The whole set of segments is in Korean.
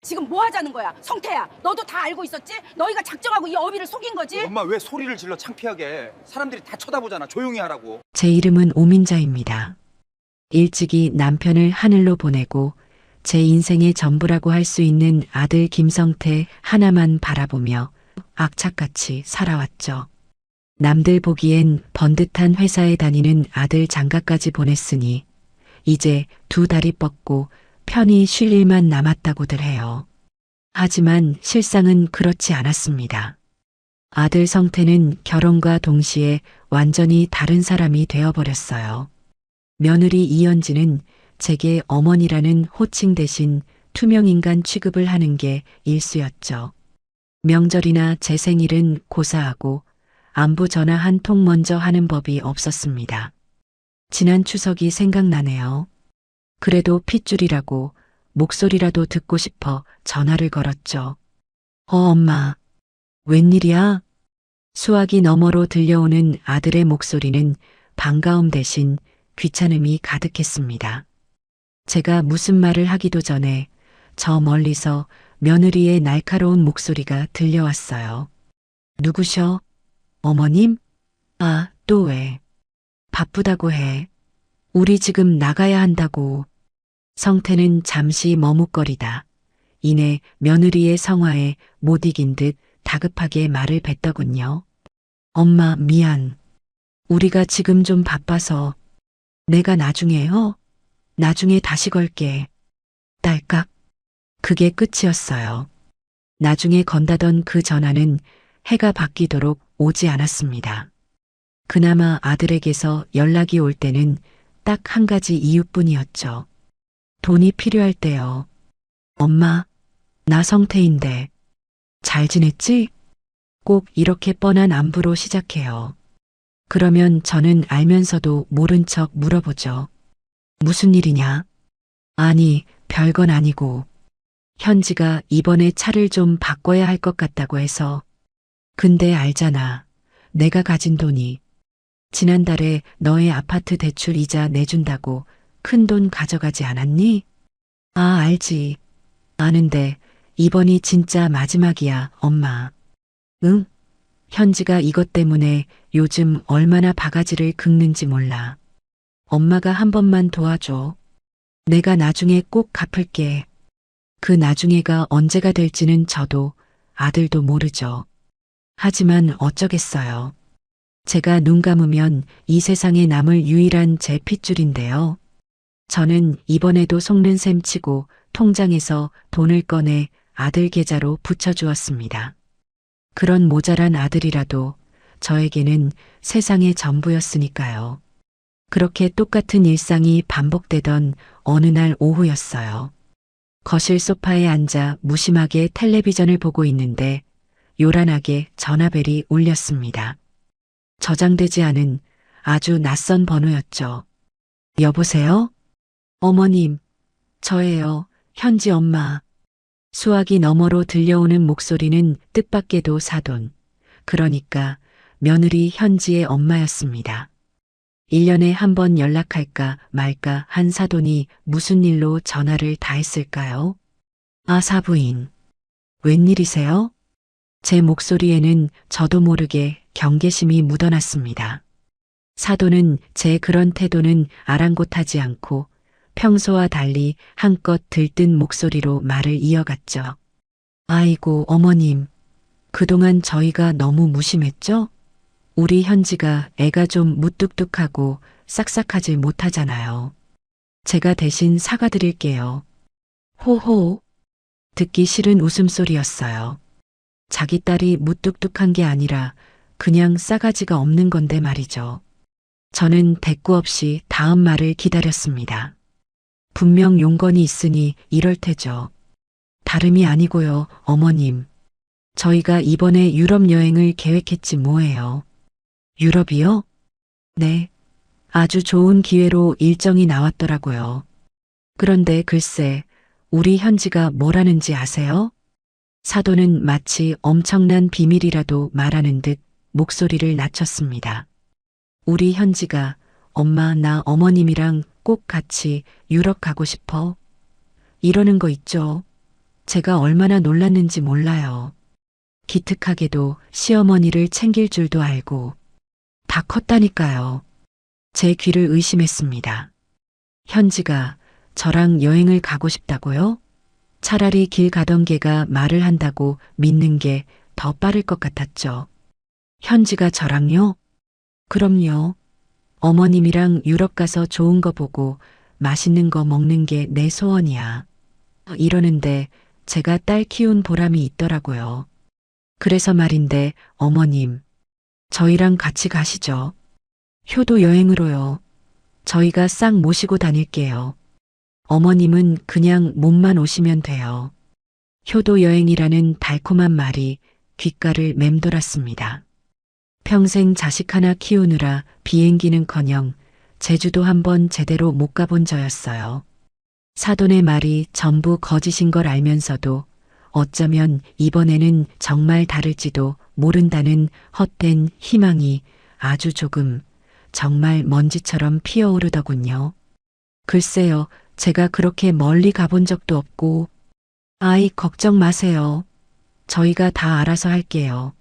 지금 뭐 하자는 거야? 성태야, 너도 다 알고 있었지? 너희가 작정하고 이 어비를 속인 거지? 엄마 왜 소리를 질러 창피하게. 사람들이 다 쳐다보잖아. 조용히 하라고. 제 이름은 오민자입니다. 일찍이 남편을 하늘로 보내고 제 인생의 전부라고 할 수 있는 아들 김성태 하나만 바라보며 악착같이 살아왔죠. 남들 보기엔 번듯한 회사에 다니는 아들 장가까지 보냈으니 이제 두 다리 뻗고 편히 쉴 일만 남았다고들 해요. 하지만 실상은 그렇지 않았습니다. 아들 성태는 결혼과 동시에 완전히 다른 사람이 되어버렸어요. 며느리 이연지는 제게 어머니라는 호칭 대신 투명인간 취급을 하는 게 일쑤였죠. 명절이나 제 생일은 고사하고 안부 전화 한 통 먼저 하는 법이 없었습니다. 지난 추석이 생각나네요. 그래도 핏줄이라고 목소리라도 듣고 싶어 전화를 걸었죠. 엄마, 웬일이야? 수화기 너머로 들려오는 아들의 목소리는 반가움 대신 귀찮음이 가득했습니다. 제가 무슨 말을 하기도 전에 저 멀리서 며느리의 날카로운 목소리가 들려왔어요. 누구셔? 어머님? 아, 또 왜? 바쁘다고 해. 우리 지금 나가야 한다고. 성태는 잠시 머뭇거리다 이내 며느리의 성화에 못 이긴 듯 다급하게 말을 뱉더군요. 엄마, 미안. 우리가 지금 좀 바빠서. 내가 나중에요? 나중에 다시 걸게. 딸깍. 그게 끝이었어요. 나중에 건다던 그 전화는 해가 바뀌도록 오지 않았습니다. 그나마 아들에게서 연락이 올 때는 딱 한 가지 이유뿐이었죠. 돈이 필요할 때요. 엄마, 나 성태인데. 잘 지냈지? 꼭 이렇게 뻔한 안부로 시작해요. 그러면 저는 알면서도 모른 척 물어보죠. 무슨 일이냐? 아니, 별건 아니고. 현지가 이번에 차를 좀 바꿔야 할 것 같다고 해서. 근데 알잖아. 내가 가진 돈이. 지난달에 너의 아파트 대출 이자 내준다고 큰 돈 가져가지 않았니? 아, 알지. 아는데 이번이 진짜 마지막이야, 엄마. 응? 현지가 이것 때문에 요즘 얼마나 바가지를 긁는지 몰라. 엄마가 한 번만 도와줘. 내가 나중에 꼭 갚을게. 그 나중에가 언제가 될지는 저도 아들도 모르죠. 하지만 어쩌겠어요. 제가 눈 감으면 이 세상에 남을 유일한 제 핏줄인데요. 저는 이번에도 속는 셈 치고 통장에서 돈을 꺼내 아들 계좌로 붙여주었습니다. 그런 모자란 아들이라도 저에게는 세상의 전부였으니까요. 그렇게 똑같은 일상이 반복되던 어느 날 오후였어요. 거실 소파에 앉아 무심하게 텔레비전을 보고 있는데 요란하게 전화벨이 울렸습니다. 저장되지 않은 아주 낯선 번호였죠. 여보세요? 어머님, 저예요. 현지 엄마. 수화기 너머로 들려오는 목소리는 뜻밖에도 사돈, 그러니까 며느리 현지의 엄마였습니다. 1년에 한 번 연락할까 말까 한 사돈이 무슨 일로 전화를 다 했을까요? 아, 사부인. 웬일이세요? 제 목소리에는 저도 모르게 경계심이 묻어났습니다. 사돈은 제 그런 태도는 아랑곳하지 않고 평소와 달리 한껏 들뜬 목소리로 말을 이어갔죠. 아이고, 어머님. 그동안 저희가 너무 무심했죠? 우리 현지가 애가 좀 무뚝뚝하고 싹싹하지 못하잖아요. 제가 대신 사과드릴게요. 호호. 듣기 싫은 웃음소리였어요. 자기 딸이 무뚝뚝한 게 아니라 그냥 싸가지가 없는 건데 말이죠. 저는 대꾸 없이 다음 말을 기다렸습니다. 분명 용건이 있으니 이럴 테죠. 다름이 아니고요, 어머님. 저희가 이번에 유럽 여행을 계획했지 뭐예요. 유럽이요? 네. 아주 좋은 기회로 일정이 나왔더라고요. 그런데 글쎄, 우리 현지가 뭐라는지 아세요? 사돈은 마치 엄청난 비밀이라도 말하는 듯 목소리를 낮췄습니다. 우리 현지가 엄마, 나 어머님이랑 꼭 같이 유럽 가고 싶어. 이러는 거 있죠. 제가 얼마나 놀랐는지 몰라요. 기특하게도 시어머니를 챙길 줄도 알고 다 컸다니까요. 제 귀를 의심했습니다. 현지가 저랑 여행을 가고 싶다고요? 차라리 길 가던 개가 말을 한다고 믿는 게 더 빠를 것 같았죠. 현지가 저랑요? 그럼요. 어머님이랑 유럽 가서 좋은 거 보고 맛있는 거 먹는 게 내 소원이야. 이러는데 제가 딸 키운 보람이 있더라고요. 그래서 말인데 어머님, 저희랑 같이 가시죠. 효도 여행으로요. 저희가 싹 모시고 다닐게요. 어머님은 그냥 몸만 오시면 돼요. 효도 여행이라는 달콤한 말이 귓가를 맴돌았습니다. 평생 자식 하나 키우느라 비행기는커녕 제주도 한번 제대로 못 가본 저였어요. 사돈의 말이 전부 거짓인 걸 알면서도 어쩌면 이번에는 정말 다를지도 모른다는 헛된 희망이 아주 조금 정말 먼지처럼 피어오르더군요. 글쎄요, 제가 그렇게 멀리 가본 적도 없고, 아이 걱정 마세요. 저희가 다 알아서 할게요.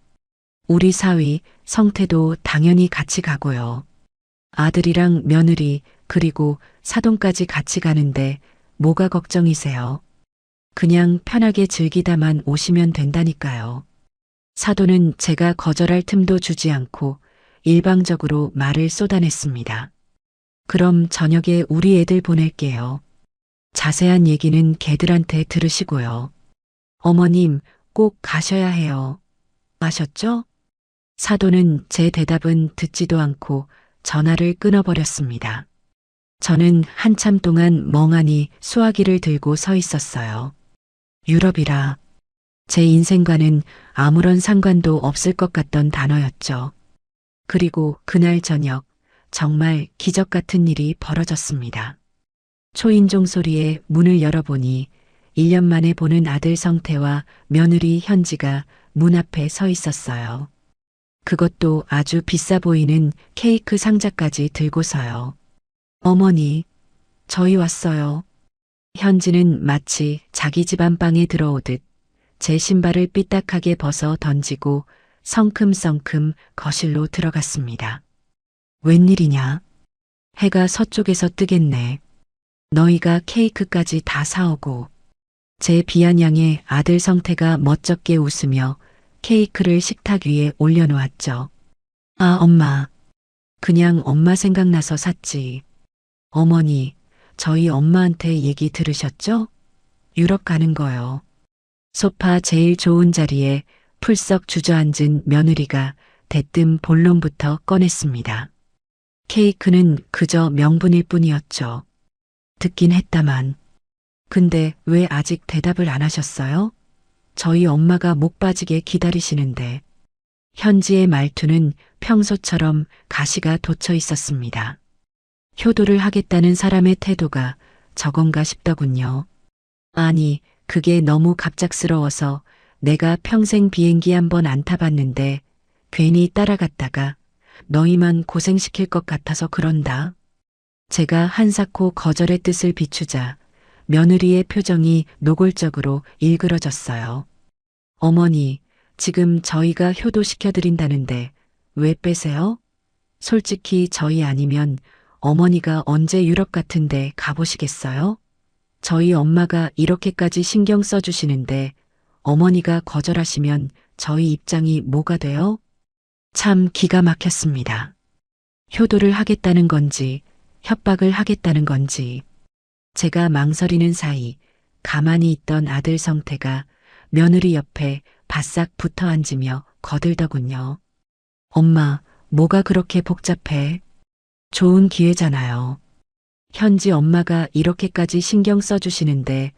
우리 사위, 성태도 당연히 같이 가고요. 아들이랑 며느리, 그리고 사돈까지 같이 가는데 뭐가 걱정이세요? 그냥 편하게 즐기다만 오시면 된다니까요. 사돈은 제가 거절할 틈도 주지 않고 일방적으로 말을 쏟아냈습니다. 그럼 저녁에 우리 애들 보낼게요. 자세한 얘기는 걔들한테 들으시고요. 어머님, 꼭 가셔야 해요. 아셨죠? 사돈은 제 대답은 듣지도 않고 전화를 끊어버렸습니다. 저는 한참 동안 멍하니 수화기를 들고 서 있었어요. 유럽이라 제 인생과는 아무런 상관도 없을 것 같던 단어였죠. 그리고 그날 저녁 정말 기적 같은 일이 벌어졌습니다. 초인종 소리에 문을 열어보니 1년 만에 보는 아들 성태와 며느리 현지가 문 앞에 서 있었어요. 그것도 아주 비싸 보이는 케이크 상자까지 들고서요. 어머니, 저희 왔어요. 현지는 마치 자기 집 안방에 들어오듯 제 신발을 삐딱하게 벗어 던지고 성큼성큼 거실로 들어갔습니다. 웬일이냐? 해가 서쪽에서 뜨겠네. 너희가 케이크까지 다 사오고. 제 비아냥의 아들 성태가 멋쩍게 웃으며 케이크를 식탁 위에 올려놓았죠. 아, 엄마. 그냥 엄마 생각나서 샀지. 어머니, 저희 엄마한테 얘기 들으셨죠? 유럽 가는 거요. 소파 제일 좋은 자리에 풀썩 주저앉은 며느리가 대뜸 본론부터 꺼냈습니다. 케이크는 그저 명분일 뿐이었죠. 듣긴 했다만. 근데 왜 아직 대답을 안 하셨어요? 저희 엄마가 목 빠지게 기다리시는데. 현지의 말투는 평소처럼 가시가 돋쳐 있었습니다. 효도를 하겠다는 사람의 태도가 저건가 싶더군요. 아니, 그게 너무 갑작스러워서 내가 평생 비행기 한 번 안 타봤는데 괜히 따라갔다가 너희만 고생시킬 것 같아서 그런다. 제가 한사코 거절의 뜻을 비추자 며느리의 표정이 노골적으로 일그러졌어요. 어머니, 지금 저희가 효도시켜드린다는데 왜 빼세요? 솔직히 저희 아니면 어머니가 언제 유럽 같은데 가보시겠어요? 저희 엄마가 이렇게까지 신경 써주시는데 어머니가 거절하시면 저희 입장이 뭐가 돼요? 참 기가 막혔습니다. 효도를 하겠다는 건지 협박을 하겠다는 건지. 제가 망설이는 사이 가만히 있던 아들 성태가 며느리 옆에 바싹 붙어 앉으며 거들더군요. 엄마, 뭐가 그렇게 복잡해? 좋은 기회잖아요. 현지 엄마가 이렇게까지 신경 써주시는데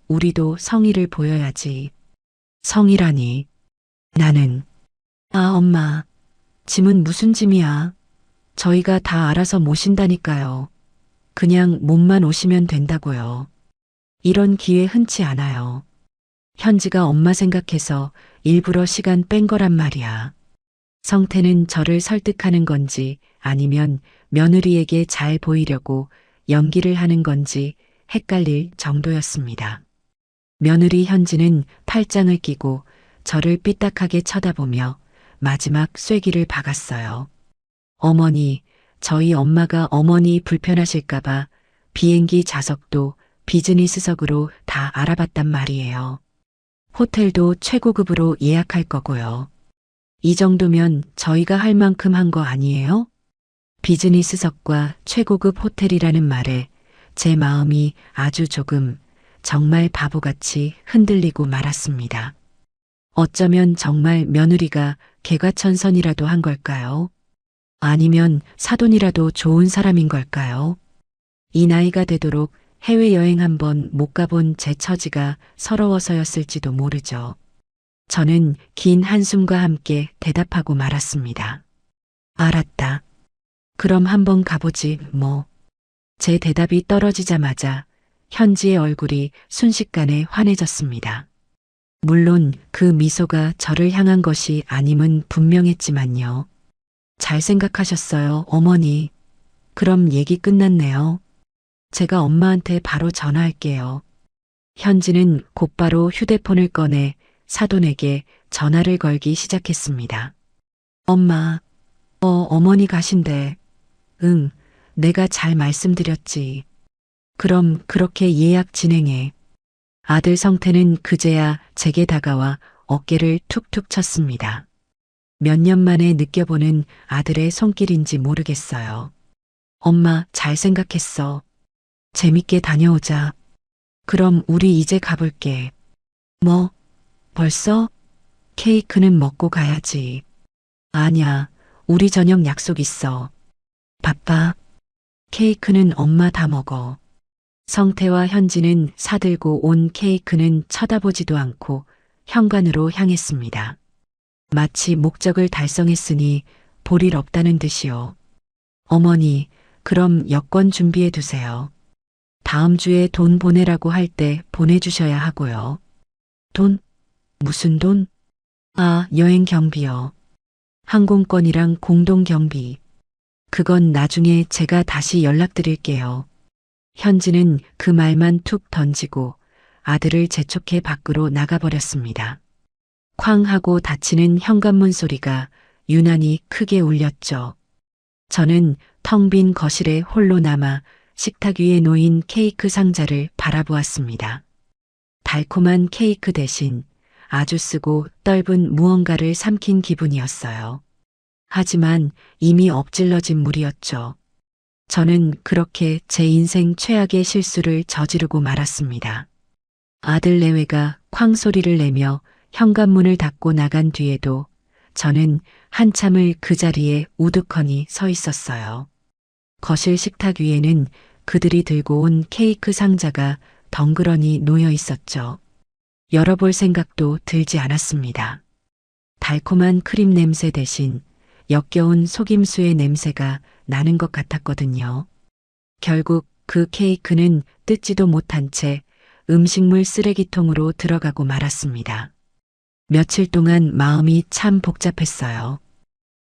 우리도 성의를 보여야지. 성의라니. 나는. 아, 엄마. 짐은 무슨 짐이야. 저희가 다 알아서 모신다니까요. 그냥 몸만 오시면 된다고요. 이런 기회 흔치 않아요. 현지가 엄마 생각해서 일부러 시간 뺀 거란 말이야. 성태는 저를 설득하는 건지 아니면 며느리에게 잘 보이려고 연기를 하는 건지 헷갈릴 정도였습니다. 며느리 현지는 팔짱을 끼고 저를 삐딱하게 쳐다보며 마지막 쐐기를 박았어요. 어머니, 저희 엄마가 어머니 불편하실까봐 비행기 좌석도 비즈니스석으로 다 알아봤단 말이에요. 호텔도 최고급으로 예약할 거고요. 이 정도면 저희가 할 만큼 한 거 아니에요? 비즈니스석과 최고급 호텔이라는 말에 제 마음이 아주 조금 정말 바보같이 흔들리고 말았습니다. 어쩌면 정말 며느리가 개과천선이라도 한 걸까요? 아니면 사돈이라도 좋은 사람인 걸까요? 이 나이가 되도록 해외여행 한번 못 가본 제 처지가 서러워서였을지도 모르죠. 저는 긴 한숨과 함께 대답하고 말았습니다. 알았다. 그럼 한번 가보지 뭐. 제 대답이 떨어지자마자 현지의 얼굴이 순식간에 환해졌습니다. 물론 그 미소가 저를 향한 것이 아님은 분명했지만요. 잘 생각하셨어요, 어머니. 그럼 얘기 끝났네요. 제가 엄마한테 바로 전화할게요. 현지는 곧바로 휴대폰을 꺼내 사돈에게 전화를 걸기 시작했습니다. 엄마, 어머니 가신대. 응, 내가 잘 말씀드렸지. 그럼 그렇게 예약 진행해. 아들 성태는 그제야 제게 다가와 어깨를 툭툭 쳤습니다. 몇 년 만에 느껴보는 아들의 손길인지 모르겠어요. 엄마, 잘 생각했어. 재밌게 다녀오자. 그럼 우리 이제 가볼게. 뭐? 벌써? 케이크는 먹고 가야지. 아냐, 우리 저녁 약속 있어. 바빠. 케이크는 엄마 다 먹어. 성태와 현지는 사들고 온 케이크는 쳐다보지도 않고 현관으로 향했습니다. 마치 목적을 달성했으니 볼 일 없다는 듯이요. 어머니, 그럼 여권 준비해 두세요. 다음 주에 돈 보내라고 할 때 보내주셔야 하고요. 돈? 무슨 돈? 아, 여행 경비요. 항공권이랑 공동 경비. 그건 나중에 제가 다시 연락드릴게요. 현지는 그 말만 툭 던지고 아들을 재촉해 밖으로 나가버렸습니다. 쾅 하고 닫히는 현관문 소리가 유난히 크게 울렸죠. 저는 텅 빈 거실에 홀로 남아 식탁 위에 놓인 케이크 상자를 바라보았습니다. 달콤한 케이크 대신 아주 쓰고 떫은 무언가를 삼킨 기분이었어요. 하지만 이미 엎질러진 물이었죠. 저는 그렇게 제 인생 최악의 실수를 저지르고 말았습니다. 아들 내외가 쾅 소리를 내며 현관문을 닫고 나간 뒤에도 저는 한참을 그 자리에 우두커니 서 있었어요. 거실 식탁 위에는 그들이 들고 온 케이크 상자가 덩그러니 놓여 있었죠. 열어볼 생각도 들지 않았습니다. 달콤한 크림 냄새 대신 역겨운 속임수의 냄새가 나는 것 같았거든요. 결국 그 케이크는 뜯지도 못한 채 음식물 쓰레기통으로 들어가고 말았습니다. 며칠 동안 마음이 참 복잡했어요.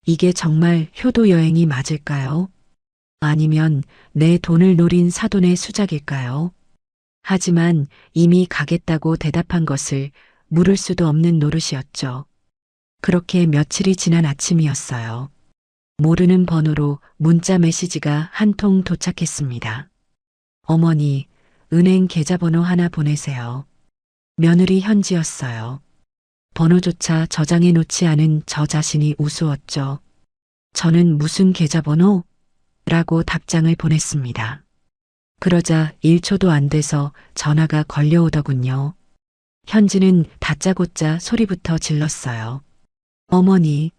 이게 정말 효도 여행이 맞을까요? 아니면 내 돈을 노린 사돈의 수작일까요? 하지만 이미 가겠다고 대답한 것을 물을 수도 없는 노릇이었죠. 그렇게 며칠이 지난 아침이었어요. 모르는 번호로 문자 메시지가 한 통 도착했습니다. 어머니, 은행 계좌번호 하나 보내세요. 며느리 현지였어요. 번호조차 저장해 놓지 않은 저 자신이 우스웠죠. 저는 무슨 계좌번호? 라고 답장을 보냈습니다. 그러자 1초도 안 돼서 전화가 걸려오더군요. 현지는 다짜고짜 소리부터 질렀어요. 어머니,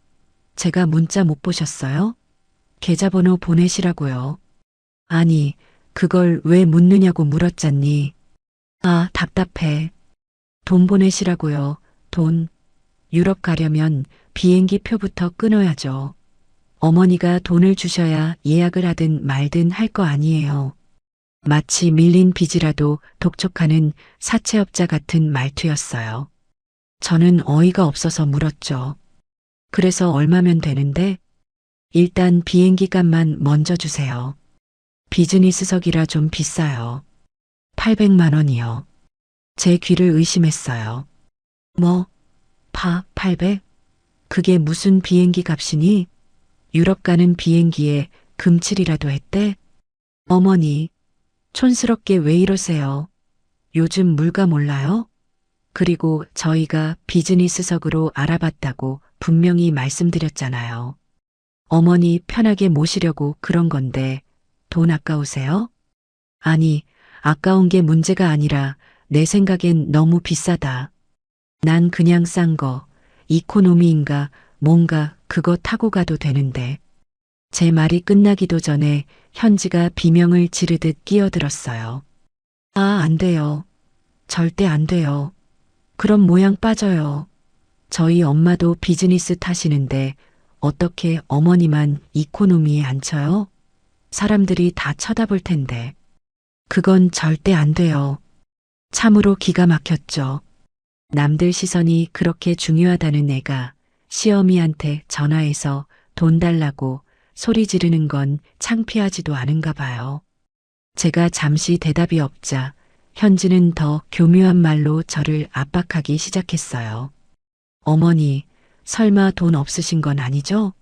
제가 문자 못 보셨어요? 계좌번호 보내시라고요. 아니, 그걸 왜 묻느냐고 물었잖니. 아, 답답해. 돈 보내시라고요. 돈. 유럽 가려면 비행기 표부터 끊어야죠. 어머니가 돈을 주셔야 예약을 하든 말든 할 거 아니에요. 마치 밀린 빚이라도 독촉하는 사채업자 같은 말투였어요. 저는 어이가 없어서 물었죠. 그래서 얼마면 되는데? 일단 비행기 값만 먼저 주세요. 비즈니스석이라 좀 비싸요. 800만 원이요. 제 귀를 의심했어요. 뭐, 800? 그게 무슨 비행기 값이니? 유럽 가는 비행기에 금칠이라도 했대? 어머니, 촌스럽게 왜 이러세요? 요즘 물가 몰라요? 그리고 저희가 비즈니스석으로 알아봤다고 분명히 말씀드렸잖아요. 어머니 편하게 모시려고 그런 건데 돈 아까우세요? 아니, 아까운 게 문제가 아니라 내 생각엔 너무 비싸다. 난 그냥 싼 거, 이코노미인가 뭔가 그거 타고 가도 되는데. 제 말이 끝나기도 전에 현지가 비명을 지르듯 끼어들었어요. 아, 안 돼요. 절대 안 돼요. 그럼 모양 빠져요. 저희 엄마도 비즈니스 타시는데 어떻게 어머니만 이코노미에 앉혀요? 사람들이 다 쳐다볼 텐데. 그건 절대 안 돼요. 참으로 기가 막혔죠. 남들 시선이 그렇게 중요하다는 애가 시어미한테 전화해서 돈 달라고 소리 지르는 건 창피하지도 않은가 봐요. 제가 잠시 대답이 없자 현지는 더 교묘한 말로 저를 압박하기 시작했어요. 어머니, 설마 돈 없으신 건 아니죠?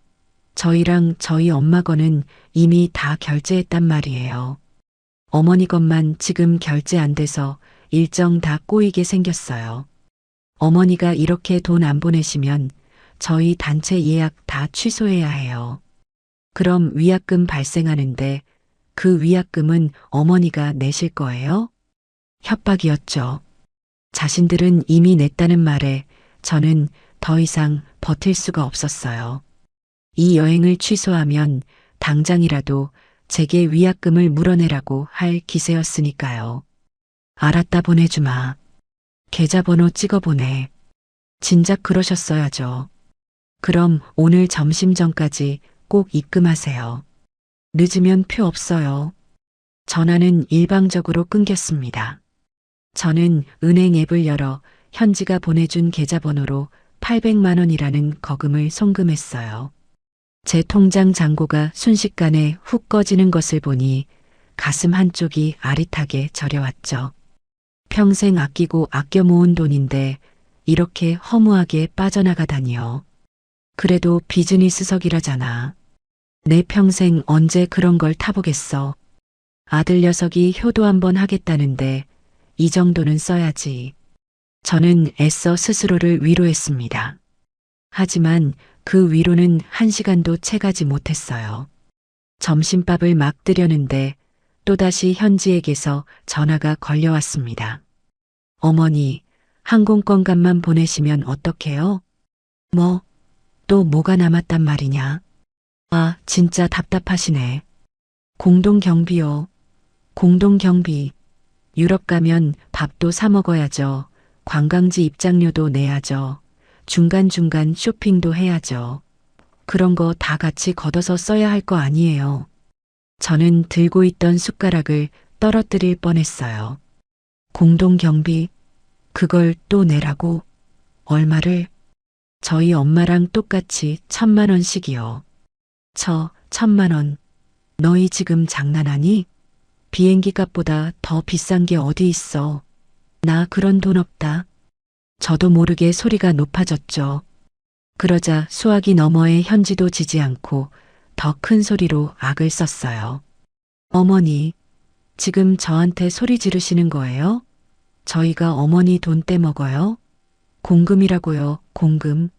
저희랑 저희 엄마 거는 이미 다 결제했단 말이에요. 어머니 것만 지금 결제 안 돼서 일정 다 꼬이게 생겼어요. 어머니가 이렇게 돈 안 보내시면 저희 단체 예약 다 취소해야 해요. 그럼 위약금 발생하는데 그 위약금은 어머니가 내실 거예요? 협박이었죠. 자신들은 이미 냈다는 말에 저는 더 이상 버틸 수가 없었어요. 이 여행을 취소하면 당장이라도 제게 위약금을 물어내라고 할 기세였으니까요. 알았다, 보내주마. 계좌번호 찍어보내. 진작 그러셨어야죠. 그럼 오늘 점심 전까지 꼭 입금하세요. 늦으면 표 없어요. 전화는 일방적으로 끊겼습니다. 저는 은행 앱을 열어 현지가 보내준 계좌번호로 800만 원이라는 거금을 송금했어요. 제 통장 잔고가 순식간에 훅 꺼지는 것을 보니 가슴 한쪽이 아릿하게 저려왔죠. 평생 아끼고 아껴 모은 돈인데 이렇게 허무하게 빠져나가다니요. 그래도 비즈니스석이라잖아. 내 평생 언제 그런 걸 타보겠어. 아들 녀석이 효도 한번 하겠다는데 이 정도는 써야지. 저는 애써 스스로를 위로했습니다. 하지만 그 위로는 한 시간도 채가지 못했어요. 점심밥을 막 뜨려는데 또다시 현지에게서 전화가 걸려왔습니다. 어머니, 항공권 값만 보내시면 어떡해요? 뭐, 또 뭐가 남았단 말이냐? 아, 진짜 답답하시네. 공동경비요. 공동경비. 유럽 가면 밥도 사 먹어야죠. 관광지 입장료도 내야죠. 중간중간 쇼핑도 해야죠. 그런 거 다 같이 걷어서 써야 할 거 아니에요. 저는 들고 있던 숟가락을 떨어뜨릴 뻔했어요. 공동경비, 그걸 또 내라고? 얼마를? 저희 엄마랑 똑같이 1,000만 원씩이요. 1,000만 원. 너희 지금 장난하니? 비행기 값보다 더 비싼 게 어디 있어. 나 그런 돈 없다. 저도 모르게 소리가 높아졌죠. 그러자 수화기 너머의 현지도 지지 않고 더 큰 소리로 악을 썼어요. 어머니, 지금 저한테 소리 지르시는 거예요? 저희가 어머니 돈 떼먹어요? 공금이라고요, 공금.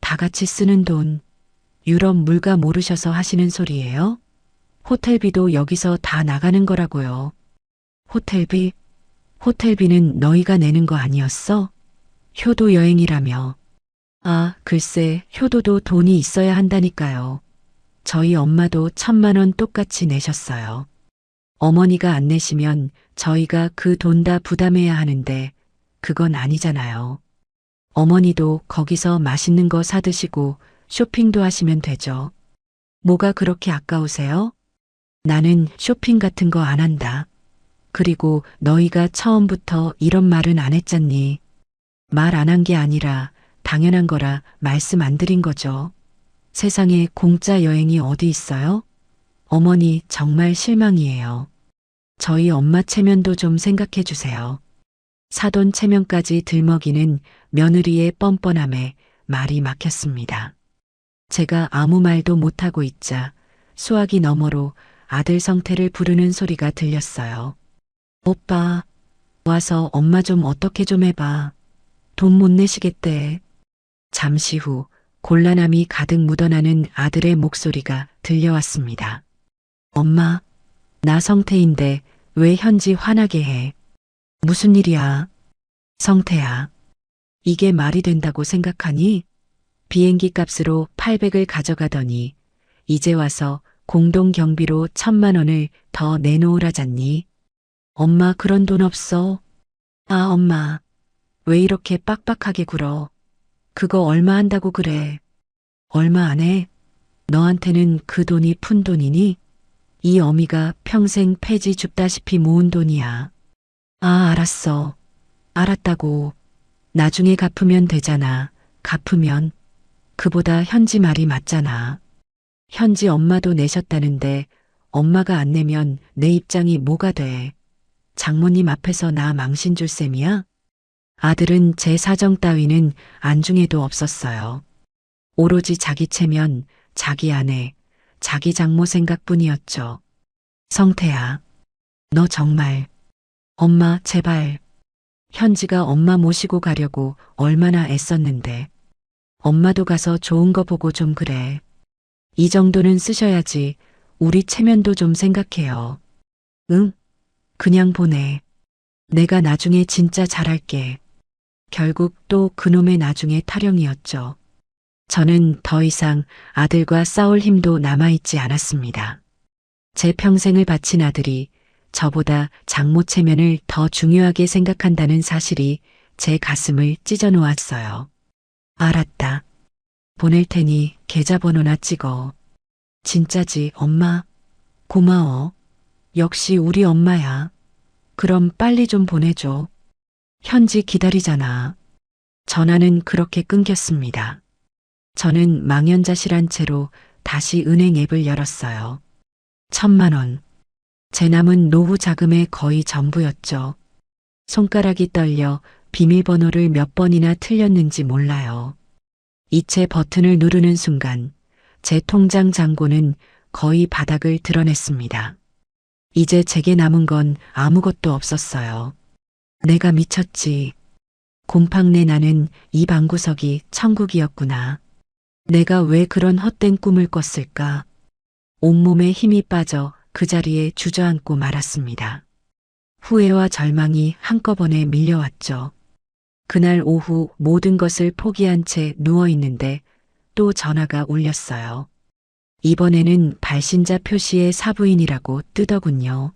다 같이 쓰는 돈. 유럽 물가 모르셔서 하시는 소리예요? 호텔비도 여기서 다 나가는 거라고요. 호텔비? 호텔비는 너희가 내는 거 아니었어? 효도 여행이라며. 아, 글쎄, 효도도 돈이 있어야 한다니까요. 저희 엄마도 1,000만 원 똑같이 내셨어요. 어머니가 안 내시면 저희가 그 돈 다 부담해야 하는데 그건 아니잖아요. 어머니도 거기서 맛있는 거 사드시고 쇼핑도 하시면 되죠. 뭐가 그렇게 아까우세요? 나는 쇼핑 같은 거 안 한다. 그리고 너희가 처음부터 이런 말은 안 했잖니. 말 안 한 게 아니라 당연한 거라 말씀 안 드린 거죠. 세상에 공짜 여행이 어디 있어요? 어머니 정말 실망이에요. 저희 엄마 체면도 좀 생각해 주세요. 사돈 체면까지 들먹이는 며느리의 뻔뻔함에 말이 막혔습니다. 제가 아무 말도 못하고 있자 수화기 너머로 아들 성태를 부르는 소리가 들렸어요. 오빠, 와서 엄마 좀 어떻게 좀 해봐. 돈 못 내시겠대. 잠시 후 곤란함이 가득 묻어나는 아들의 목소리가 들려왔습니다. 엄마, 나 성태인데 왜 현지 화나게 해? 무슨 일이야? 성태야, 이게 말이 된다고 생각하니? 비행기 값으로 800을 가져가더니 이제 와서 공동 경비로 1000만 원을 더 내놓으라잖니? 엄마 그런 돈 없어. 아, 엄마, 왜 이렇게 빡빡하게 굴어? 그거 얼마 한다고 그래? 얼마 안 해? 너한테는 그 돈이 푼 돈이니? 이 어미가 평생 폐지 줍다시피 모은 돈이야. 아, 알았어. 알았다고. 나중에 갚으면 되잖아. 갚으면. 그보다 현지 말이 맞잖아. 현지 엄마도 내셨다는데 엄마가 안 내면 내 입장이 뭐가 돼? 장모님 앞에서 나 망신 줄 셈이야? 아들은 제 사정 따위는 안중에도 없었어요. 오로지 자기 체면, 자기 아내, 자기 장모 생각뿐이었죠. 성태야, 너 정말. 엄마, 제발. 현지가 엄마 모시고 가려고 얼마나 애썼는데. 엄마도 가서 좋은 거 보고 좀 그래. 이 정도는 쓰셔야지. 우리 체면도 좀 생각해요. 응? 그냥 보내. 내가 나중에 진짜 잘할게. 결국 또 그놈의 나중에 타령이었죠. 저는 더 이상 아들과 싸울 힘도 남아있지 않았습니다. 제 평생을 바친 아들이 저보다 장모 체면을 더 중요하게 생각한다는 사실이 제 가슴을 찢어놓았어요. 알았다. 보낼 테니 계좌번호나 찍어. 진짜지, 엄마? 고마워. 역시 우리 엄마야. 그럼 빨리 좀 보내줘. 현지 기다리잖아. 전화는 그렇게 끊겼습니다. 저는 망연자실한 채로 다시 은행 앱을 열었어요. 1000만 원. 제 남은 노후 자금의 거의 전부였죠. 손가락이 떨려 비밀번호를 몇 번이나 틀렸는지 몰라요. 이체 버튼을 누르는 순간 제 통장 잔고는 거의 바닥을 드러냈습니다. 이제 제게 남은 건 아무것도 없었어요. 내가 미쳤지. 곰팡내 나는 이 방구석이 천국이었구나. 내가 왜 그런 헛된 꿈을 꿨을까? 온몸에 힘이 빠져 그 자리에 주저앉고 말았습니다. 후회와 절망이 한꺼번에 밀려왔죠. 그날 오후 모든 것을 포기한 채 누워있는데 또 전화가 울렸어요. 이번에는 발신자 표시의 사부인이라고 뜨더군요.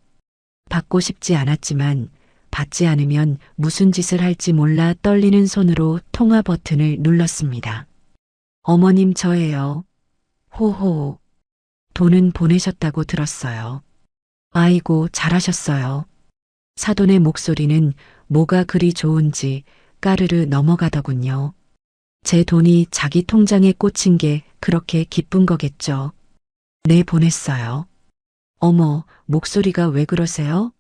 받고 싶지 않았지만 받지 않으면 무슨 짓을 할지 몰라 떨리는 손으로 통화 버튼을 눌렀습니다. 어머님 저예요. 호호. 돈은 보내셨다고 들었어요. 아이고 잘하셨어요. 사돈의 목소리는 뭐가 그리 좋은지 까르르 넘어가더군요. 제 돈이 자기 통장에 꽂힌 게 그렇게 기쁜 거겠죠. 네, 보냈어요. 어머, 목소리가 왜 그러세요?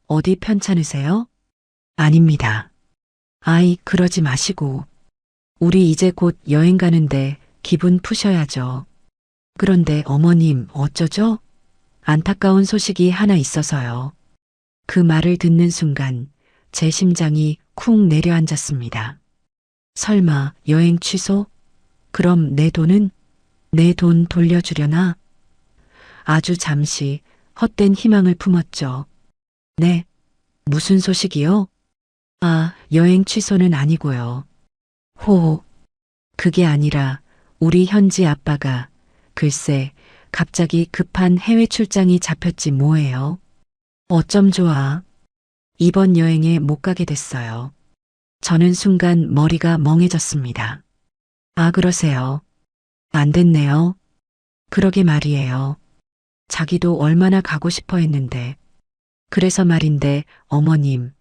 어디 편찮으세요? 아닙니다. 아이, 그러지 마시고. 우리 이제 곧 여행 가는데 기분 푸셔야죠. 그런데 어머님, 어쩌죠? 안타까운 소식이 하나 있어서요. 그 말을 듣는 순간 제 심장이 쿵 내려앉았습니다. 설마 여행 취소? 그럼 내 돈은? 내 돈 돌려주려나? 아주 잠시 헛된 희망을 품었죠. 네. 무슨 소식이요? 아, 여행 취소는 아니고요. 호. 그게 아니라 우리 현지 아빠가 글쎄 갑자기 급한 해외 출장이 잡혔지 뭐예요. 어쩜 좋아. 이번 여행에 못 가게 됐어요. 저는 순간 머리가 멍해졌습니다. 아, 그러세요. 안 됐네요. 그러게 말이에요. 자기도 얼마나 가고 싶어 했는데. 그래서 말인데 어머님,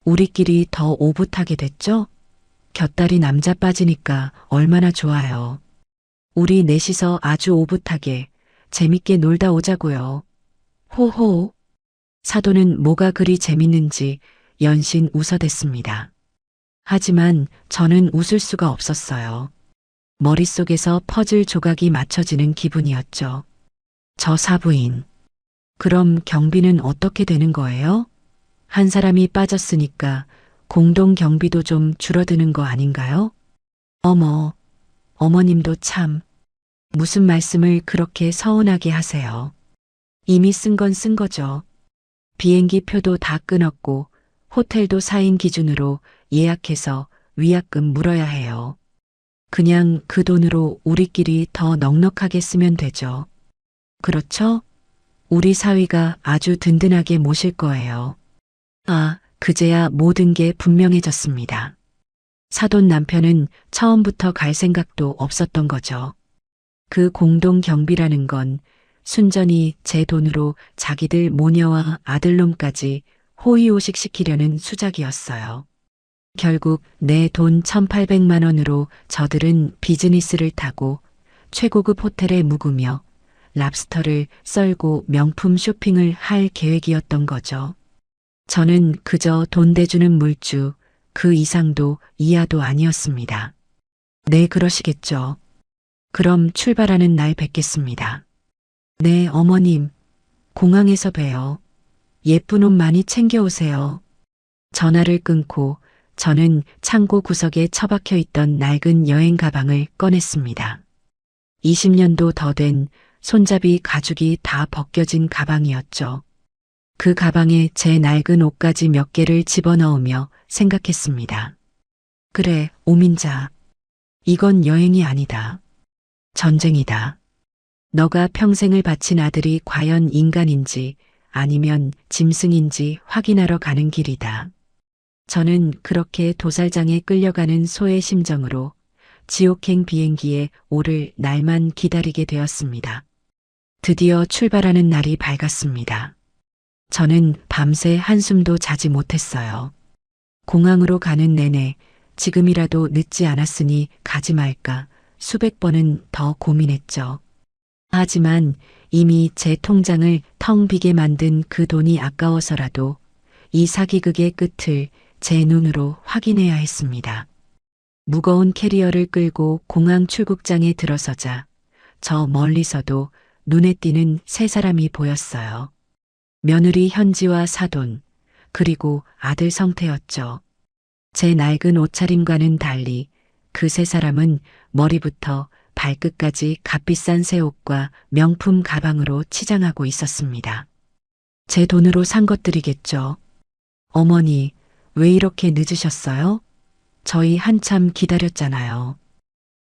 우리끼리 더 오붓하게 됐죠? 곁다리 남자 빠지니까 얼마나 좋아요. 우리 넷이서 아주 오붓하게 재밌게 놀다 오자고요. 호호. 사돈은 뭐가 그리 재밌는지 연신 웃어댔습니다. 하지만 저는 웃을 수가 없었어요. 머릿속에서 퍼즐 조각이 맞춰지는 기분이었죠. 저 사부인. 그럼 경비는 어떻게 되는 거예요? 한 사람이 빠졌으니까 공동 경비도 좀 줄어드는 거 아닌가요? 어머, 어머님도 참. 무슨 말씀을 그렇게 서운하게 하세요. 이미 쓴 건 쓴 거죠. 비행기 표도 다 끊었고 호텔도 4인 기준으로 예약해서 위약금 물어야 해요. 그냥 그 돈으로 우리끼리 더 넉넉하게 쓰면 되죠. 그렇죠? 우리 사위가 아주 든든하게 모실 거예요. 아, 그제야 모든 게 분명해졌습니다. 사돈 남편은 처음부터 갈 생각도 없었던 거죠. 그 공동 경비라는 건 순전히 제 돈으로 자기들 모녀와 아들놈까지 호의호식 시키려는 수작이었어요. 결국 내 돈 1,800만 원으로 저들은 비즈니스를 타고 최고급 호텔에 묵으며 랍스터를 썰고 명품 쇼핑을 할 계획이었던 거죠. 저는 그저 돈 대주는 물주, 그 이상도 이하도 아니었습니다. 네, 그러시겠죠. 그럼 출발하는 날 뵙겠습니다. 네, 어머님. 공항에서 봬요. 예쁜 옷 많이 챙겨오세요. 전화를 끊고 저는 창고 구석에 처박혀 있던 낡은 여행 가방을 꺼냈습니다. 20년도 더 된 손잡이 가죽이 다 벗겨진 가방이었죠. 그 가방에 제 낡은 옷가지 몇 개를 집어넣으며 생각했습니다. 그래, 오민자. 이건 여행이 아니다. 전쟁이다. 너가 평생을 바친 아들이 과연 인간인지 아니면 짐승인지 확인하러 가는 길이다. 저는 그렇게 도살장에 끌려가는 소의 심정으로 지옥행 비행기에 오를 날만 기다리게 되었습니다. 드디어 출발하는 날이 밝았습니다. 저는 밤새 한숨도 자지 못했어요. 공항으로 가는 내내 지금이라도 늦지 않았으니 가지 말까 수백 번은 더 고민했죠. 하지만 이미 제 통장을 텅 비게 만든 그 돈이 아까워서라도 이 사기극의 끝을 제 눈으로 확인해야 했습니다. 무거운 캐리어를 끌고 공항 출국장에 들어서자 저 멀리서도 눈에 띄는 세 사람이 보였어요. 며느리 현지와 사돈, 그리고 아들 성태였죠. 제 낡은 옷차림과는 달리 그 세 사람은 머리부터 발끝까지 값비싼 새 옷과 명품 가방으로 치장하고 있었습니다. 제 돈으로 산 것들이겠죠. 어머니, 왜 이렇게 늦으셨어요? 저희 한참 기다렸잖아요.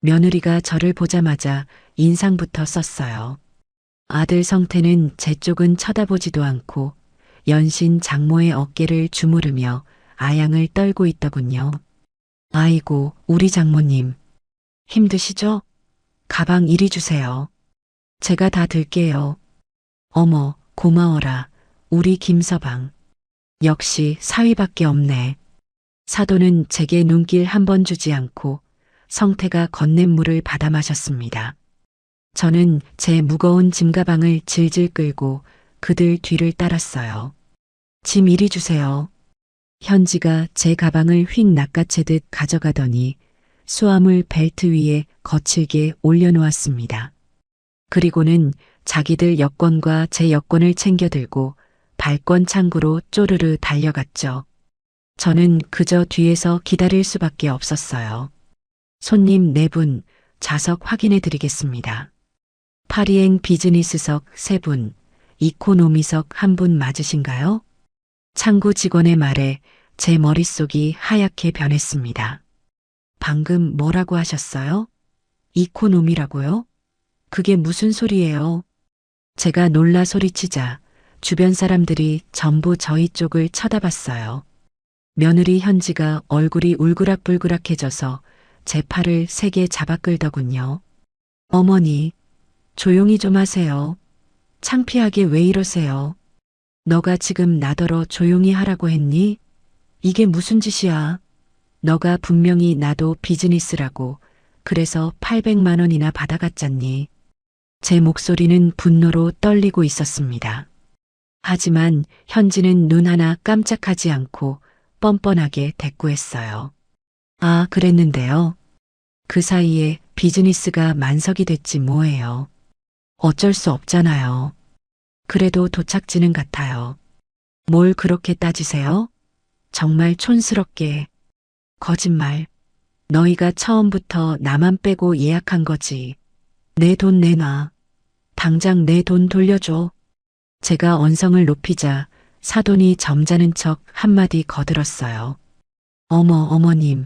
며느리가 저를 보자마자 인상부터 썼어요. 아들 성태는 제 쪽은 쳐다보지도 않고 연신 장모의 어깨를 주무르며 아양을 떨고 있더군요. 아이고, 우리 장모님. 힘드시죠? 가방 이리 주세요. 제가 다 들게요. 어머, 고마워라. 우리 김서방. 역시 사위밖에 없네. 사돈은 제게 눈길 한 번 주지 않고 성태가 건넨 물을 받아 마셨습니다. 저는 제 무거운 짐가방을 질질 끌고 그들 뒤를 따랐어요. 짐 이리 주세요. 현지가 제 가방을 휙 낚아채듯 가져가더니 수화물 벨트 위에 거칠게 올려놓았습니다. 그리고는 자기들 여권과 제 여권을 챙겨들고 발권 창구로 쪼르르 달려갔죠. 저는 그저 뒤에서 기다릴 수밖에 없었어요. 손님 4분, 좌석 확인해 드리겠습니다. 파리행 비즈니스석 3분, 이코노미석 1분 맞으신가요? 창구 직원의 말에 제 머릿속이 하얗게 변했습니다. 방금 뭐라고 하셨어요? 이코노미라고요? 그게 무슨 소리예요? 제가 놀라 소리치자 주변 사람들이 전부 저희 쪽을 쳐다봤어요. 며느리 현지가 얼굴이 울그락불그락해져서 제 팔을 세게 잡아 끌더군요. 어머니, 조용히 좀 하세요. 창피하게 왜 이러세요? 너가 지금 나더러 조용히 하라고 했니? 이게 무슨 짓이야? 너가 분명히 나도 비즈니스라고 그래서 800만 원이나 받아갔잖니. 제 목소리는 분노로 떨리고 있었습니다. 하지만 현지는 눈 하나 깜짝하지 않고 뻔뻔하게 대꾸했어요. 아, 그랬는데요. 그 사이에 비즈니스가 만석이 됐지 뭐예요. 어쩔 수 없잖아요. 그래도 도착지는 같아요. 뭘 그렇게 따지세요? 정말 촌스럽게. 거짓말. 너희가 처음부터 나만 빼고 예약한 거지. 내 돈 내놔. 당장 내 돈 돌려줘. 제가 언성을 높이자 사돈이 점잖은 척 한마디 거들었어요. 어머님.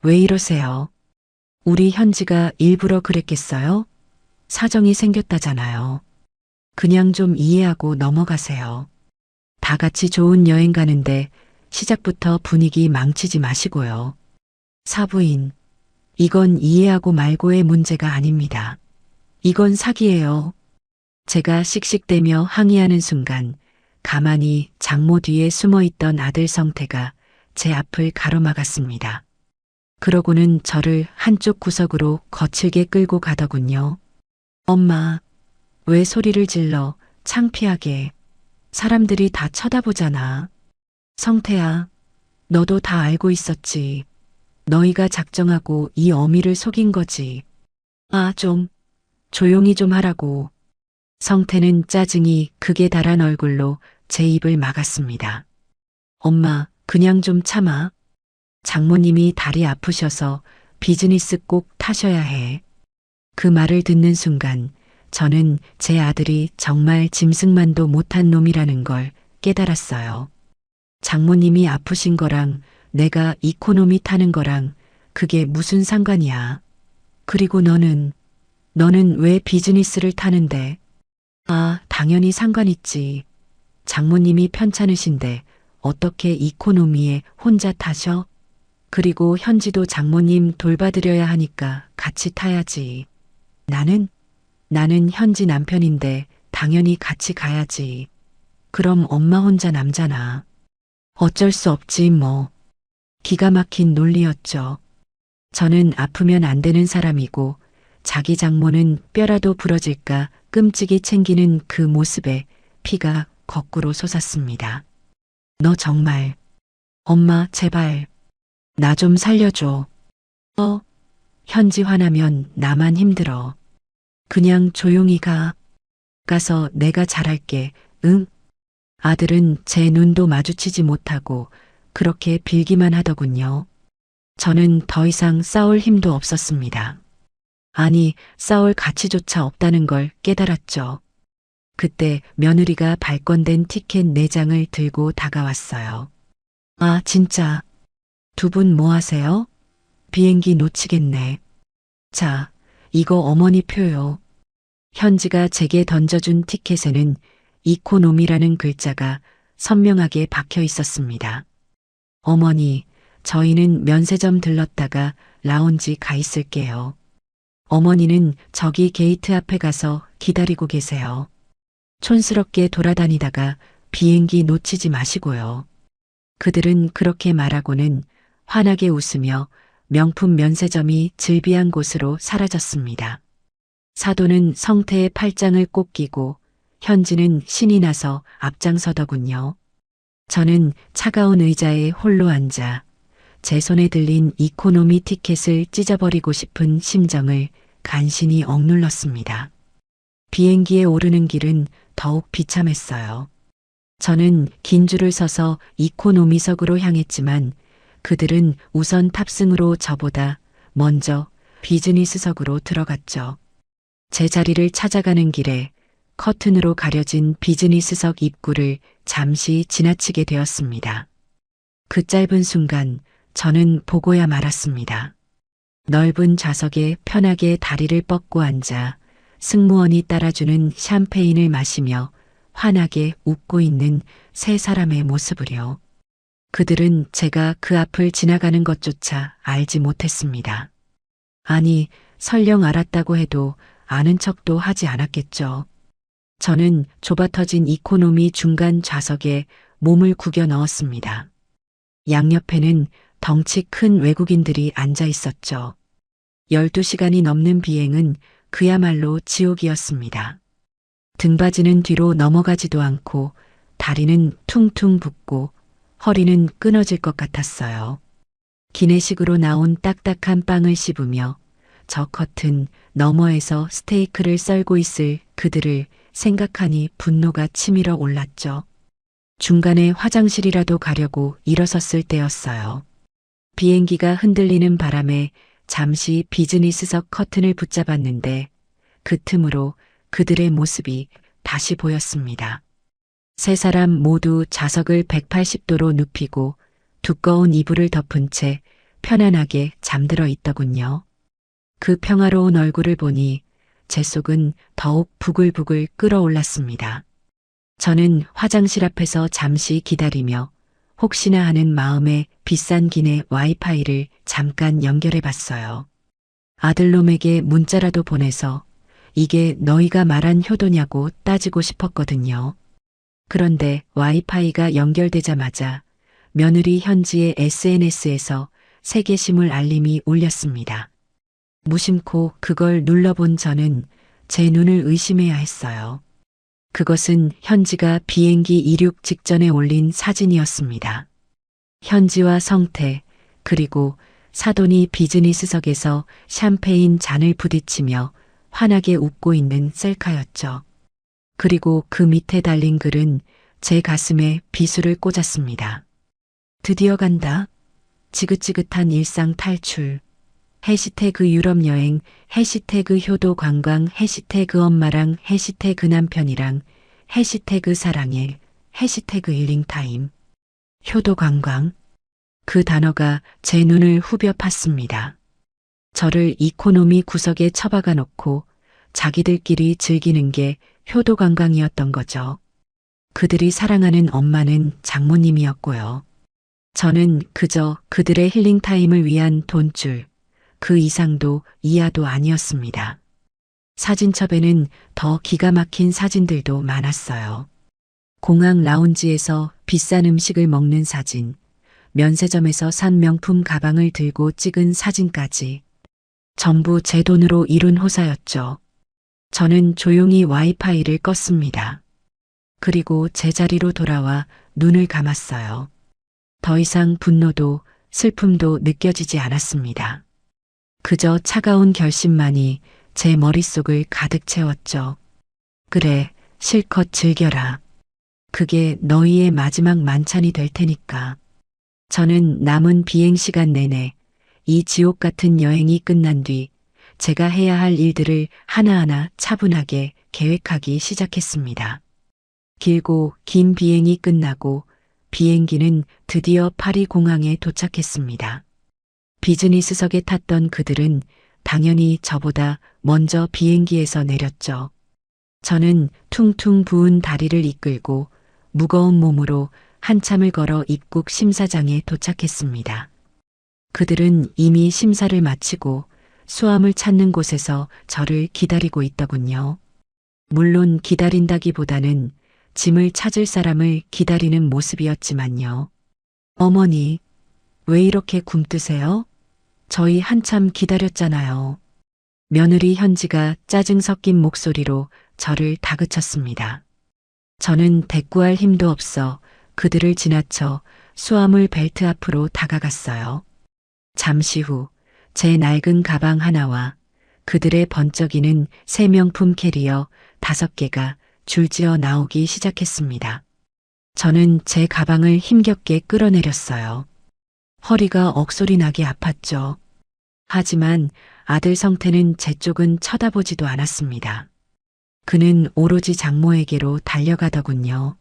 왜 이러세요? 우리 현지가 일부러 그랬겠어요? 사정이 생겼다잖아요. 그냥 좀 이해하고 넘어가세요. 다 같이 좋은 여행 가는데 시작부터 분위기 망치지 마시고요. 사부인, 이건 이해하고 말고의 문제가 아닙니다. 이건 사기예요. 제가 씩씩대며 항의하는 순간 가만히 장모 뒤에 숨어있던 아들 성태가 제 앞을 가로막았습니다. 그러고는 저를 한쪽 구석으로 거칠게 끌고 가더군요. 엄마, 왜 소리를 질러 창피하게. 사람들이 다 쳐다보잖아. 성태야, 너도 다 알고 있었지. 너희가 작정하고 이 어미를 속인 거지. 아, 좀 조용히 좀 하라고. 성태는 짜증이 극에 달한 얼굴로 제 입을 막았습니다. 엄마, 그냥 좀 참아. 장모님이 다리 아프셔서 비즈니스 꼭 타셔야 해. 그 말을 듣는 순간 저는 제 아들이 정말 짐승만도 못한 놈이라는 걸 깨달았어요. 장모님이 아프신 거랑 내가 이코노미 타는 거랑 그게 무슨 상관이야. 그리고 너는 왜 비즈니스를 타는데? 아, 당연히 상관 있지. 장모님이 편찮으신데 어떻게 이코노미에 혼자 타셔? 그리고 현지도 장모님 돌봐드려야 하니까 같이 타야지. 나는 현지 남편인데 당연히 같이 가야지. 그럼 엄마 혼자 남잖아. 어쩔 수 없지 뭐. 기가 막힌 논리였죠. 저는 아프면 안 되는 사람이고 자기 장모는 뼈라도 부러질까 끔찍이 챙기는 그 모습에 피가 거꾸로 솟았습니다. 너 정말. 엄마 제발. 나 좀 살려줘. 현지 화나면 나만 힘들어. 그냥 조용히 가. 가서 내가 잘할게. 응? 아들은 제 눈도 마주치지 못하고 그렇게 빌기만 하더군요. 저는 더 이상 싸울 힘도 없었습니다. 아니, 싸울 가치조차 없다는 걸 깨달았죠. 그때 며느리가 발권된 티켓 4장을 들고 다가왔어요. 아, 진짜. 두 분 뭐 하세요? 비행기 놓치겠네. 자, 이거 어머니 표요. 현지가 제게 던져준 티켓에는 이코노미라는 글자가 선명하게 박혀 있었습니다. 어머니, 저희는 면세점 들렀다가 라운지 가 있을게요. 어머니는 저기 게이트 앞에 가서 기다리고 계세요. 촌스럽게 돌아다니다가 비행기 놓치지 마시고요. 그들은 그렇게 말하고는 환하게 웃으며 명품 면세점이 즐비한 곳으로 사라졌습니다. 사돈은 성태의 팔짱을 꼭 끼고 현지는 신이 나서 앞장서더군요. 저는 차가운 의자에 홀로 앉아 제 손에 들린 이코노미 티켓을 찢어버리고 싶은 심정을 간신히 억눌렀습니다. 비행기에 오르는 길은 더욱 비참했어요. 저는 긴 줄을 서서 이코노미석으로 향했지만 그들은 우선 탑승으로 저보다 먼저 비즈니스석으로 들어갔죠. 제 자리를 찾아가는 길에 커튼으로 가려진 비즈니스석 입구를 잠시 지나치게 되었습니다. 그 짧은 순간 저는 보고야 말았습니다. 넓은 좌석에 편하게 다리를 뻗고 앉아 승무원이 따라주는 샴페인을 마시며 환하게 웃고 있는 세 사람의 모습을요. 그들은 제가 그 앞을 지나가는 것조차 알지 못했습니다. 아니, 설령 알았다고 해도 아는 척도 하지 않았겠죠. 저는 좁아터진 이코노미 중간 좌석에 몸을 구겨 넣었습니다. 양옆에는 덩치 큰 외국인들이 앉아 있었죠. 12시간이 넘는 비행은 그야말로 지옥이었습니다. 등받이는 뒤로 넘어가지도 않고 다리는 퉁퉁 붓고 허리는 끊어질 것 같았어요. 기내식으로 나온 딱딱한 빵을 씹으며 저 커튼 너머에서 스테이크를 썰고 있을 그들을 생각하니 분노가 치밀어 올랐죠. 중간에 화장실이라도 가려고 일어섰을 때였어요. 비행기가 흔들리는 바람에 잠시 비즈니스석 커튼을 붙잡았는데 그 틈으로 그들의 모습이 다시 보였습니다. 세 사람 모두 좌석을 180도로 눕히고 두꺼운 이불을 덮은 채 편안하게 잠들어 있더군요. 그 평화로운 얼굴을 보니 제 속은 더욱 부글부글 끓어올랐습니다. 저는 화장실 앞에서 잠시 기다리며 혹시나 하는 마음에 비싼 기내 와이파이를 잠깐 연결해 봤어요. 아들놈에게 문자라도 보내서 이게 너희가 말한 효도냐고 따지고 싶었거든요. 그런데 와이파이가 연결되자마자 며느리 현지의 SNS에서 세계심을 알림이 울렸습니다. 무심코 그걸 눌러본 저는 제 눈을 의심해야 했어요. 그것은 현지가 비행기 이륙 직전에 올린 사진이었습니다. 현지와 성태, 그리고 사돈이 비즈니스석에서 샴페인 잔을 부딪히며 환하게 웃고 있는 셀카였죠. 그리고 그 밑에 달린 글은 제 가슴에 비수를 꽂았습니다. 드디어 간다. 지긋지긋한 일상 탈출. 해시태그 유럽 여행, 해시태그 효도 관광, 해시태그 엄마랑, 해시태그 남편이랑, 해시태그 사랑해, 해시태그 힐링타임. 효도 관광. 그 단어가 제 눈을 후벼 팠습니다. 저를 이코노미 구석에 처박아 놓고 자기들끼리 즐기는 게 효도 관광이었던 거죠. 그들이 사랑하는 엄마는 장모님이었고요. 저는 그저 그들의 힐링타임을 위한 돈줄, 그 이상도 이하도 아니었습니다. 사진첩에는 더 기가 막힌 사진들도 많았어요. 공항 라운지에서 비싼 음식을 먹는 사진, 면세점에서 산 명품 가방을 들고 찍은 사진까지 전부 제 돈으로 이룬 호사였죠. 저는 조용히 와이파이를 껐습니다. 그리고 제자리로 돌아와 눈을 감았어요. 더 이상 분노도 슬픔도 느껴지지 않았습니다. 그저 차가운 결심만이 제 머릿속을 가득 채웠죠. 그래, 실컷 즐겨라. 그게 너희의 마지막 만찬이 될 테니까. 저는 남은 비행 시간 내내 이 지옥 같은 여행이 끝난 뒤 제가 해야 할 일들을 하나하나 차분하게 계획하기 시작했습니다. 길고 긴 비행이 끝나고 비행기는 드디어 파리 공항에 도착했습니다. 비즈니스석에 탔던 그들은 당연히 저보다 먼저 비행기에서 내렸죠. 저는 퉁퉁 부은 다리를 이끌고 무거운 몸으로 한참을 걸어 입국 심사장에 도착했습니다. 그들은 이미 심사를 마치고 수함을 찾는 곳에서 저를 기다리고 있더군요. 물론 기다린다기보다는 짐을 찾을 사람을 기다리는 모습이었지만요. 어머니, 왜 이렇게 굼뜨세요? 저희 한참 기다렸잖아요. 며느리 현지가 짜증 섞인 목소리로 저를 다그쳤습니다. 저는 대꾸할 힘도 없어 그들을 지나쳐 수화물 벨트 앞으로 다가갔어요. 잠시 후 제 낡은 가방 하나와 그들의 번쩍이는 새 명품 캐리어 5개가 줄지어 나오기 시작했습니다. 저는 제 가방을 힘겹게 끌어내렸어요. 허리가 억소리 나게 아팠죠. 하지만 아들 성태는 제 쪽은 쳐다보지도 않았습니다. 그는 오로지 장모에게로 달려가더군요.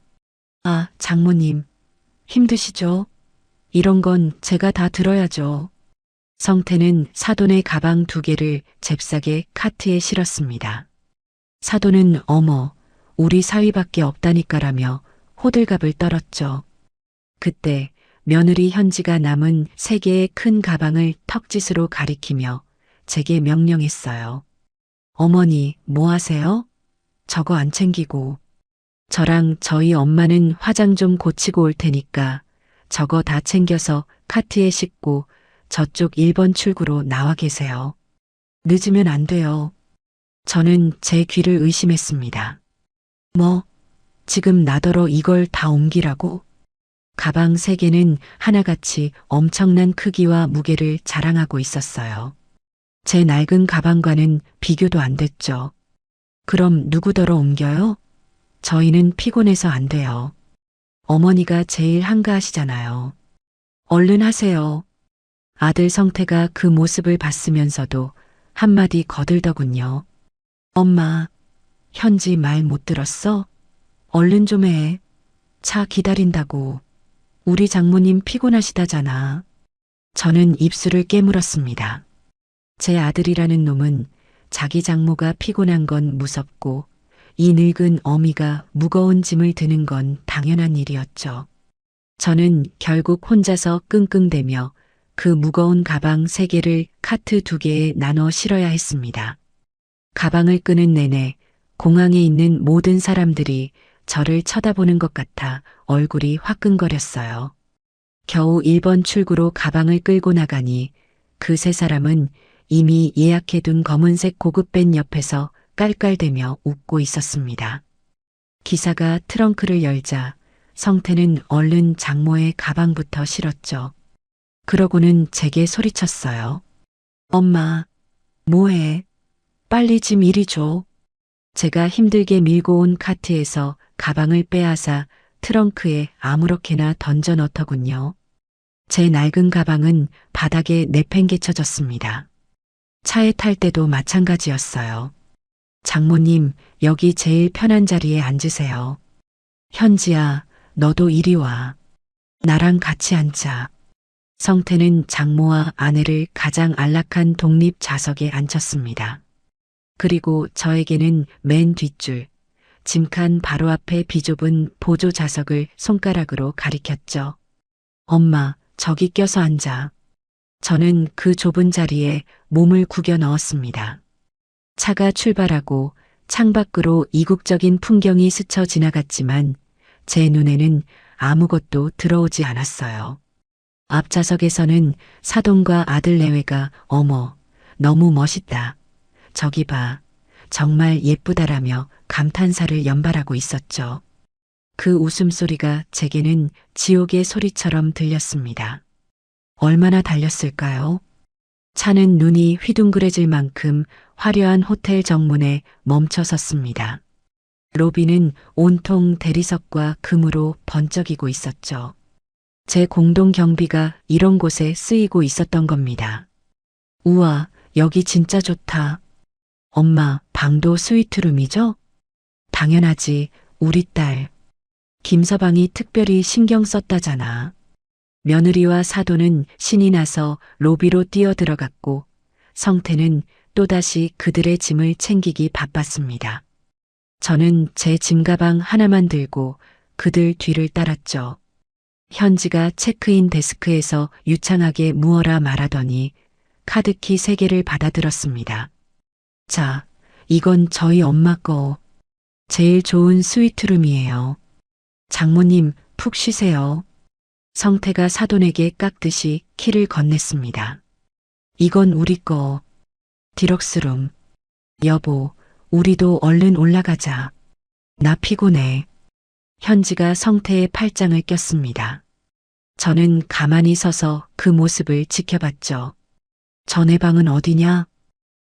아, 장모님, 힘드시죠? 이런 건 제가 다 들어야죠. 성태는 사돈의 가방 2개를 잽싸게 카트에 실었습니다. 사돈은 어머, 우리 사위밖에 없다니까라며 호들갑을 떨었죠. 그때 며느리 현지가 남은 3개의 큰 가방을 턱짓으로 가리키며 제게 명령했어요. 어머니, 뭐 하세요? 저거 안 챙기고. 저랑 저희 엄마는 화장 좀 고치고 올 테니까 저거 다 챙겨서 카트에 싣고 저쪽 1번 출구로 나와 계세요. 늦으면 안 돼요. 저는 제 귀를 의심했습니다. 뭐, 지금 나더러 이걸 다 옮기라고? 가방 3개는 하나같이 엄청난 크기와 무게를 자랑하고 있었어요. 제 낡은 가방과는 비교도 안 됐죠. 그럼 누구더러 옮겨요? 저희는 피곤해서 안 돼요. 어머니가 제일 한가하시잖아요. 얼른 하세요. 아들 성태가 그 모습을 봤으면서도 한마디 거들더군요. 엄마, 현지 말 못 들었어? 얼른 좀 해. 차 기다린다고. 우리 장모님 피곤하시다잖아. 저는 입술을 깨물었습니다. 제 아들이라는 놈은 자기 장모가 피곤한 건 무섭고 이 늙은 어미가 무거운 짐을 드는 건 당연한 일이었죠. 저는 결국 혼자서 끙끙대며 그 무거운 가방 3개를 카트 2개에 나눠 실어야 했습니다. 가방을 끄는 내내 공항에 있는 모든 사람들이 저를 쳐다보는 것 같아 얼굴이 화끈거렸어요. 겨우 1번 출구로 가방을 끌고 나가니 그 3사람은 이미 예약해둔 검은색 고급밴 옆에서 깔깔대며 웃고 있었습니다. 기사가 트렁크를 열자 성태는 얼른 장모의 가방부터 실었죠. 그러고는 제게 소리쳤어요. 엄마, 뭐해? 빨리 짐 이리 줘. 제가 힘들게 밀고 온 카트에서 가방을 빼앗아 트렁크에 아무렇게나 던져 넣더군요. 제 낡은 가방은 바닥에 내팽개쳐졌습니다. 차에 탈 때도 마찬가지였어요. 장모님, 여기 제일 편한 자리에 앉으세요. 현지야, 너도 이리 와. 나랑 같이 앉자. 성태는 장모와 아내를 가장 안락한 독립 좌석에 앉혔습니다. 그리고 저에게는 맨 뒷줄, 짐칸 바로 앞에 비좁은 보조 좌석을 손가락으로 가리켰죠. 엄마, 저기 껴서 앉아. 저는 그 좁은 자리에 몸을 구겨 넣었습니다. 차가 출발하고 창밖으로 이국적인 풍경이 스쳐 지나갔지만 제 눈에는 아무것도 들어오지 않았어요. 앞좌석에서는 사돈과 아들 내외가 어머, 너무 멋있다. 저기 봐. 정말 예쁘다라며 감탄사를 연발하고 있었죠. 그 웃음소리가 제게는 지옥의 소리처럼 들렸습니다. 얼마나 달렸을까요? 차는 눈이 휘둥그레질 만큼 화려한 호텔 정문에 멈춰 섰습니다. 로비는 온통 대리석과 금으로 번쩍이고 있었죠. 제 공동 경비가 이런 곳에 쓰이고 있었던 겁니다. 우와, 여기 진짜 좋다. 엄마, 방도 스위트룸이죠? 당연하지, 우리 딸. 김서방이 특별히 신경 썼다잖아. 며느리와 사돈은 신이 나서 로비로 뛰어들어갔고 성태는 또다시 그들의 짐을 챙기기 바빴습니다. 저는 제 짐가방 하나만 들고 그들 뒤를 따랐죠. 현지가 체크인 데스크에서 유창하게 무어라 말하더니 카드키 3개를 받아들었습니다. 자, 이건 저희 엄마 거. 제일 좋은 스위트룸이에요. 장모님, 푹 쉬세요. 성태가 사돈에게 깎듯이 키를 건넸습니다. 이건 우리 거. 디럭스룸. 여보, 우리도 얼른 올라가자. 나 피곤해. 현지가 성태의 팔짱을 꼈습니다. 저는 가만히 서서 그 모습을 지켜봤죠. 전에 방은 어디냐?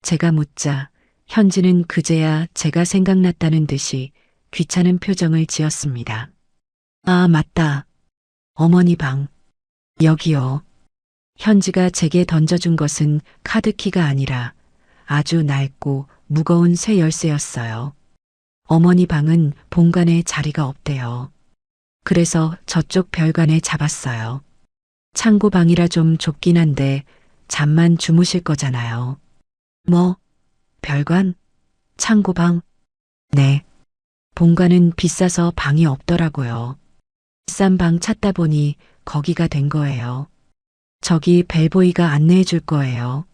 제가 묻자 현지는 그제야 제가 생각났다는 듯이 귀찮은 표정을 지었습니다. 아, 맞다. 어머니 방. 여기요. 현지가 제게 던져준 것은 카드키가 아니라 아주 낡고 무거운 쇠 열쇠였어요. 어머니 방은 본관에 자리가 없대요. 그래서 저쪽 별관에 잡았어요. 창고방이라 좀 좁긴 한데 잠만 주무실 거잖아요. 뭐? 별관? 창고방? 네. 본관은 비싸서 방이 없더라고요. 비싼 방 찾다 보니 거기가 된 거예요. 저기 벨보이가 안내해 줄 거예요.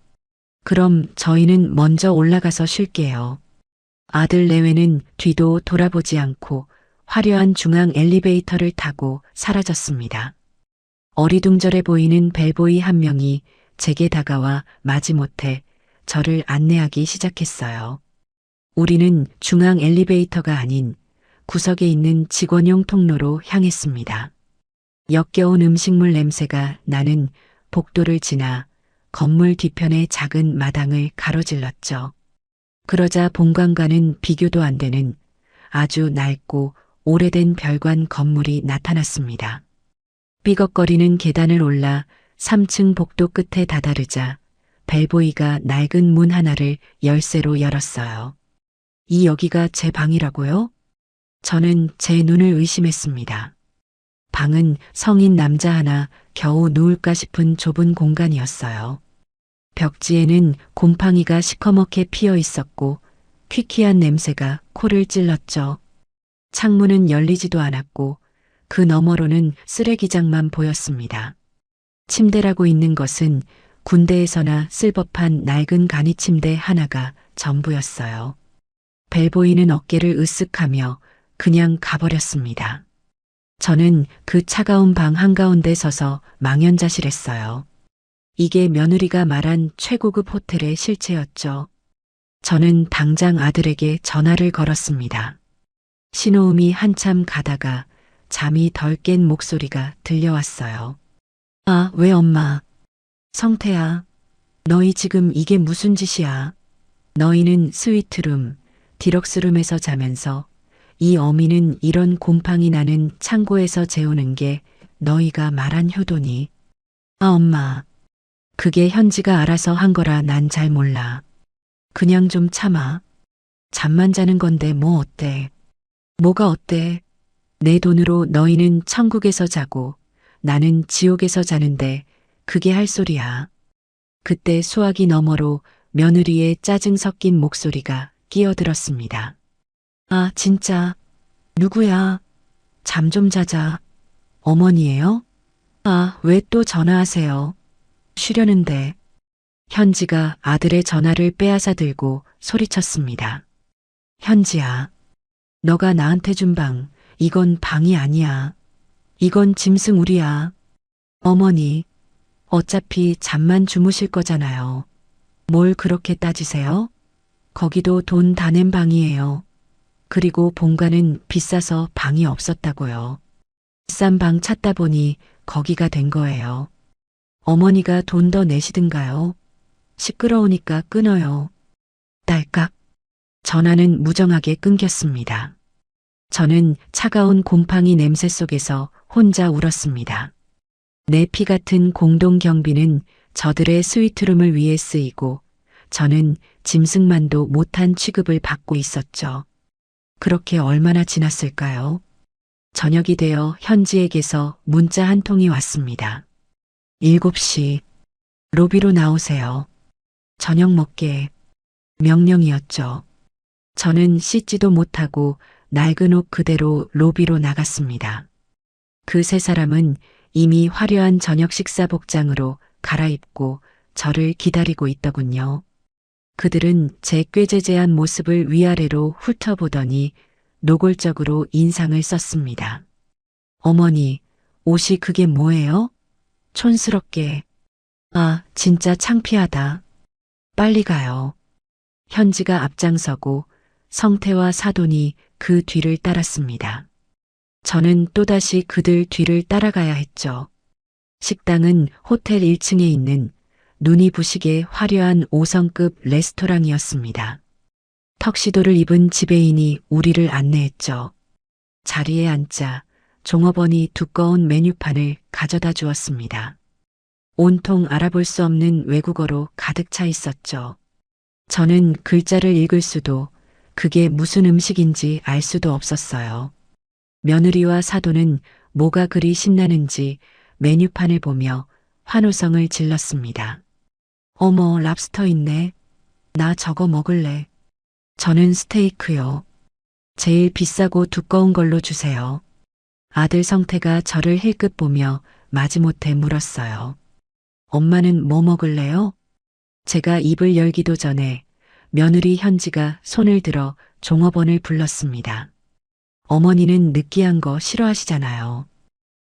그럼 저희는 먼저 올라가서 쉴게요. 아들 내외는 뒤도 돌아보지 않고 화려한 중앙 엘리베이터를 타고 사라졌습니다. 어리둥절해 보이는 벨보이 한 명이 제게 다가와 마지못해 저를 안내하기 시작했어요. 우리는 중앙 엘리베이터가 아닌 구석에 있는 직원용 통로로 향했습니다. 역겨운 음식물 냄새가 나는 복도를 지나 건물 뒤편의 작은 마당을 가로질렀죠. 그러자 본관과는 비교도 안 되는 아주 낡고 오래된 별관 건물이 나타났습니다. 삐걱거리는 계단을 올라 3층 복도 끝에 다다르자 벨보이가 낡은 문 하나를 열쇠로 열었어요. 여기가 제 방이라고요? 저는 제 눈을 의심했습니다. 방은 성인 남자 하나 겨우 누울까 싶은 좁은 공간이었어요. 벽지에는 곰팡이가 시커멓게 피어 있었고 퀴퀴한 냄새가 코를 찔렀죠. 창문은 열리지도 않았고 그 너머로는 쓰레기장만 보였습니다. 침대라고 있는 것은 군대에서나 쓸 법한 낡은 간이 침대 하나가 전부였어요. 벨보이는 어깨를 으쓱하며 그냥 가버렸습니다. 저는 그 차가운 방 한가운데 서서 망연자실했어요. 이게 며느리가 말한 최고급 호텔의 실체였죠. 저는 당장 아들에게 전화를 걸었습니다. 신호음이 한참 가다가 잠이 덜 깬 목소리가 들려왔어요. 아, 왜 엄마? 성태야, 너희 지금 이게 무슨 짓이야? 너희는 스위트룸, 디럭스룸에서 자면서 이 어미는 이런 곰팡이 나는 창고에서 재우는 게 너희가 말한 효도니? 아, 엄마. 그게 현지가 알아서 한 거라 난 잘 몰라. 그냥 좀 참아. 잠만 자는 건데 뭐 어때? 뭐가 어때? 내 돈으로 너희는 천국에서 자고 나는 지옥에서 자는데 그게 할 소리야. 그때 수화기 너머로 며느리의 짜증 섞인 목소리가 끼어들었습니다. 아, 진짜. 누구야? 잠 좀 자자. 어머니예요? 아, 왜 또 전화하세요? 쉬려는데. 현지가 아들의 전화를 빼앗아 들고 소리쳤습니다. 현지야, 너가 나한테 준 방, 이건 방이 아니야. 이건 짐승 우리야. 어머니, 어차피 잠만 주무실 거잖아요. 뭘 그렇게 따지세요? 거기도 돈 다 낸 방이에요. 그리고 본가는 비싸서 방이 없었다고요. 비싼 방 찾다 보니 거기가 된 거예요. 어머니가 돈 더 내시든가요. 시끄러우니까 끊어요. 딸깍. 전화는 무정하게 끊겼습니다. 저는 차가운 곰팡이 냄새 속에서 혼자 울었습니다. 내 피 같은 공동 경비는 저들의 스위트룸을 위해 쓰이고 저는 짐승만도 못한 취급을 받고 있었죠. 그렇게 얼마나 지났을까요? 저녁이 되어 현지에게서 문자 한 통이 왔습니다. 7시. 로비로 나오세요. 저녁 먹게. 명령이었죠. 저는 씻지도 못하고 낡은 옷 그대로 로비로 나갔습니다. 그 세 사람은 이미 화려한 저녁 식사 복장으로 갈아입고 저를 기다리고 있더군요. 그들은 제 꾀죄죄한 모습을 위아래로 훑어보더니 노골적으로 인상을 썼습니다. 어머니, 옷이 그게 뭐예요? 촌스럽게. 아, 진짜 창피하다. 빨리 가요. 현지가 앞장서고 성태와 사돈이 그 뒤를 따랐습니다. 저는 또다시 그들 뒤를 따라가야 했죠. 식당은 호텔 1층에 있는 눈이 부시게 화려한 5성급 레스토랑이었습니다. 턱시도를 입은 지배인이 우리를 안내했죠. 자리에 앉자 종업원이 두꺼운 메뉴판을 가져다 주었습니다. 온통 알아볼 수 없는 외국어로 가득 차 있었죠. 저는 글자를 읽을 수도 그게 무슨 음식인지 알 수도 없었어요. 며느리와 사돈은 뭐가 그리 신나는지 메뉴판을 보며 환호성을 질렀습니다. 어머, 랍스터 있네. 나 저거 먹을래. 저는 스테이크요. 제일 비싸고 두꺼운 걸로 주세요. 아들 성태가 저를 힐끗 보며 마지못해 물었어요. 엄마는 뭐 먹을래요? 제가 입을 열기도 전에 며느리 현지가 손을 들어 종업원을 불렀습니다. 어머니는 느끼한 거 싫어하시잖아요.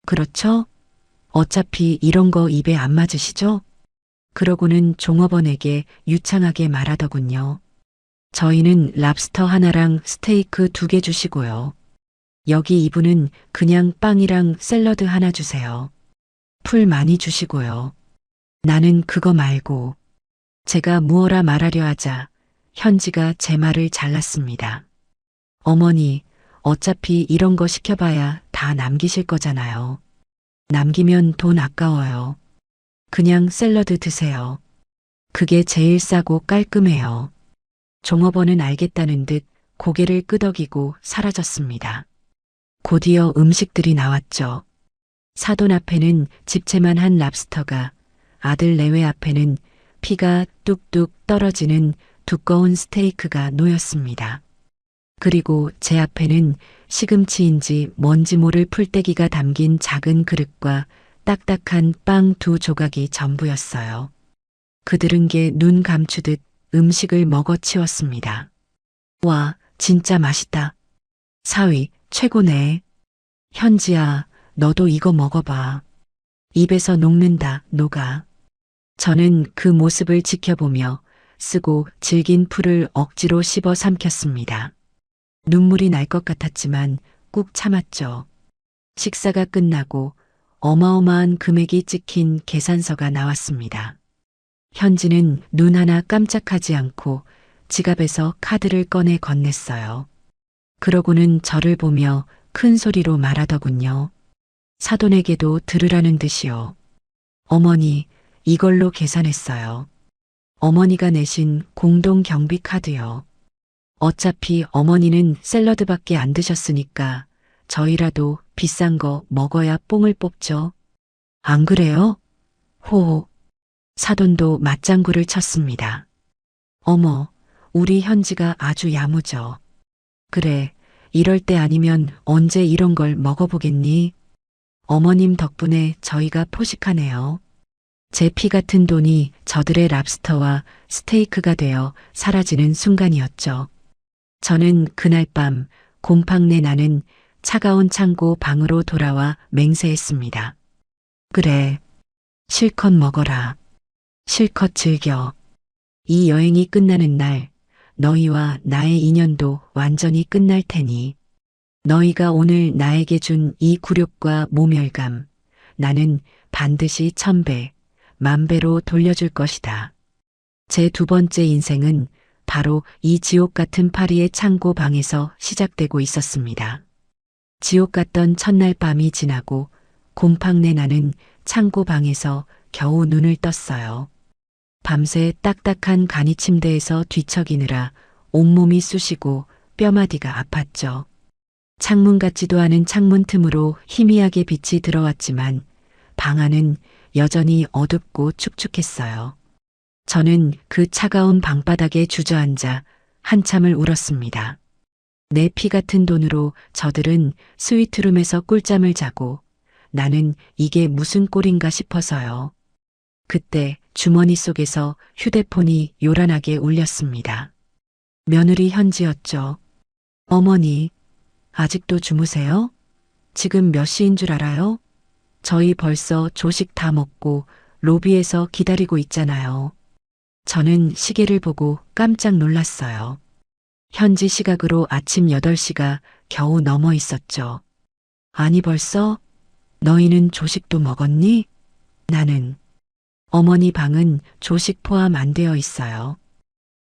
그렇죠? 어차피 이런 거 입에 안 맞으시죠? 그러고는 종업원에게 유창하게 말하더군요. 저희는 랍스터 하나랑 스테이크 2개 주시고요. 여기 이분은 그냥 빵이랑 샐러드 하나 주세요. 풀 많이 주시고요. 나는 그거 말고. 제가 무어라 말하려 하자 현지가 제 말을 잘랐습니다. 어머니, 어차피 이런 거 시켜봐야 다 남기실 거잖아요. 남기면 돈 아까워요. 그냥 샐러드 드세요. 그게 제일 싸고 깔끔해요. 종업원은 알겠다는 듯 고개를 끄덕이고 사라졌습니다. 곧이어 음식들이 나왔죠. 사돈 앞에는 집채만 한 랍스터가, 아들 내외 앞에는 피가 뚝뚝 떨어지는 두꺼운 스테이크가 놓였습니다. 그리고 제 앞에는 시금치인지 뭔지 모를 풀떼기가 담긴 작은 그릇과 딱딱한 빵 2조각이 전부였어요. 그들은 게 눈 감추듯 음식을 먹어치웠습니다. 와, 진짜 맛있다. 사위, 최고네. 현지야, 너도 이거 먹어봐. 입에서 녹는다, 녹아. 저는 그 모습을 지켜보며 쓰고 질긴 풀을 억지로 씹어 삼켰습니다. 눈물이 날 것 같았지만 꾹 참았죠. 식사가 끝나고 어마어마한 금액이 찍힌 계산서가 나왔습니다. 현지는 눈 하나 깜짝하지 않고 지갑에서 카드를 꺼내 건넸어요. 그러고는 저를 보며 큰 소리로 말하더군요. 사돈에게도 들으라는 듯이요. 어머니, 이걸로 계산했어요. 어머니가 내신 공동 경비 카드요. 어차피 어머니는 샐러드밖에 안 드셨으니까 저희라도 비싼 거 먹어야 뽕을 뽑죠. 안 그래요? 호호. 사돈도 맞장구를 쳤습니다. 어머, 우리 현지가 아주 야무져. 그래, 이럴 때 아니면 언제 이런 걸 먹어보겠니? 어머님 덕분에 저희가 포식하네요. 제 피 같은 돈이 저들의 랍스터와 스테이크가 되어 사라지는 순간이었죠. 저는 그날 밤 곰팡내 나는 차가운 창고 방으로 돌아와 맹세했습니다. 그래, 실컷 먹어라. 실컷 즐겨. 이 여행이 끝나는 날 너희와 나의 인연도 완전히 끝날 테니 너희가 오늘 나에게 준 이 굴욕과 모멸감 나는 반드시 1000배, 10,000배로 돌려줄 것이다. 제 두 번째 인생은 바로 이 지옥 같은 파리의 창고 방에서 시작되고 있었습니다. 지옥 같던 첫날 밤이 지나고 곰팡내 나는 창고 방에서 겨우 눈을 떴어요. 밤새 딱딱한 간이 침대에서 뒤척이느라 온몸이 쑤시고 뼈마디가 아팠죠. 창문 같지도 않은 창문 틈으로 희미하게 빛이 들어왔지만 방 안은 여전히 어둡고 축축했어요. 저는 그 차가운 방바닥에 주저앉아 한참을 울었습니다. 내 피 같은 돈으로 저들은 스위트룸에서 꿀잠을 자고 나는 이게 무슨 꼴인가 싶어서요. 그때 주머니 속에서 휴대폰이 요란하게 울렸습니다. 며느리 현지였죠. 어머니, 아직도 주무세요? 지금 몇 시인 줄 알아요? 저희 벌써 조식 다 먹고 로비에서 기다리고 있잖아요. 저는 시계를 보고 깜짝 놀랐어요. 현지 시각으로 아침 8시가 겨우 넘어 있었죠. 아니 벌써? 너희는 조식도 먹었니? 나는. 어머니 방은 조식 포함 안 되어 있어요.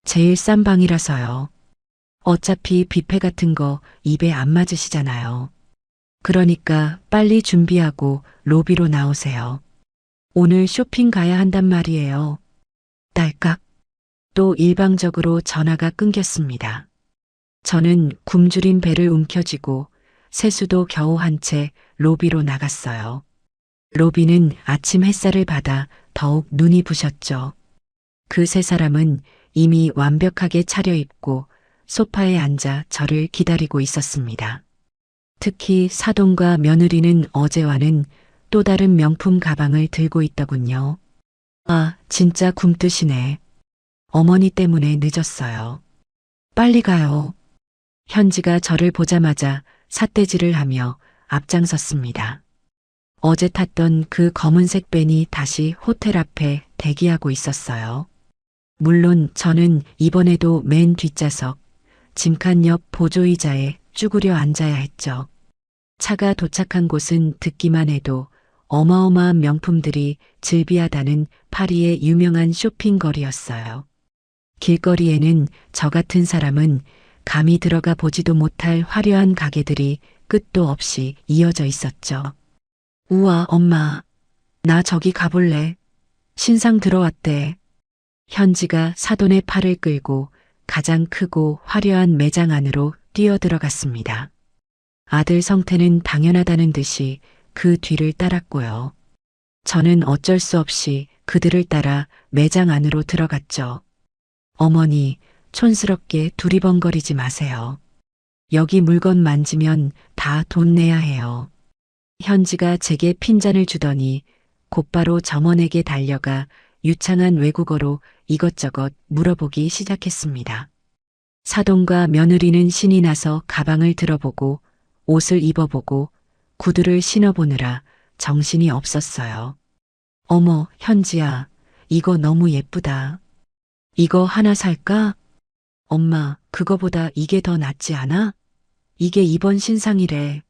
제일 싼 방이라서요. 어차피 뷔페 같은 거 입에 안 맞으시잖아요. 그러니까 빨리 준비하고 로비로 나오세요. 오늘 쇼핑 가야 한단 말이에요. 딸깍. 또 일방적으로 전화가 끊겼습니다. 저는 굶주린 배를 움켜쥐고 세수도 겨우 한 채 로비로 나갔어요. 로비는 아침 햇살을 받아 더욱 눈이 부셨죠. 그 세 사람은 이미 완벽하게 차려입고 소파에 앉아 저를 기다리고 있었습니다. 특히 사돈과 며느리는 어제와는 또 다른 명품 가방을 들고 있더군요. 아, 진짜 굼뜨시네. 어머니 때문에 늦었어요. 빨리 가요. 현지가 저를 보자마자 삿대질을 하며 앞장섰습니다. 어제 탔던 그 검은색 밴이 다시 호텔 앞에 대기하고 있었어요. 물론 저는 이번에도 맨 뒷좌석, 짐칸 옆 보조의자에 쭈그려 앉아야 했죠. 차가 도착한 곳은 듣기만 해도 어마어마한 명품들이 즐비하다는 파리의 유명한 쇼핑거리였어요. 길거리에는 저 같은 사람은 감히 들어가 보지도 못할 화려한 가게들이 끝도 없이 이어져 있었죠. 우와, 엄마. 나 저기 가볼래. 신상 들어왔대. 현지가 사돈의 팔을 끌고 가장 크고 화려한 매장 안으로 뛰어들어갔습니다. 아들 성태는 당연하다는 듯이 그 뒤를 따랐고요. 저는 어쩔 수 없이 그들을 따라 매장 안으로 들어갔죠. 어머니, 촌스럽게 두리번거리지 마세요. 여기 물건 만지면 다 돈 내야 해요. 현지가 제게 핀잔을 주더니 곧바로 점원에게 달려가 유창한 외국어로 이것저것 물어보기 시작했습니다. 사돈과 며느리는 신이 나서 가방을 들어보고 옷을 입어보고 구두를 신어보느라 정신이 없었어요. 어머, 현지야, 이거 너무 예쁘다. 이거 하나 살까? 엄마, 그거보다 이게 더 낫지 않아? 이게 이번 신상이래.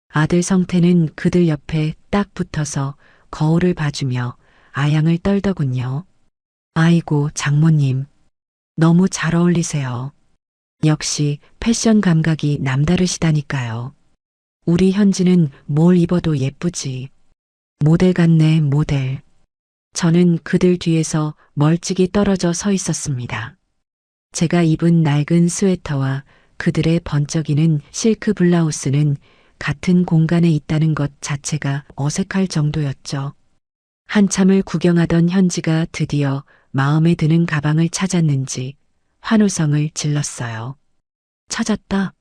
아들 성태는 그들 옆에 딱 붙어서 거울을 봐주며 아양을 떨더군요. 아이고, 장모님. 너무 잘 어울리세요. 역시 패션 감각이 남다르시다니까요. 우리 현지는 뭘 입어도 예쁘지. 모델 같네, 모델. 저는 그들 뒤에서 멀찍이 떨어져 서 있었습니다. 제가 입은 낡은 스웨터와 그들의 번쩍이는 실크 블라우스는 같은 공간에 있다는 것 자체가 어색할 정도였죠. 한참을 구경하던 현지가 드디어 마음에 드는 가방을 찾았는지 환호성을 질렀어요. 찾았다.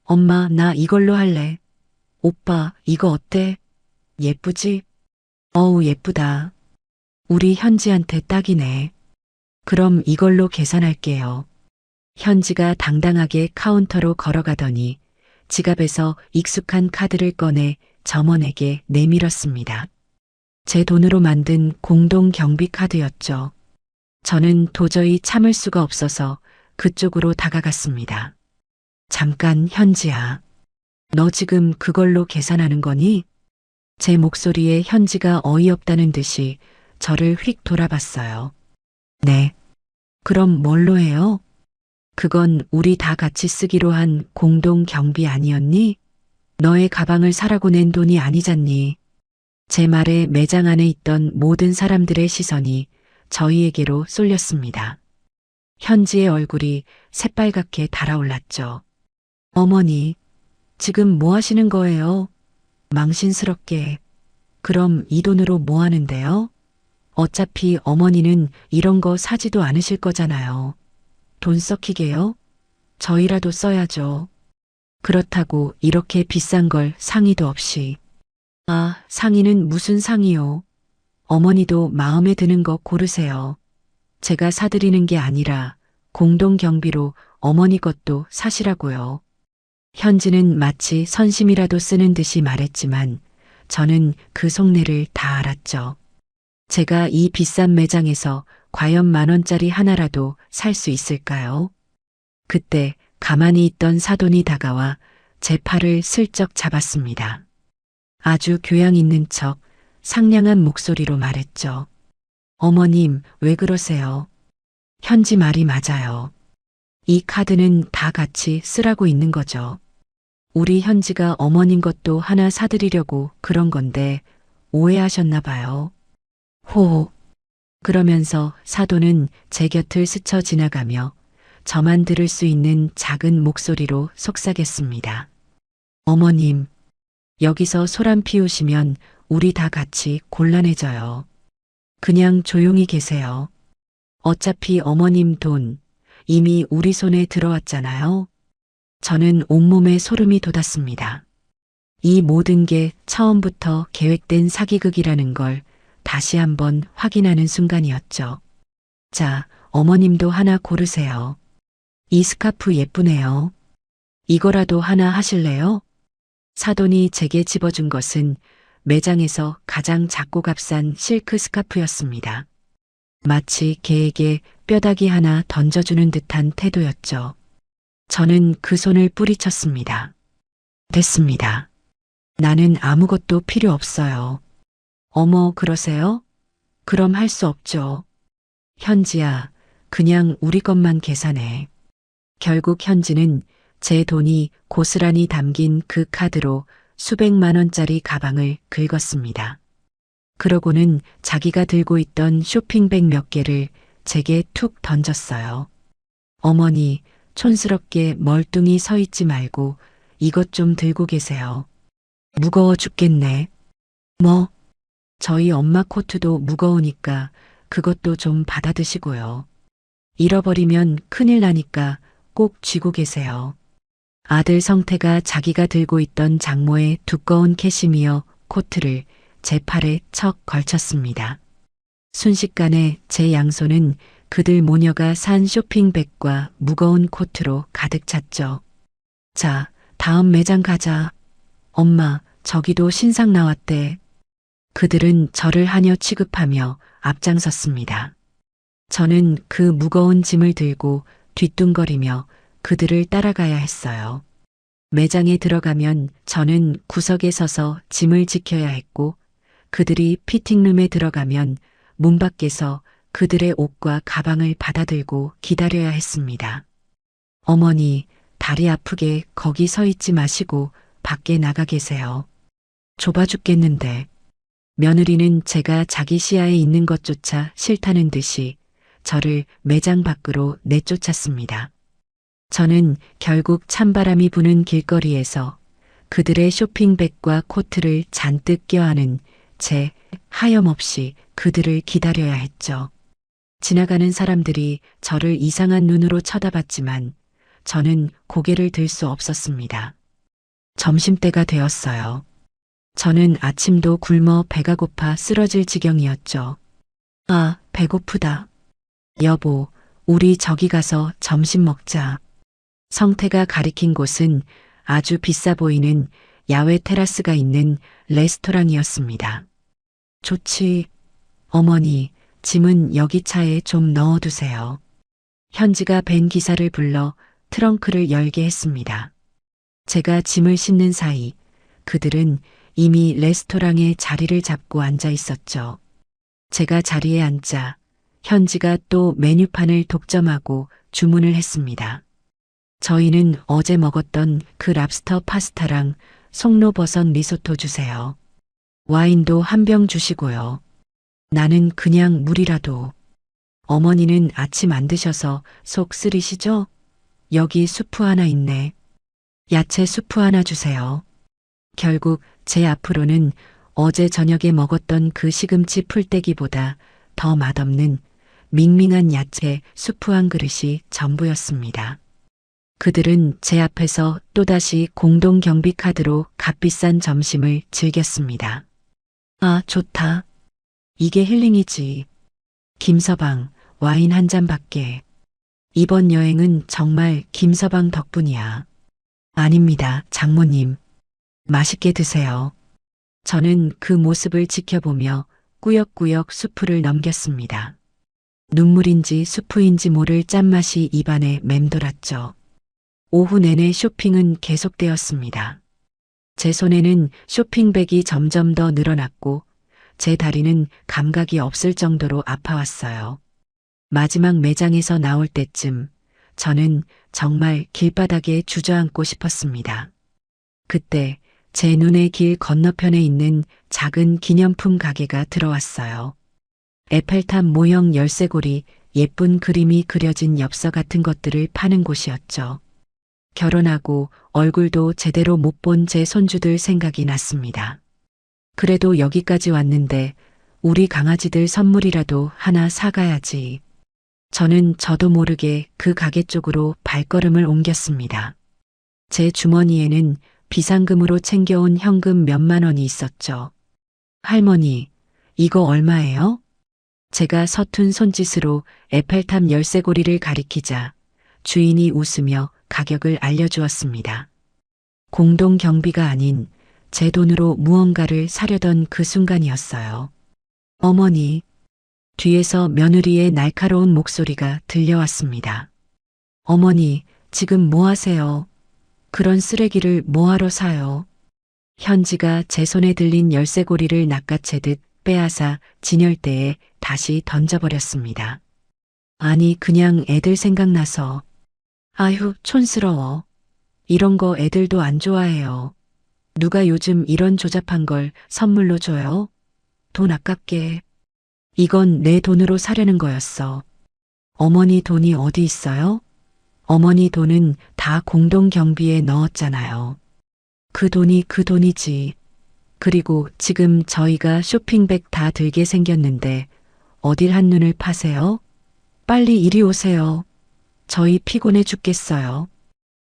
엄마, 나 이걸로 할래. 오빠, 이거 어때? 예쁘지? 어우, 예쁘다. 우리 현지한테 딱이네. 그럼 이걸로 계산할게요. 현지가 당당하게 카운터로 걸어가더니 지갑에서 익숙한 카드를 꺼내 점원에게 내밀었습니다. 제 돈으로 만든 공동 경비 카드였죠. 저는 도저히 참을 수가 없어서 그쪽으로 다가갔습니다. 잠깐, 현지야. 너 지금 그걸로 계산하는 거니? 제 목소리에 현지가 어이없다는 듯이 저를 휙 돌아봤어요. 네. 그럼 뭘로 해요? 그건 우리 다 같이 쓰기로 한 공동 경비 아니었니? 너의 가방을 사라고 낸 돈이 아니잖니. 제 말에 매장 안에 있던 모든 사람들의 시선이 저희에게로 쏠렸습니다. 현지의 얼굴이 새빨갛게 달아올랐죠. 어머니, 지금 뭐 하시는 거예요? 망신스럽게. 그럼 이 돈으로 뭐 하는데요? 어차피 어머니는 이런 거 사지도 않으실 거잖아요. 돈 썩히게요? 저희라도 써야죠. 그렇다고 이렇게 비싼 걸 상의도 없이. 아, 상의는 무슨 상의요? 어머니도 마음에 드는 거 고르세요. 제가 사드리는 게 아니라 공동 경비로 어머니 것도 사시라고요. 현지는 마치 선심이라도 쓰는 듯이 말했지만 저는 그 속내를 다 알았죠. 제가 이 비싼 매장에서 과연 10,000원짜리 하나라도 살 수 있을까요? 그때 가만히 있던 사돈이 다가와 제 팔을 슬쩍 잡았습니다. 아주 교양 있는 척 상냥한 목소리로 말했죠. 어머님, 왜 그러세요? 현지 말이 맞아요. 이 카드는 다 같이 쓰라고 있는 거죠. 우리 현지가 어머님 것도 하나 사드리려고 그런 건데 오해하셨나 봐요. 호호. 그러면서 사돈은 제 곁을 스쳐 지나가며 저만 들을 수 있는 작은 목소리로 속삭였습니다. 어머님, 여기서 소란 피우시면 우리 다 같이 곤란해져요. 그냥 조용히 계세요. 어차피 어머님 돈 이미 우리 손에 들어왔잖아요. 저는 온몸에 소름이 돋았습니다. 이 모든 게 처음부터 계획된 사기극이라는 걸 다시 한번 확인하는 순간이었죠. 자, 어머님도 하나 고르세요. 이 스카프 예쁘네요. 이거라도 하나 하실래요? 사돈이 제게 집어준 것은 매장에서 가장 작고 값싼 실크 스카프였습니다. 마치 개에게 뼈다귀 하나 던져주는 듯한 태도였죠. 저는 그 손을 뿌리쳤습니다. 됐습니다. 나는 아무것도 필요 없어요. 어머, 그러세요? 그럼 할 수 없죠. 현지야, 그냥 우리 것만 계산해. 결국 현지는 제 돈이 고스란히 담긴 그 카드로 수백만 원짜리 가방을 긁었습니다. 그러고는 자기가 들고 있던 쇼핑백 몇 개를 제게 툭 던졌어요. 어머니, 촌스럽게 멀뚱히 서 있지 말고 이것 좀 들고 계세요. 무거워 죽겠네. 뭐? 저희 엄마 코트도 무거우니까 그것도 좀 받아 드시고요. 잃어버리면 큰일 나니까 꼭 쥐고 계세요. 아들 성태가 자기가 들고 있던 장모의 두꺼운 캐시미어 코트를 제 팔에 척 걸쳤습니다. 순식간에 제 양손은 그들 모녀가 산 쇼핑백과 무거운 코트로 가득 찼죠. 자, 다음 매장 가자. 엄마, 저기도 신상 나왔대. 그들은 저를 하녀 취급하며 앞장섰습니다. 저는 그 무거운 짐을 들고 뒤뚱거리며 그들을 따라가야 했어요. 매장에 들어가면 저는 구석에 서서 짐을 지켜야 했고, 그들이 피팅룸에 들어가면 문 밖에서 그들의 옷과 가방을 받아들고 기다려야 했습니다. 어머니, 다리 아프게 거기 서 있지 마시고 밖에 나가 계세요. 좁아 죽겠는데. 며느리는 제가 자기 시야에 있는 것조차 싫다는 듯이 저를 매장 밖으로 내쫓았습니다. 저는 결국 찬바람이 부는 길거리에서 그들의 쇼핑백과 코트를 잔뜩 껴안은 채 하염없이 그들을 기다려야 했죠. 지나가는 사람들이 저를 이상한 눈으로 쳐다봤지만 저는 고개를 들 수 없었습니다. 점심때가 되었어요. 저는 아침도 굶어 배가 고파 쓰러질 지경이었죠. 아, 배고프다. 여보, 우리 저기 가서 점심 먹자. 성태가 가리킨 곳은 아주 비싸 보이는 야외 테라스가 있는 레스토랑이었습니다. 좋지. 어머니, 짐은 여기 차에 좀 넣어두세요. 현지가 벤 기사를 불러 트렁크를 열게 했습니다. 제가 짐을 싣는 사이 그들은 이미 레스토랑에 자리를 잡고 앉아 있었죠. 제가 자리에 앉자 현지가 또 메뉴판을 독점하고 주문을 했습니다. 저희는 어제 먹었던 그 랍스터 파스타랑 송로버섯 리소토 주세요. 와인도 한 병 주시고요. 나는 그냥 물이라도. 어머니는 아침 안 드셔서 속 쓰리시죠? 여기 수프 하나 있네. 야채 수프 하나 주세요. 결국 제 앞으로는 어제 저녁에 먹었던 그 시금치 풀떼기보다 더 맛없는 밍밍한 야채 수프 한 그릇이 전부였습니다. 그들은 제 앞에서 또다시 공동 경비 카드로 값비싼 점심을 즐겼습니다. 아, 좋다. 이게 힐링이지. 김서방, 와인 한 잔밖에. 이번 여행은 정말 김서방 덕분이야. 아닙니다, 장모님. 맛있게 드세요. 저는 그 모습을 지켜보며 꾸역꾸역 수프를 넘겼습니다. 눈물인지 수프인지 모를 짠맛이 입안에 맴돌았죠. 오후 내내 쇼핑은 계속되었습니다. 제 손에는 쇼핑백이 점점 더 늘어났고 제 다리는 감각이 없을 정도로 아파왔어요. 마지막 매장에서 나올 때쯤 저는 정말 길바닥에 주저앉고 싶었습니다. 그때 제 눈의 길 건너편에 있는 작은 기념품 가게가 들어왔어요. 에펠탑 모형 열쇠고리, 예쁜 그림이 그려진 엽서 같은 것들을 파는 곳이었죠. 결혼하고 얼굴도 제대로 못 본 제 손주들 생각이 났습니다. 그래도 여기까지 왔는데 우리 강아지들 선물이라도 하나 사가야지. 저는 저도 모르게 그 가게 쪽으로 발걸음을 옮겼습니다. 제 주머니에는 비상금으로 챙겨온 현금 몇만 원이 있었죠. 할머니, 이거 얼마예요? 제가 서툰 손짓으로 에펠탑 열쇠고리를 가리키자 주인이 웃으며 가격을 알려주었습니다. 공동 경비가 아닌 제 돈으로 무언가를 사려던 그 순간이었어요. 어머니, 뒤에서 며느리의 날카로운 목소리가 들려왔습니다. 어머니, 지금 뭐 하세요? 그런 쓰레기를 뭐하러 사요? 현지가 제 손에 들린 열쇠고리를 낚아채듯 빼앗아 진열대에 다시 던져버렸습니다. 아니, 그냥 애들 생각나서. 아휴, 촌스러워. 이런 거 애들도 안 좋아해요. 누가 요즘 이런 조잡한 걸 선물로 줘요? 돈 아깝게. 이건 내 돈으로 사려는 거였어. 어머니 돈이 어디 있어요? 어머니 돈은 다 공동 경비에 넣었잖아요. 그 돈이 그 돈이지. 그리고 지금 저희가 쇼핑백 다 들게 생겼는데 어딜 한눈을 파세요? 빨리 이리 오세요. 저희 피곤해 죽겠어요.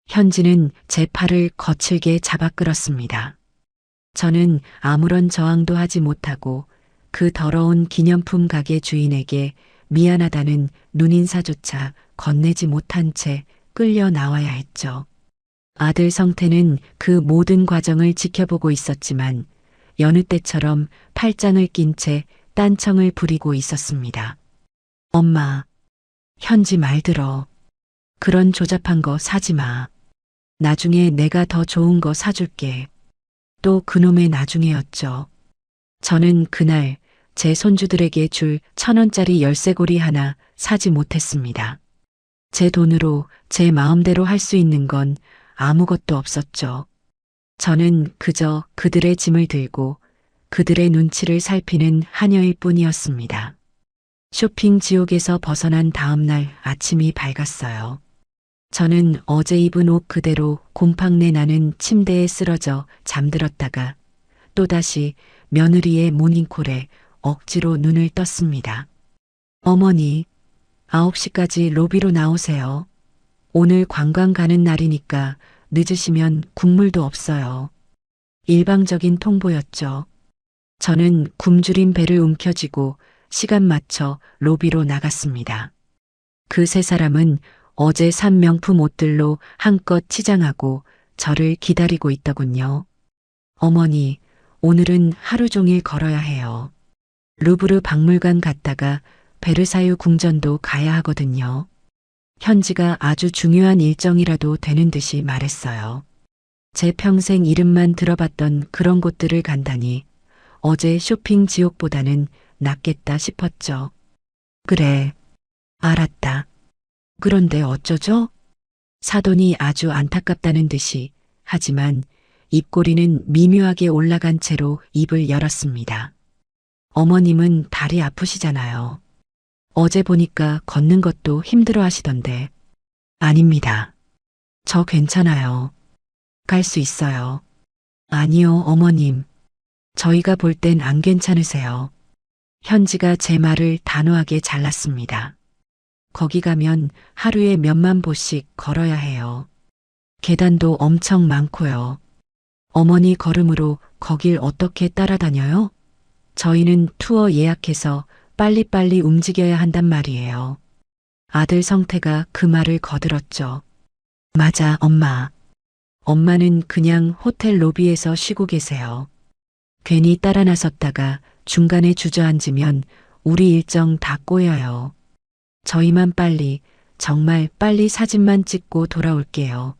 현지는 제 팔을 거칠게 잡아 끌었습니다. 저는 아무런 저항도 하지 못하고 그 더러운 기념품 가게 주인에게 미안하다는 눈인사조차 건네지 못한 채 끌려 나와야 했죠. 아들 성태는 그 모든 과정을 지켜보고 있었지만 여느 때처럼 팔짱을 낀 채 딴청을 부리고 있었습니다. 엄마, 현지 말 들어. 그런 조잡한 거 사지 마. 나중에 내가 더 좋은 거 사줄게. 또 그놈의 나중에였죠. 저는 그날 제 손주들에게 줄 1,000원짜리 열쇠고리 하나 사지 못했습니다. 제 돈으로 제 마음대로 할 수 있는 건 아무것도 없었죠. 저는 그저 그들의 짐을 들고 그들의 눈치를 살피는 하녀일 뿐이었습니다. 쇼핑 지옥에서 벗어난 다음 날 아침이 밝았어요. 저는 어제 입은 옷 그대로 곰팡내 나는 침대에 쓰러져 잠들었다가 또다시 며느리의 모닝콜에 억지로 눈을 떴습니다. 어머니, 9시까지 로비로 나오세요. 오늘 관광 가는 날이니까 늦으시면 국물도 없어요. 일방적인 통보였죠. 저는 굶주린 배를 움켜쥐고 시간 맞춰 로비로 나갔습니다. 그 세 사람은 어제 산 명품 옷들로 한껏 치장하고 저를 기다리고 있더군요. 어머니, 오늘은 하루 종일 걸어야 해요. 루브르 박물관 갔다가 베르사유 궁전도 가야 하거든요. 현지가 아주 중요한 일정이라도 되는 듯이 말했어요. 제 평생 이름만 들어봤던 그런 곳들을 간다니 어제 쇼핑 지옥보다는 낫겠다 싶었죠. 그래, 알았다. 그런데 어쩌죠? 사돈이 아주 안타깝다는 듯이 하지만 입꼬리는 미묘하게 올라간 채로 입을 열었습니다. 어머님은 다리 아프시잖아요. 어제 보니까 걷는 것도 힘들어 하시던데. 아닙니다. 저 괜찮아요. 갈 수 있어요. 아니요, 어머님. 저희가 볼 땐 안 괜찮으세요. 현지가 제 말을 단호하게 잘랐습니다. 거기 가면 하루에 몇만 보씩 걸어야 해요. 계단도 엄청 많고요. 어머니 걸음으로 거길 어떻게 따라다녀요? 저희는 투어 예약해서 빨리빨리 움직여야 한단 말이에요. 아들 성태가 그 말을 거들었죠. 맞아, 엄마. 엄마는 그냥 호텔 로비에서 쉬고 계세요. 괜히 따라 나섰다가 중간에 주저앉으면 우리 일정 다 꼬여요. 저희만 빨리, 정말 빨리 사진만 찍고 돌아올게요.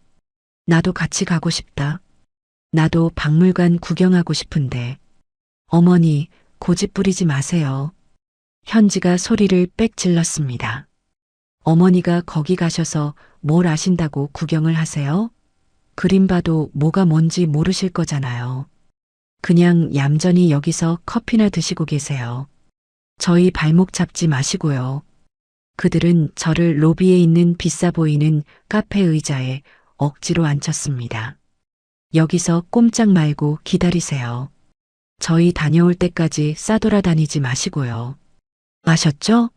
나도 같이 가고 싶다. 나도 박물관 구경하고 싶은데. 어머니, 고집 부리지 마세요. 현지가 소리를 빽 질렀습니다. 어머니가 거기 가셔서 뭘 아신다고 구경을 하세요? 그림 봐도 뭐가 뭔지 모르실 거잖아요. 그냥 얌전히 여기서 커피나 드시고 계세요. 저희 발목 잡지 마시고요. 그들은 저를 로비에 있는 비싸 보이는 카페 의자에 억지로 앉혔습니다. 여기서 꼼짝 말고 기다리세요. 저희 다녀올 때까지 싸돌아다니지 마시고요. 아셨죠?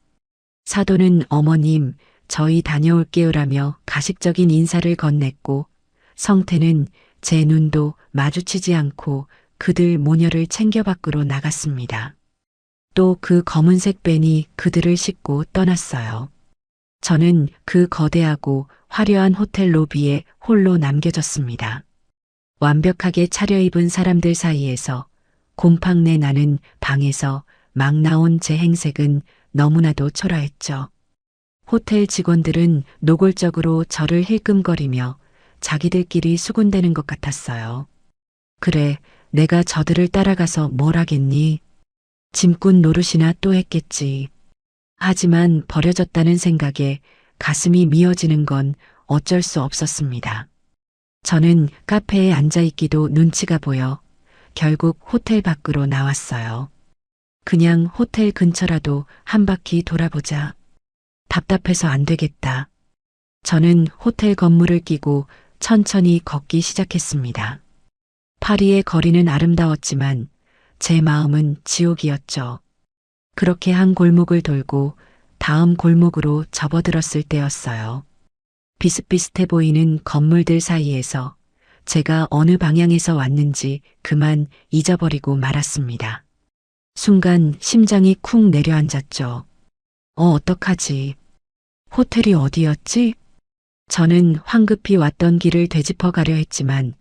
사돈은 어머님, 저희 다녀올게요라며 가식적인 인사를 건넸고 성태는 제 눈도 마주치지 않고 그들 모녀를 챙겨 밖으로 나갔습니다. 또 그 검은색 벤이 그들을 싣고 떠났어요. 저는 그 거대하고 화려한 호텔 로비에 홀로 남겨졌습니다. 완벽하게 차려입은 사람들 사이에서 곰팡내 나는 방에서 막 나온 제 행색은 너무나도 초라했죠. 호텔 직원들은 노골적으로 저를 힐끔거리며 자기들끼리 수군대는 것 같았어요. 그래, 내가 저들을 따라가서 뭘 하겠니? 짐꾼 노릇이나 또 했겠지. 하지만 버려졌다는 생각에 가슴이 미어지는 건 어쩔 수 없었습니다. 저는 카페에 앉아있기도 눈치가 보여 결국 호텔 밖으로 나왔어요. 그냥 호텔 근처라도 한 바퀴 돌아보자. 답답해서 안 되겠다. 저는 호텔 건물을 끼고 천천히 걷기 시작했습니다. 파리의 거리는 아름다웠지만 제 마음은 지옥이었죠. 그렇게 한 골목을 돌고 다음 골목으로 접어들었을 때였어요. 비슷비슷해 보이는 건물들 사이에서 제가 어느 방향에서 왔는지 그만 잊어버리고 말았습니다. 순간 심장이 쿵 내려앉았죠. 어떡하지? 호텔이 어디였지? 저는 황급히 왔던 길을 되짚어 가려 했지만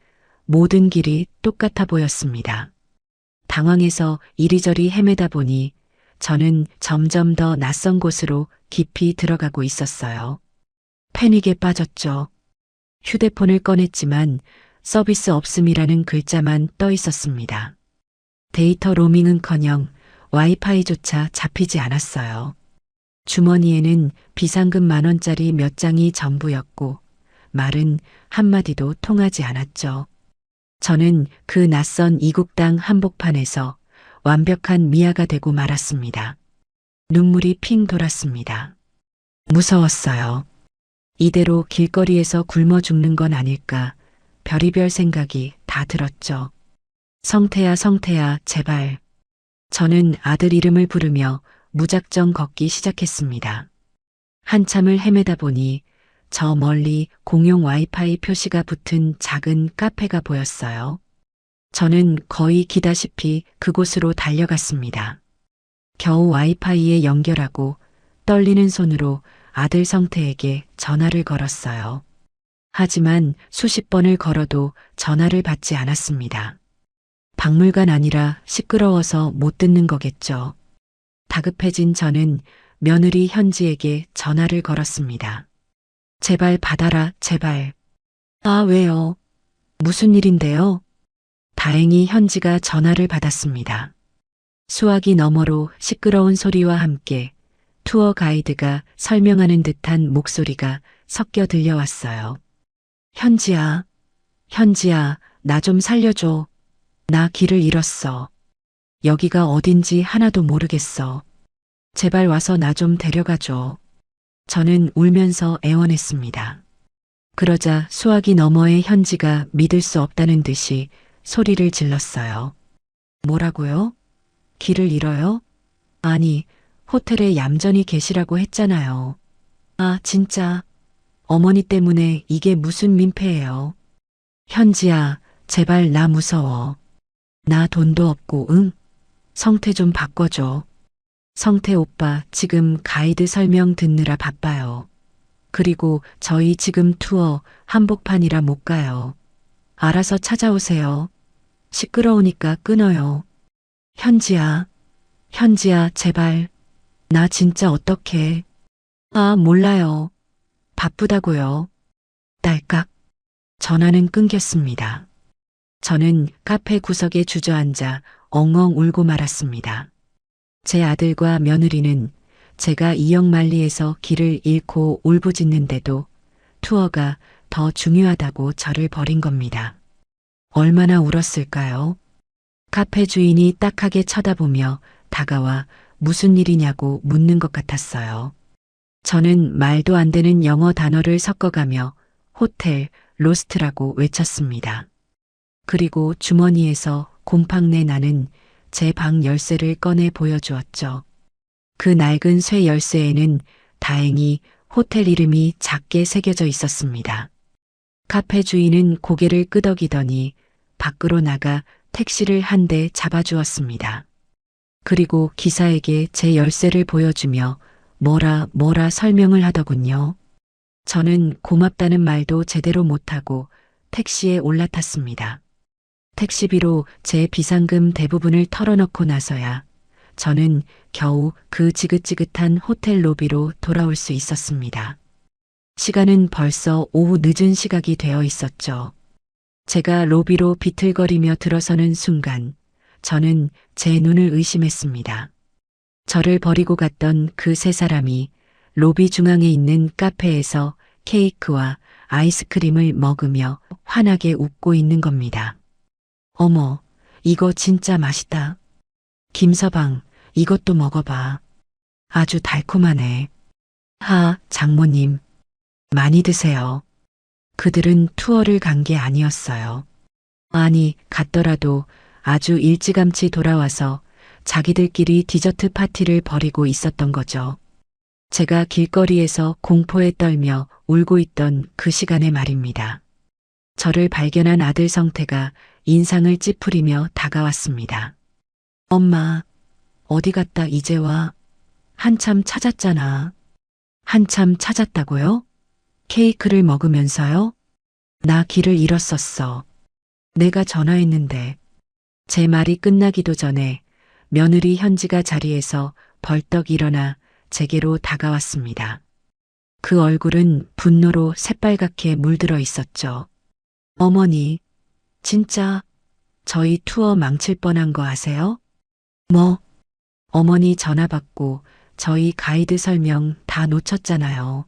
모든 길이 똑같아 보였습니다. 당황해서 이리저리 헤매다 보니 저는 점점 더 낯선 곳으로 깊이 들어가고 있었어요. 패닉에 빠졌죠. 휴대폰을 꺼냈지만 서비스 없음이라는 글자만 떠 있었습니다. 데이터 로밍은커녕 와이파이조차 잡히지 않았어요. 주머니에는 비상금 10,000원짜리 몇 장이 전부였고 말은 한마디도 통하지 않았죠. 저는 그 낯선 이국당 한복판에서 완벽한 미아가 되고 말았습니다. 눈물이 핑 돌았습니다. 무서웠어요. 이대로 길거리에서 굶어 죽는 건 아닐까 별의별 생각이 다 들었죠. 성태야, 성태야, 제발. 저는 아들 이름을 부르며 무작정 걷기 시작했습니다. 한참을 헤매다 보니 저 멀리 공용 와이파이 표시가 붙은 작은 카페가 보였어요. 저는 거의 기다시피 그곳으로 달려갔습니다. 겨우 와이파이에 연결하고 떨리는 손으로 아들 성태에게 전화를 걸었어요. 하지만 수십 번을 걸어도 전화를 받지 않았습니다. 박물관 아니라 시끄러워서 못 듣는 거겠죠. 다급해진 저는 며느리 현지에게 전화를 걸었습니다. 제발 받아라, 제발. 아, 왜요? 무슨 일인데요? 다행히 현지가 전화를 받았습니다. 수화기 너머로 시끄러운 소리와 함께 투어 가이드가 설명하는 듯한 목소리가 섞여 들려왔어요. 현지야, 현지야, 나 좀 살려줘. 나 길을 잃었어. 여기가 어딘지 하나도 모르겠어. 제발 와서 나 좀 데려가줘. 저는 울면서 애원했습니다. 그러자 수화기 너머의 현지가 믿을 수 없다는 듯이 소리를 질렀어요. 뭐라고요? 길을 잃어요? 아니, 호텔에 얌전히 계시라고 했잖아요. 아, 진짜. 어머니 때문에 이게 무슨 민폐예요. 현지야, 제발 나 무서워. 나 돈도 없고, 응? 성태 좀 바꿔줘. 성태 오빠 지금 가이드 설명 듣느라 바빠요. 그리고 저희 지금 투어 한복판이라 못 가요. 알아서 찾아오세요. 시끄러우니까 끊어요. 현지야, 현지야, 제발. 나 진짜 어떡해. 아, 몰라요. 바쁘다고요. 딸깍. 전화는 끊겼습니다. 저는 카페 구석에 주저앉아 엉엉 울고 말았습니다. 제 아들과 며느리는 제가 이역만리에서 길을 잃고 울부짖는데도 투어가 더 중요하다고 저를 버린 겁니다. 얼마나 울었을까요? 카페 주인이 딱하게 쳐다보며 다가와 무슨 일이냐고 묻는 것 같았어요. 저는 말도 안 되는 영어 단어를 섞어가며 호텔 로스트라고 외쳤습니다. 그리고 주머니에서 곰팡내 나는 제 방 열쇠를 꺼내 보여주었죠. 그 낡은 쇠 열쇠에는 다행히 호텔 이름이 작게 새겨져 있었습니다. 카페 주인은 고개를 끄덕이더니 밖으로 나가 택시를 한 대 잡아주었습니다. 그리고 기사에게 제 열쇠를 보여주며 뭐라 설명을 하더군요. 저는 고맙다는 말도 제대로 못하고 택시에 올라탔습니다. 택시비로 제 비상금 대부분을 털어넣고 나서야 저는 겨우 그 지긋지긋한 호텔 로비로 돌아올 수 있었습니다. 시간은 벌써 오후 늦은 시각이 되어 있었죠. 제가 로비로 비틀거리며 들어서는 순간 저는 제 눈을 의심했습니다. 저를 버리고 갔던 그 세 사람이 로비 중앙에 있는 카페에서 케이크와 아이스크림을 먹으며 환하게 웃고 있는 겁니다. 어머, 이거 진짜 맛있다. 김서방, 이것도 먹어봐. 아주 달콤하네. 장모님, 많이 드세요. 그들은 투어를 간 게 아니었어요. 아니, 갔더라도 아주 일찌감치 돌아와서 자기들끼리 디저트 파티를 벌이고 있었던 거죠. 제가 길거리에서 공포에 떨며 울고 있던 그 시간에 말입니다. 저를 발견한 아들 성태가 인상을 찌푸리며 다가왔습니다. 엄마, 어디 갔다 이제 와? 한참 찾았잖아. 한참 찾았다고요? 케이크를 먹으면서요? 나 길을 잃었었어. 내가 전화했는데. 제 말이 끝나기도 전에 며느리 현지가 자리에서 벌떡 일어나 제게로 다가왔습니다. 그 얼굴은 분노로 새빨갛게 물들어 있었죠. 어머니, 진짜 저희 투어 망칠 뻔한 거 아세요? 뭐? 어머니 전화 받고 저희 가이드 설명 다 놓쳤잖아요.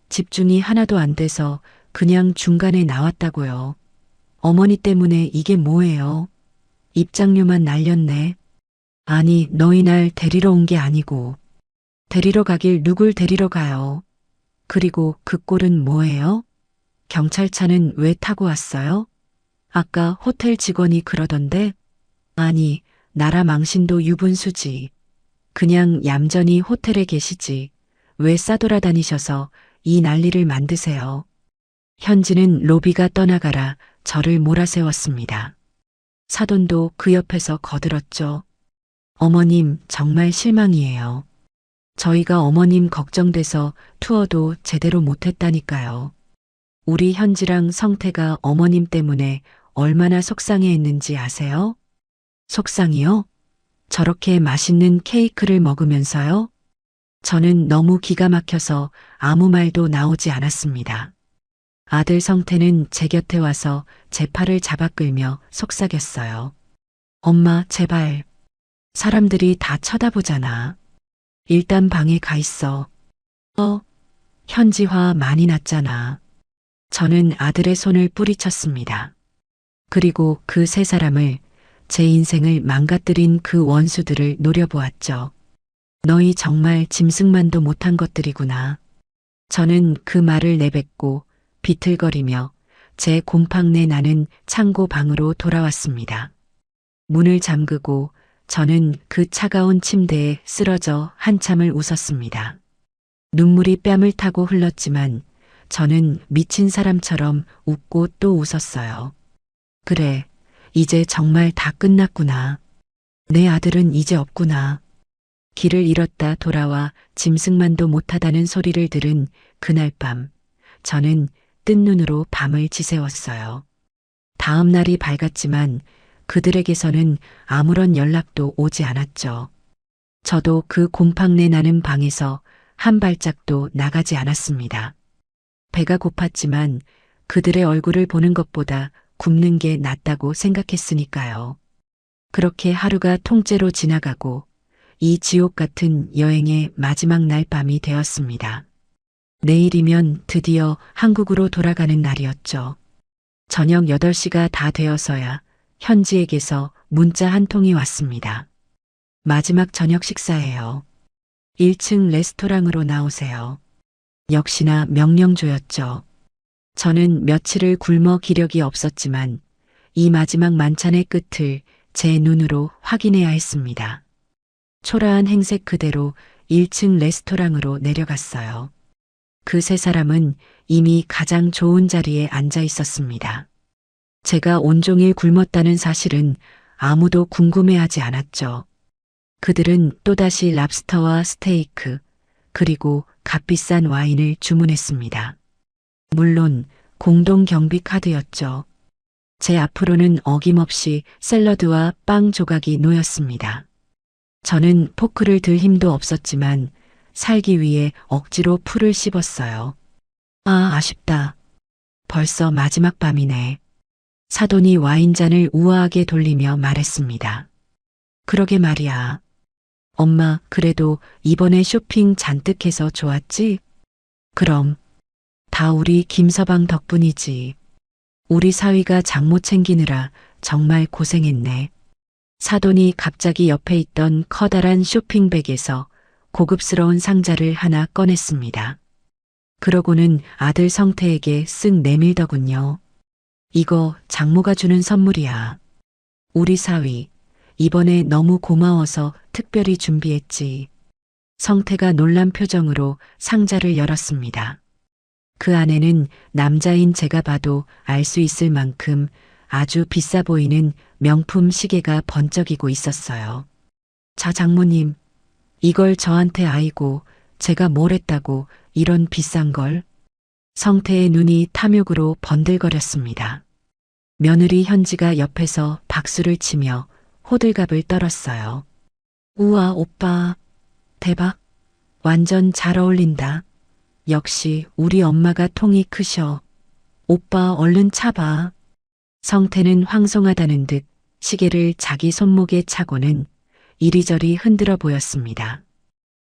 집중이 하나도 안 돼서 그냥 중간에 나왔다고요. 어머니 때문에 이게 뭐예요? 입장료만 날렸네. 아니, 너희 날 데리러 온 게 아니고. 데리러 가길 누굴 데리러 가요? 그리고 그 꼴은 뭐예요? 경찰차는 왜 타고 왔어요? 아까 호텔 직원이 그러던데? 아니, 나라 망신도 유분수지. 그냥 얌전히 호텔에 계시지. 왜 싸돌아다니셔서 이 난리를 만드세요? 현지는 로비가 떠나가라 저를 몰아세웠습니다. 사돈도 그 옆에서 거들었죠. 어머님, 정말 실망이에요. 저희가 어머님 걱정돼서 투어도 제대로 못했다니까요. 우리 현지랑 성태가 어머님 때문에 얼마나 속상해했는지 아세요? 속상이요? 저렇게 맛있는 케이크를 먹으면서요? 저는 너무 기가 막혀서 아무 말도 나오지 않았습니다. 아들 성태는 제 곁에 와서 제 팔을 잡아 끌며 속삭였어요. 엄마, 제발. 사람들이 다 쳐다보잖아. 일단 방에 가 있어. 현지화 많이 났잖아. 저는 아들의 손을 뿌리쳤습니다. 그리고 그 세 사람을, 제 인생을 망가뜨린 그 원수들을 노려보았죠. 너희 정말 짐승만도 못한 것들이구나. 저는 그 말을 내뱉고 비틀거리며 제 곰팡내 나는 창고 방으로 돌아왔습니다. 문을 잠그고 저는 그 차가운 침대에 쓰러져 한참을 웃었습니다. 눈물이 뺨을 타고 흘렀지만 저는 미친 사람처럼 웃고 또 웃었어요. 그래, 이제 정말 다 끝났구나. 내 아들은 이제 없구나. 길을 잃었다 돌아와 짐승만도 못하다는 소리를 들은 그날 밤, 저는 뜬 눈으로 밤을 지새웠어요. 다음 날이 밝았지만 그들에게서는 아무런 연락도 오지 않았죠. 저도 그 곰팡내 나는 방에서 한 발짝도 나가지 않았습니다. 배가 고팠지만 그들의 얼굴을 보는 것보다 굶는 게 낫다고 생각했으니까요. 그렇게 하루가 통째로 지나가고 이 지옥 같은 여행의 마지막 날 밤이 되었습니다. 내일이면 드디어 한국으로 돌아가는 날이었죠. 저녁 8시가 다 되어서야 현지에게서 문자 한 통이 왔습니다. 마지막 저녁 식사예요. 1층 레스토랑으로 나오세요. 역시나 명령조였죠. 저는 며칠을 굶어 기력이 없었지만 이 마지막 만찬의 끝을 제 눈으로 확인해야 했습니다. 초라한 행색 그대로 1층 레스토랑으로 내려갔어요. 그 세 사람은 이미 가장 좋은 자리에 앉아 있었습니다. 제가 온종일 굶었다는 사실은 아무도 궁금해하지 않았죠. 그들은 또다시 랍스터와 스테이크, 그리고 값비싼 와인을 주문했습니다. 물론 공동 경비 카드였죠. 제 앞으로는 어김없이 샐러드와 빵 조각이 놓였습니다. 저는 포크를 들 힘도 없었지만 살기 위해 억지로 풀을 씹었어요. 아쉽다. 벌써 마지막 밤이네. 사돈이 와인잔을 우아하게 돌리며 말했습니다. 그러게 말이야. 엄마, 그래도 이번에 쇼핑 잔뜩 해서 좋았지? 그럼 다 우리 김서방 덕분이지. 우리 사위가 장모 챙기느라 정말 고생했네. 사돈이 갑자기 옆에 있던 커다란 쇼핑백에서 고급스러운 상자를 하나 꺼냈습니다. 그러고는 아들 성태에게 쓱 내밀더군요. 이거 장모가 주는 선물이야. 우리 사위, 이번에 너무 고마워서 특별히 준비했지. 성태가 놀란 표정으로 상자를 열었습니다. 그 안에는 남자인 제가 봐도 알 수 있을 만큼 아주 비싸 보이는 명품 시계가 번쩍이고 있었어요. 자, 장모님, 이걸 저한테 아이고 제가 뭘 했다고 이런 비싼 걸? 성태의 눈이 탐욕으로 번들거렸습니다. 며느리 현지가 옆에서 박수를 치며 호들갑을 떨었어요. 우와, 오빠, 대박, 완전 잘 어울린다. 역시 우리 엄마가 통이 크셔. 오빠 얼른 차봐. 성태는 황송하다는 듯 시계를 자기 손목에 차고는 이리저리 흔들어 보였습니다.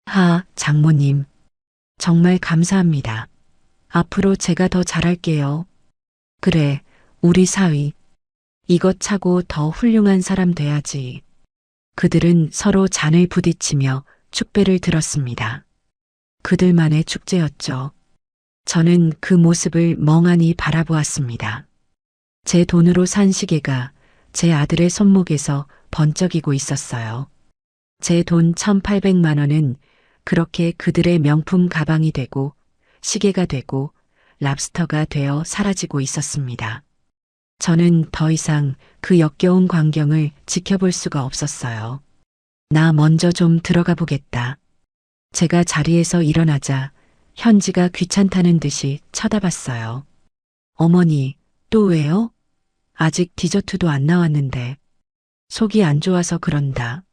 하, 장모님, 정말 감사합니다. 앞으로 제가 더 잘할게요. 그래, 우리 사위. 이것 차고 더 훌륭한 사람 돼야지. 그들은 서로 잔을 부딪히며 축배를 들었습니다. 그들만의 축제였죠. 저는 그 모습을 멍하니 바라보았습니다. 제 돈으로 산 시계가 제 아들의 손목에서 번쩍이고 있었어요. 제 돈 1,800만 원은 그렇게 그들의 명품 가방이 되고 시계가 되고 랍스터가 되어 사라지고 있었습니다. 저는 더 이상 그 역겨운 광경을 지켜볼 수가 없었어요. 나 먼저 좀 들어가 보겠다. 제가 자리에서 일어나자 현지가 귀찮다는 듯이 쳐다봤어요. 어머니, 또 왜요? 아직 디저트도 안 나왔는데. 속이 안 좋아서 그런다.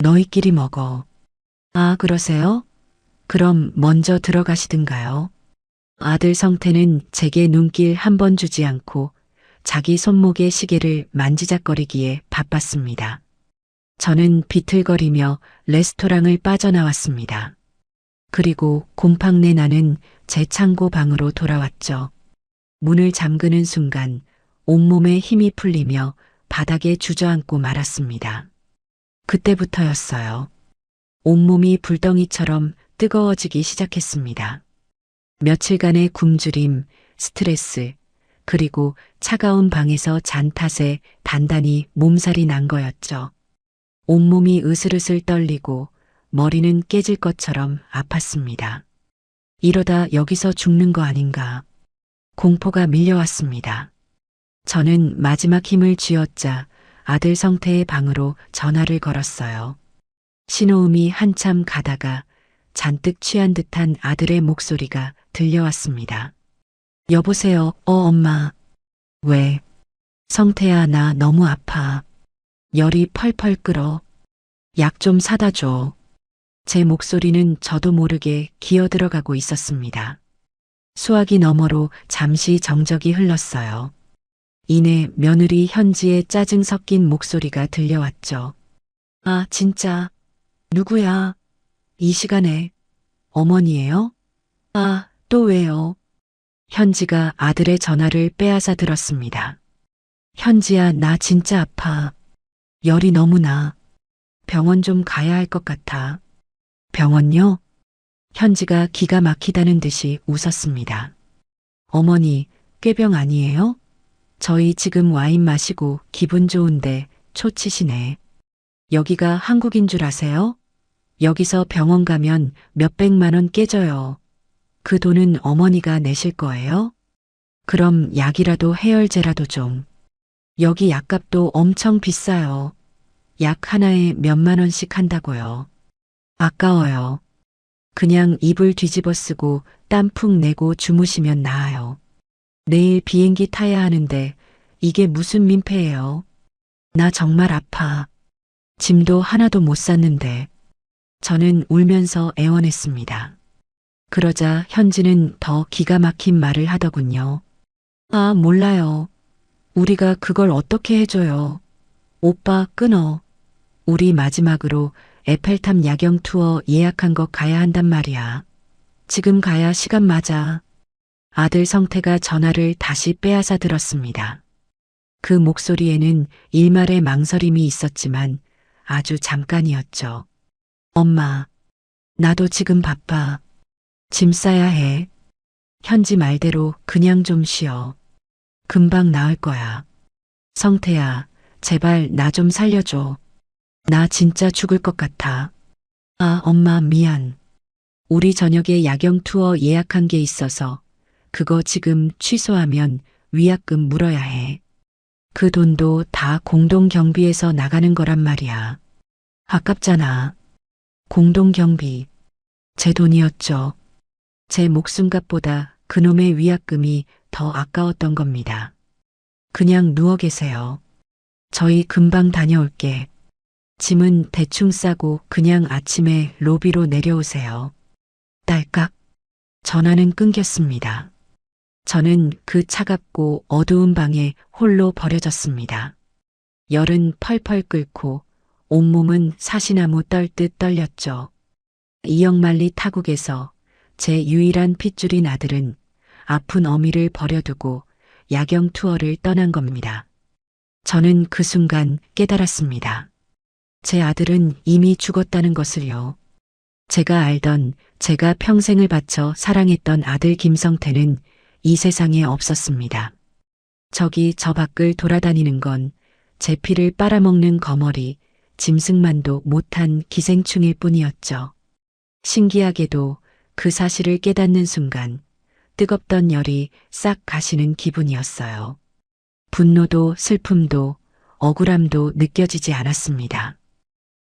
너희끼리 먹어. 아, 그러세요? 그럼 먼저 들어가시든가요. 아들 성태는 제게 눈길 한 번 주지 않고 자기 손목의 시계를 만지작거리기에 바빴습니다. 저는 비틀거리며 레스토랑을 빠져나왔습니다. 그리고 곰팡내 나는 제 창고 방으로 돌아왔죠. 문을 잠그는 순간 온몸에 힘이 풀리며 바닥에 주저앉고 말았습니다. 그때부터였어요. 온몸이 불덩이처럼 뜨거워지기 시작했습니다. 며칠간의 굶주림, 스트레스, 그리고 차가운 방에서 잔 탓에 단단히 몸살이 난 거였죠. 온몸이 으슬으슬 떨리고 머리는 깨질 것처럼 아팠습니다. 이러다 여기서 죽는 거 아닌가. 공포가 밀려왔습니다. 저는 마지막 힘을 쥐어짜 아들 성태의 방으로 전화를 걸었어요. 신호음이 한참 가다가 잔뜩 취한 듯한 아들의 목소리가 들려왔습니다. 여보세요, 엄마. 왜? 성태야, 나 너무 아파. 열이 펄펄 끓어. 약 좀 사다 줘. 제 목소리는 저도 모르게 기어들어가고 있었습니다. 수화기 너머로 잠시 정적이 흘렀어요. 이내 며느리 현지의 짜증 섞인 목소리가 들려왔죠. 아, 진짜. 누구야? 이 시간에. 어머니예요? 아, 또 왜요? 현지가 아들의 전화를 빼앗아 들었습니다. 현지야, 나 진짜 아파. 열이 너무 나. 병원 좀 가야 할 것 같아. 병원요? 현지가 기가 막히다는 듯이 웃었습니다. 어머니, 꾀병 아니에요? 저희 지금 와인 마시고 기분 좋은데 초치시네. 여기가 한국인 줄 아세요? 여기서 병원 가면 몇백만 원 깨져요. 그 돈은 어머니가 내실 거예요? 그럼 약이라도 해열제라도 좀. 여기 약값도 엄청 비싸요. 약 하나에 몇만 원씩 한다고요. 아까워요. 그냥 이불 뒤집어 쓰고 땀 푹 내고 주무시면 나아요. 내일 비행기 타야 하는데 이게 무슨 민폐예요? 나 정말 아파. 짐도 하나도 못 쌌는데. 저는 울면서 애원했습니다. 그러자 현지는 더 기가 막힌 말을 하더군요. 아, 몰라요. 우리가 그걸 어떻게 해줘요? 오빠 끊어. 우리 마지막으로 에펠탑 야경 투어 예약한 거 가야 한단 말이야. 지금 가야 시간 맞아. 아들 성태가 전화를 다시 빼앗아 들었습니다. 그 목소리에는 일말의 망설임이 있었지만 아주 잠깐이었죠. 엄마, 나도 지금 바빠. 짐 싸야 해. 현지 말대로 그냥 좀 쉬어. 금방 나을 거야. 성태야, 제발 나 좀 살려줘. 나 진짜 죽을 것 같아. 아, 엄마 미안. 우리 저녁에 야경 투어 예약한 게 있어서 그거 지금 취소하면 위약금 물어야 해. 그 돈도 다 공동 경비에서 나가는 거란 말이야. 아깝잖아. 공동 경비. 제 돈이었죠. 제 목숨값보다 그놈의 위약금이 더 아까웠던 겁니다. 그냥 누워 계세요. 저희 금방 다녀올게. 짐은 대충 싸고 그냥 아침에 로비로 내려오세요. 딸깍. 전화는 끊겼습니다. 저는 그 차갑고 어두운 방에 홀로 버려졌습니다. 열은 펄펄 끓고 온몸은 사시나무 떨듯 떨렸죠. 이영만리 타국에서 제 유일한 핏줄인 아들은 아픈 어미를 버려두고 야경 투어를 떠난 겁니다. 저는 그 순간 깨달았습니다. 제 아들은 이미 죽었다는 것을요. 제가 알던, 제가 평생을 바쳐 사랑했던 아들 김성태는 이 세상에 없었습니다. 저기 저 밖을 돌아다니는 건 제 피를 빨아먹는 거머리, 짐승만도 못한 기생충일 뿐이었죠. 신기하게도 그 사실을 깨닫는 순간 뜨겁던 열이 싹 가시는 기분이었어요. 분노도 슬픔도 억울함도 느껴지지 않았습니다.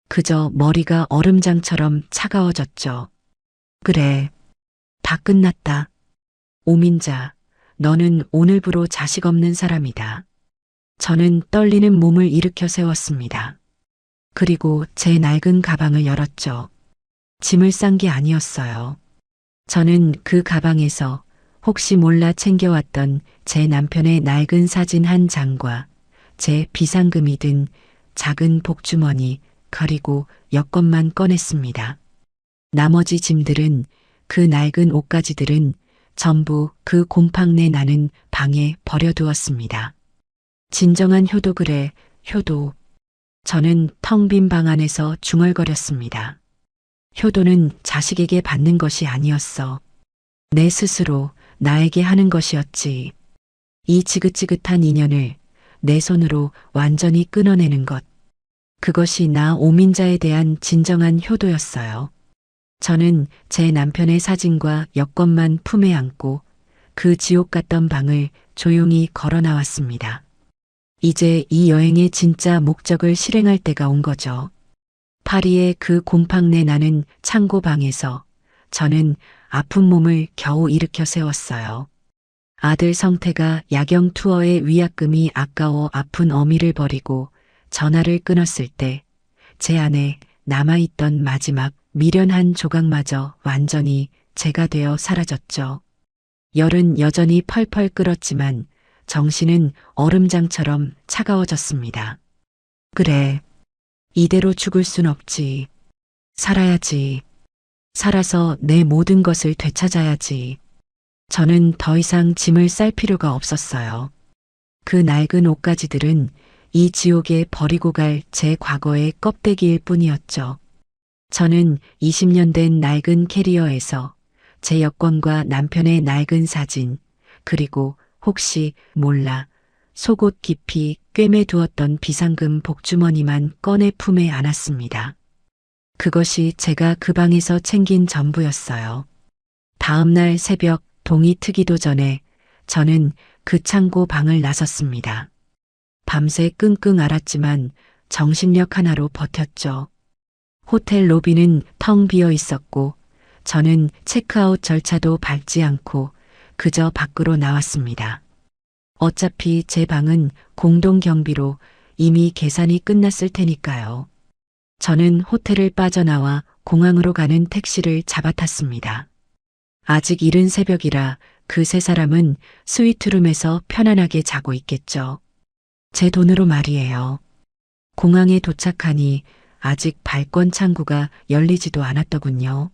그저 머리가 얼음장처럼 차가워졌죠. 그래, 다 끝났다. 오민자, 너는 오늘부로 자식 없는 사람이다. 저는 떨리는 몸을 일으켜 세웠습니다. 그리고 제 낡은 가방을 열었죠. 짐을 싼 게 아니었어요. 저는 그 가방에서 혹시 몰라 챙겨왔던 제 남편의 낡은 사진 한 장과 제 비상금이 든 작은 복주머니 그리고 여권만 꺼냈습니다. 나머지 짐들은 그 낡은 옷가지들은 전부 그 곰팡내 나는 방에 버려두었습니다. 진정한 효도 그래, 효도. 저는 텅 빈 방 안에서 중얼거렸습니다. 효도는 자식에게 받는 것이 아니었어. 내 스스로 나에게 하는 것이었지. 이 지긋지긋한 인연을 내 손으로 완전히 끊어내는 것. 그것이 나 오민자에 대한 진정한 효도였어요. 저는 제 남편의 사진과 여권만 품에 안고 그 지옥 같던 방을 조용히 걸어 나왔습니다. 이제 이 여행의 진짜 목적을 실행할 때가 온 거죠. 파리의 그 곰팡내 나는 창고방에서 저는 아픈 몸을 겨우 일으켜 세웠어요. 아들 성태가 야경 투어의 위약금이 아까워 아픈 어미를 버리고 전화를 끊었을 때 제 안에 남아있던 마지막 미련한 조각마저 완전히 제가 되어 사라졌죠. 열은 여전히 펄펄 끓었지만 정신은 얼음장처럼 차가워졌습니다. 그래, 이대로 죽을 순 없지. 살아야지. 살아서 내 모든 것을 되찾아야지. 저는 더 이상 짐을 쌀 필요가 없었어요. 그 낡은 옷가지들은 이 지옥에 버리고 갈 제 과거의 껍데기일 뿐이었죠. 저는 20년 된 낡은 캐리어에서 제 여권과 남편의 낡은 사진, 그리고 혹시 몰라 속옷 깊이 꿰매두었던 비상금 복주머니만 꺼내 품에 안았습니다. 그것이 제가 그 방에서 챙긴 전부였어요. 다음 날 새벽 동이 트기도 전에 저는 그 창고 방을 나섰습니다. 밤새 끙끙 앓았지만 정신력 하나로 버텼죠. 호텔 로비는 텅 비어 있었고 저는 체크아웃 절차도 밟지 않고 그저 밖으로 나왔습니다. 어차피 제 방은 공동 경비로 이미 계산이 끝났을 테니까요. 저는 호텔을 빠져나와 공항으로 가는 택시를 잡아탔습니다. 아직 이른 새벽이라 그 세 사람은 스위트룸에서 편안하게 자고 있겠죠. 제 돈으로 말이에요. 공항에 도착하니 아직 발권 창구가 열리지도 않았더군요.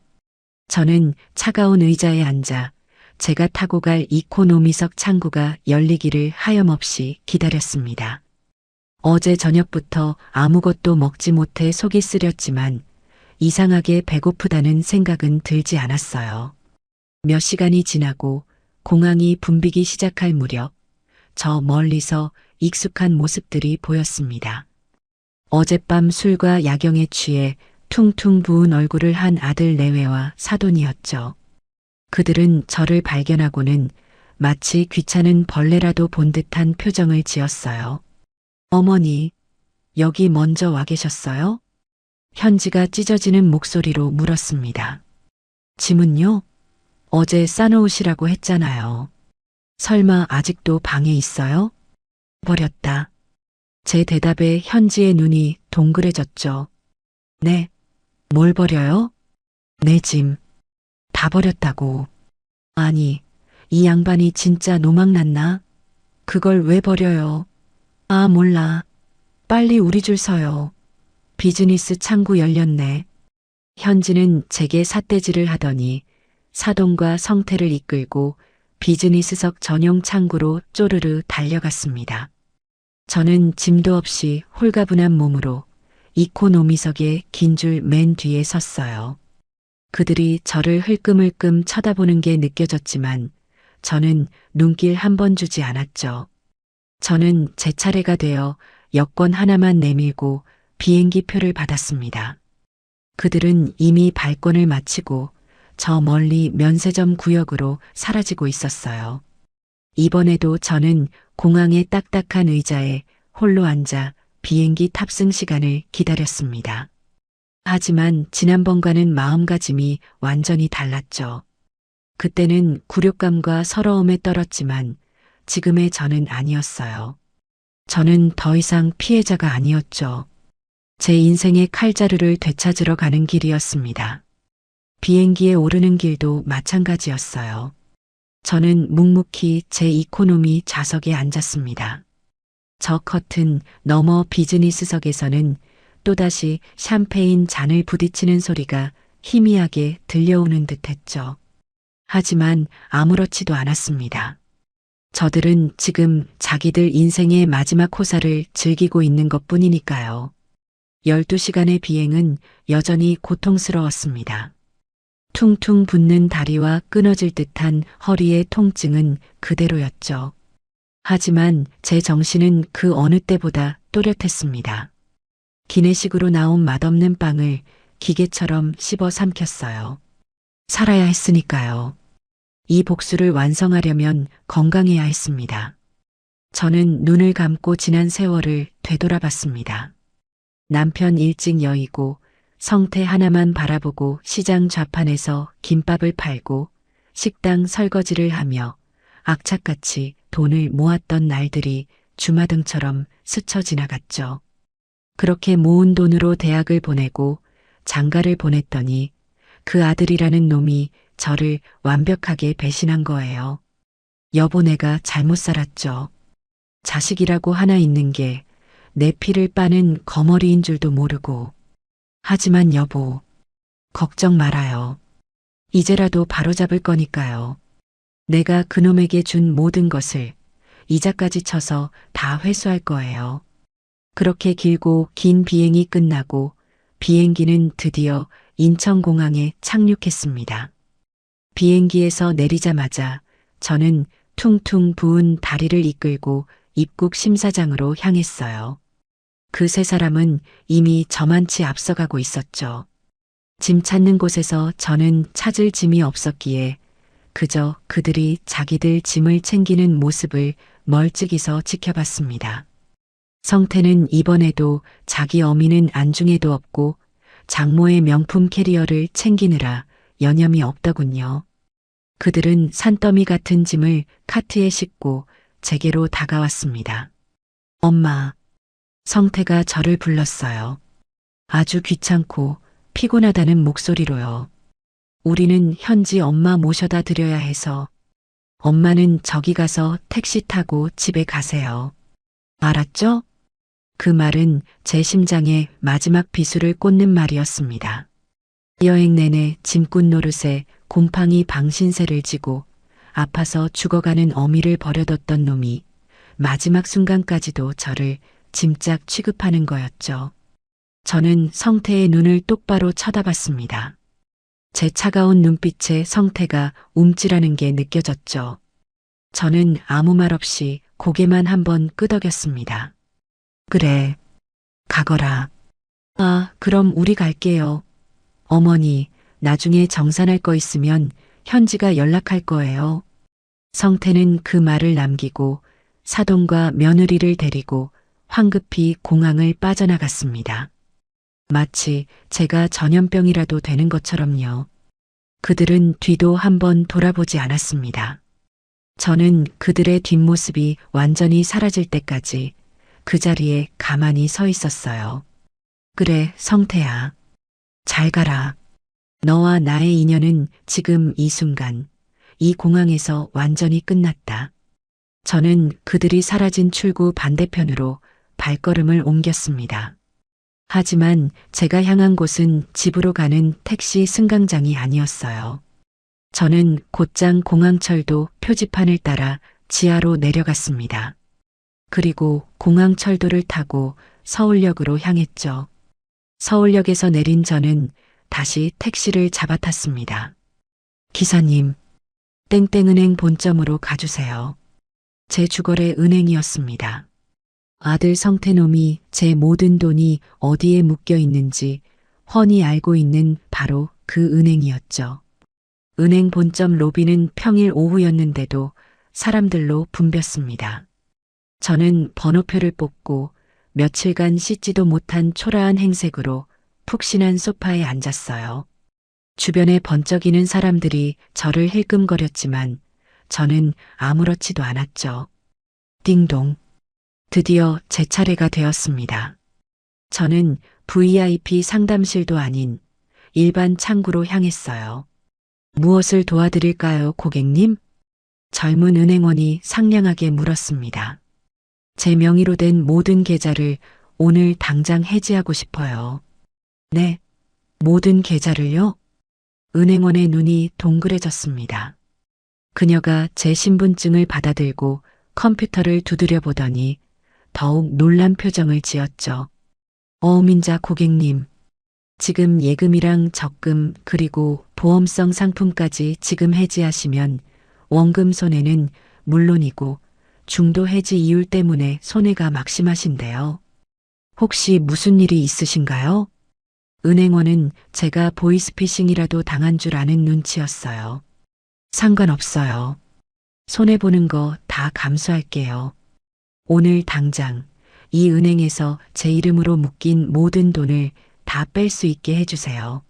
저는 차가운 의자에 앉아 제가 타고 갈 이코노미석 창구가 열리기를 하염없이 기다렸습니다. 어제 저녁부터 아무것도 먹지 못해 속이 쓰렸지만 이상하게 배고프다는 생각은 들지 않았어요. 몇 시간이 지나고 공항이 붐비기 시작할 무렵 저 멀리서 익숙한 모습들이 보였습니다. 어젯밤 술과 야경에 취해 퉁퉁 부은 얼굴을 한 아들 내외와 사돈이었죠. 그들은 저를 발견하고는 마치 귀찮은 벌레라도 본 듯한 표정을 지었어요. 어머니, 여기 먼저 와 계셨어요? 현지가 찢어지는 목소리로 물었습니다. 짐은요? 어제 싸놓으시라고 했잖아요. 설마 아직도 방에 있어요? 버렸다. 제 대답에 현지의 눈이 동그래졌죠. 네. 뭘 버려요? 내 짐. 다 버렸다고. 아니, 이 양반이 진짜 노망났나? 그걸 왜 버려요? 아, 몰라. 빨리 우리 줄 서요. 비즈니스 창구 열렸네. 현지는 제게 삿대질을 하더니 사돈과 성태를 이끌고 비즈니스석 전용 창구로 쪼르르 달려갔습니다. 저는 짐도 없이 홀가분한 몸으로 이코노미석의 긴 줄 맨 뒤에 섰어요. 그들이 저를 흘끔흘끔 쳐다보는 게 느껴졌지만 저는 눈길 한 번 주지 않았죠. 저는 제 차례가 되어 여권 하나만 내밀고 비행기 표를 받았습니다. 그들은 이미 발권을 마치고 저 멀리 면세점 구역으로 사라지고 있었어요. 이번에도 저는 공항의 딱딱한 의자에 홀로 앉아 비행기 탑승 시간을 기다렸습니다. 하지만 지난번과는 마음가짐이 완전히 달랐죠. 그때는 굴욕감과 서러움에 떨었지만 지금의 저는 아니었어요. 저는 더 이상 피해자가 아니었죠. 제 인생의 칼자루를 되찾으러 가는 길이었습니다. 비행기에 오르는 길도 마찬가지였어요. 저는 묵묵히 제 이코노미 좌석에 앉았습니다. 저 커튼 너머 비즈니스석에서는 또다시 샴페인 잔을 부딪히는 소리가 희미하게 들려오는 듯했죠. 하지만 아무렇지도 않았습니다. 저들은 지금 자기들 인생의 마지막 호사를 즐기고 있는 것뿐이니까요. 12시간의 비행은 여전히 고통스러웠습니다. 퉁퉁 붓는 다리와 끊어질 듯한 허리의 통증은 그대로였죠. 하지만 제 정신은 그 어느 때보다 또렷했습니다. 기내식으로 나온 맛없는 빵을 기계처럼 씹어 삼켰어요. 살아야 했으니까요. 이 복수를 완성하려면 건강해야 했습니다. 저는 눈을 감고 지난 세월을 되돌아봤습니다. 남편 일찍 여의고 성태 하나만 바라보고 시장 좌판에서 김밥을 팔고 식당 설거지를 하며 악착같이 돈을 모았던 날들이 주마등처럼 스쳐 지나갔죠. 그렇게 모은 돈으로 대학을 보내고 장가를 보냈더니 그 아들이라는 놈이 저를 완벽하게 배신한 거예요. 여보, 내가 잘못 살았죠. 자식이라고 하나 있는 게 내 피를 빠는 거머리인 줄도 모르고. 하지만 여보, 걱정 말아요. 이제라도 바로잡을 거니까요. 내가 그놈에게 준 모든 것을 이자까지 쳐서 다 회수할 거예요. 그렇게 길고 긴 비행이 끝나고 비행기는 드디어 인천공항에 착륙했습니다. 비행기에서 내리자마자 저는 퉁퉁 부은 다리를 이끌고 입국 심사장으로 향했어요. 그 세 사람은 이미 저만치 앞서가고 있었죠. 짐 찾는 곳에서 저는 찾을 짐이 없었기에 그저 그들이 자기들 짐을 챙기는 모습을 멀찍이서 지켜봤습니다. 성태는 이번에도 자기 어미는 안중에도 없고 장모의 명품 캐리어를 챙기느라 여념이 없더군요. 그들은 산더미 같은 짐을 카트에 싣고 제게로 다가왔습니다. 엄마, 성태가 저를 불렀어요. 아주 귀찮고 피곤하다는 목소리로요. 우리는 현지 엄마 모셔다 드려야 해서. 엄마는 저기 가서 택시 타고 집에 가세요. 알았죠? 그 말은 제 심장에 마지막 비수를 꽂는 말이었습니다. 여행 내내 짐꾼 노릇에 곰팡이 방신세를 지고 아파서 죽어가는 어미를 버려뒀던 놈이 마지막 순간까지도 저를 짐짝 취급하는 거였죠. 저는 성태의 눈을 똑바로 쳐다봤습니다. 제 차가운 눈빛에 성태가 움찔하는 게 느껴졌죠. 저는 아무 말 없이 고개만 한번 끄덕였습니다. 그래, 가거라. 아, 그럼 우리 갈게요. 어머니, 나중에 정산할 거 있으면 현지가 연락할 거예요. 성태는 그 말을 남기고 사돈과 며느리를 데리고 황급히 공항을 빠져나갔습니다. 마치 제가 전염병이라도 되는 것처럼요. 그들은 뒤도 한번 돌아보지 않았습니다. 저는 그들의 뒷모습이 완전히 사라질 때까지 그 자리에 가만히 서 있었어요. 그래, 성태야. 잘 가라. 너와 나의 인연은 지금 이 순간, 이 공항에서 완전히 끝났다. 저는 그들이 사라진 출구 반대편으로 발걸음을 옮겼습니다. 하지만 제가 향한 곳은 집으로 가는 택시 승강장이 아니었어요. 저는 곧장 공항철도 표지판을 따라 지하로 내려갔습니다. 그리고 공항철도를 타고 서울역으로 향했죠. 서울역에서 내린 저는 다시 택시를 잡아탔습니다. 기사님, 땡땡은행 본점으로 가주세요. 제 주거래 은행이었습니다. 아들 성태놈이 제 모든 돈이 어디에 묶여 있는지 훤히 알고 있는 바로 그 은행이었죠. 은행 본점 로비는 평일 오후였는데도 사람들로 붐볐습니다. 저는 번호표를 뽑고 며칠간 씻지도 못한 초라한 행색으로 푹신한 소파에 앉았어요. 주변에 번쩍이는 사람들이 저를 힐끔거렸지만 저는 아무렇지도 않았죠. 띵동. 드디어 제 차례가 되었습니다. 저는 VIP 상담실도 아닌 일반 창구로 향했어요. 무엇을 도와드릴까요, 고객님? 젊은 은행원이 상냥하게 물었습니다. 제 명의로 된 모든 계좌를 오늘 당장 해지하고 싶어요. 네, 모든 계좌를요? 은행원의 눈이 동그래졌습니다. 그녀가 제 신분증을 받아들고 컴퓨터를 두드려 보더니 더욱 놀란 표정을 지었죠. 어민자 고객님, 지금 예금이랑 적금 그리고 보험성 상품까지 지금 해지하시면 원금 손해는 물론이고 중도 해지 이율 때문에 손해가 막심하신데요. 혹시 무슨 일이 있으신가요? 은행원은 제가 보이스피싱이라도 당한 줄 아는 눈치였어요. 상관없어요. 손해보는 거 다 감수할게요. 오늘 당장 이 은행에서 제 이름으로 묶인 모든 돈을 다 뺄 수 있게 해주세요.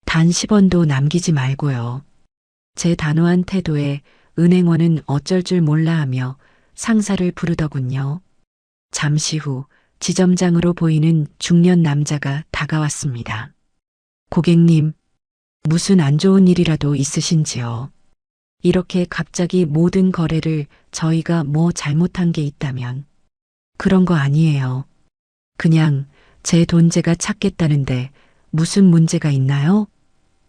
단 10원도 남기지 말고요. 제 단호한 태도에 은행원은 어쩔 줄 몰라 하며 상사를 부르더군요. 잠시 후 지점장으로 보이는 중년 남자가 다가왔습니다. 고객님, 무슨 안 좋은 일이라도 있으신지요? 이렇게 갑자기 모든 거래를 저희가 뭐 잘못한 게 있다면 그런 거 아니에요. 그냥 제 돈 제가 찾겠다는데 무슨 문제가 있나요?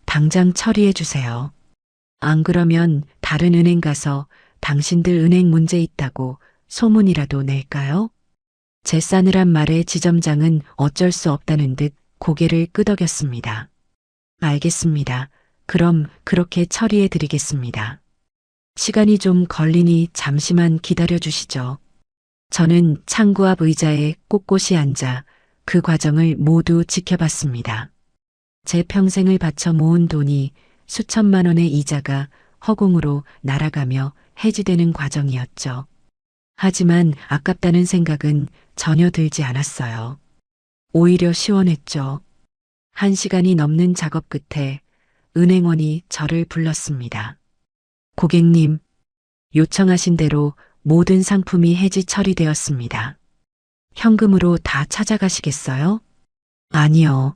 당장 처리해 주세요. 안 그러면 다른 은행 가서 당신들 은행 문제 있다고 소문이라도 낼까요? 제 싸늘한 말에 지점장은 어쩔 수 없다는 듯 고개를 끄덕였습니다. 알겠습니다. 그럼 그렇게 처리해 드리겠습니다. 시간이 좀 걸리니 잠시만 기다려 주시죠. 저는 창구 앞 의자에 꼿꼿이 앉아 그 과정을 모두 지켜봤습니다. 제 평생을 바쳐 모은 돈이 수천만 원의 이자가 허공으로 날아가며 해지되는 과정이었죠. 하지만 아깝다는 생각은 전혀 들지 않았어요. 오히려 시원했죠. 1시간이 넘는 작업 끝에 은행원이 저를 불렀습니다. 고객님, 요청하신 대로 모든 상품이 해지 처리되었습니다. 현금으로 다 찾아가시겠어요? 아니요.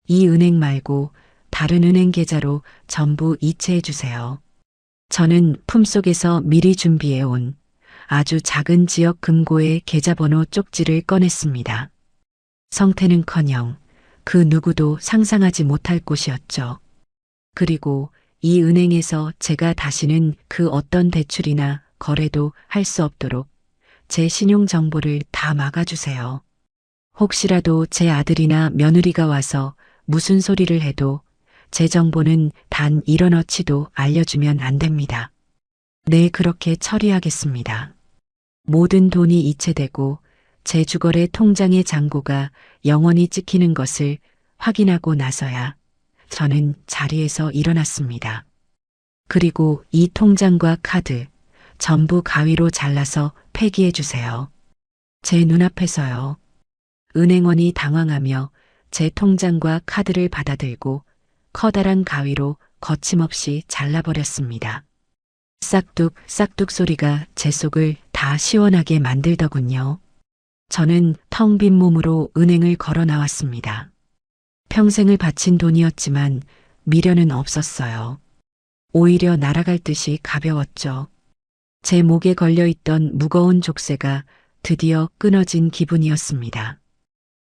이 은행 말고 다른 은행 계좌로 전부 이체해 주세요. 저는 품속에서 미리 준비해 온 아주 작은 지역 금고의 계좌번호 쪽지를 꺼냈습니다. 성태는커녕 그 누구도 상상하지 못할 곳이었죠. 그리고 이 은행에서 제가 다시는 그 어떤 대출이나 거래도 할 수 없도록 제 신용 정보를 다 막아주세요. 혹시라도 제 아들이나 며느리가 와서 무슨 소리를 해도 제 정보는 단 1원어치도 알려주면 안 됩니다. 네, 그렇게 처리하겠습니다. 모든 돈이 이체되고 제 주거래 통장의 잔고가 영원히 찍히는 것을 확인하고 나서야 저는 자리에서 일어났습니다. 그리고 이 통장과 카드 전부 가위로 잘라서 폐기해 주세요. 제 눈앞에서요. 은행원이 당황하며 제 통장과 카드를 받아들고 커다란 가위로 거침없이 잘라버렸습니다. 싹둑 싹둑 소리가 제 속을 다 시원하게 만들더군요. 저는 텅 빈 몸으로 은행을 걸어 나왔습니다. 평생을 바친 돈이었지만 미련은 없었어요. 오히려 날아갈 듯이 가벼웠죠. 제 목에 걸려있던 무거운 족쇄가 드디어 끊어진 기분이었습니다.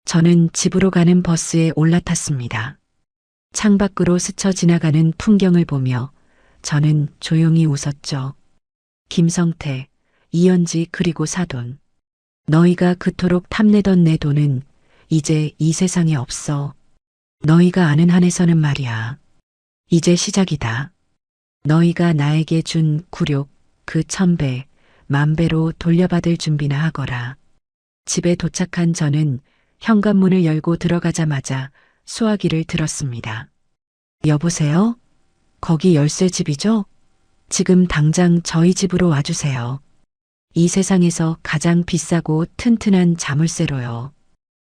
저는 집으로 가는 버스에 올라탔습니다. 창밖으로 스쳐 지나가는 풍경을 보며 저는 조용히 웃었죠. 김성태, 이현지 그리고 사돈. 너희가 그토록 탐내던 내 돈은 이제 이 세상에 없어. 너희가 아는 한에서는 말이야. 이제 시작이다. 너희가 나에게 준 굴욕 그 1000배, 10,000배로 돌려받을 준비나 하거라. 집에 도착한 저는 현관문을 열고 들어가자마자 수화기를 들었습니다. 여보세요? 거기 열쇠집이죠? 지금 당장 저희 집으로 와주세요. 이 세상에서 가장 비싸고 튼튼한 자물쇠로요.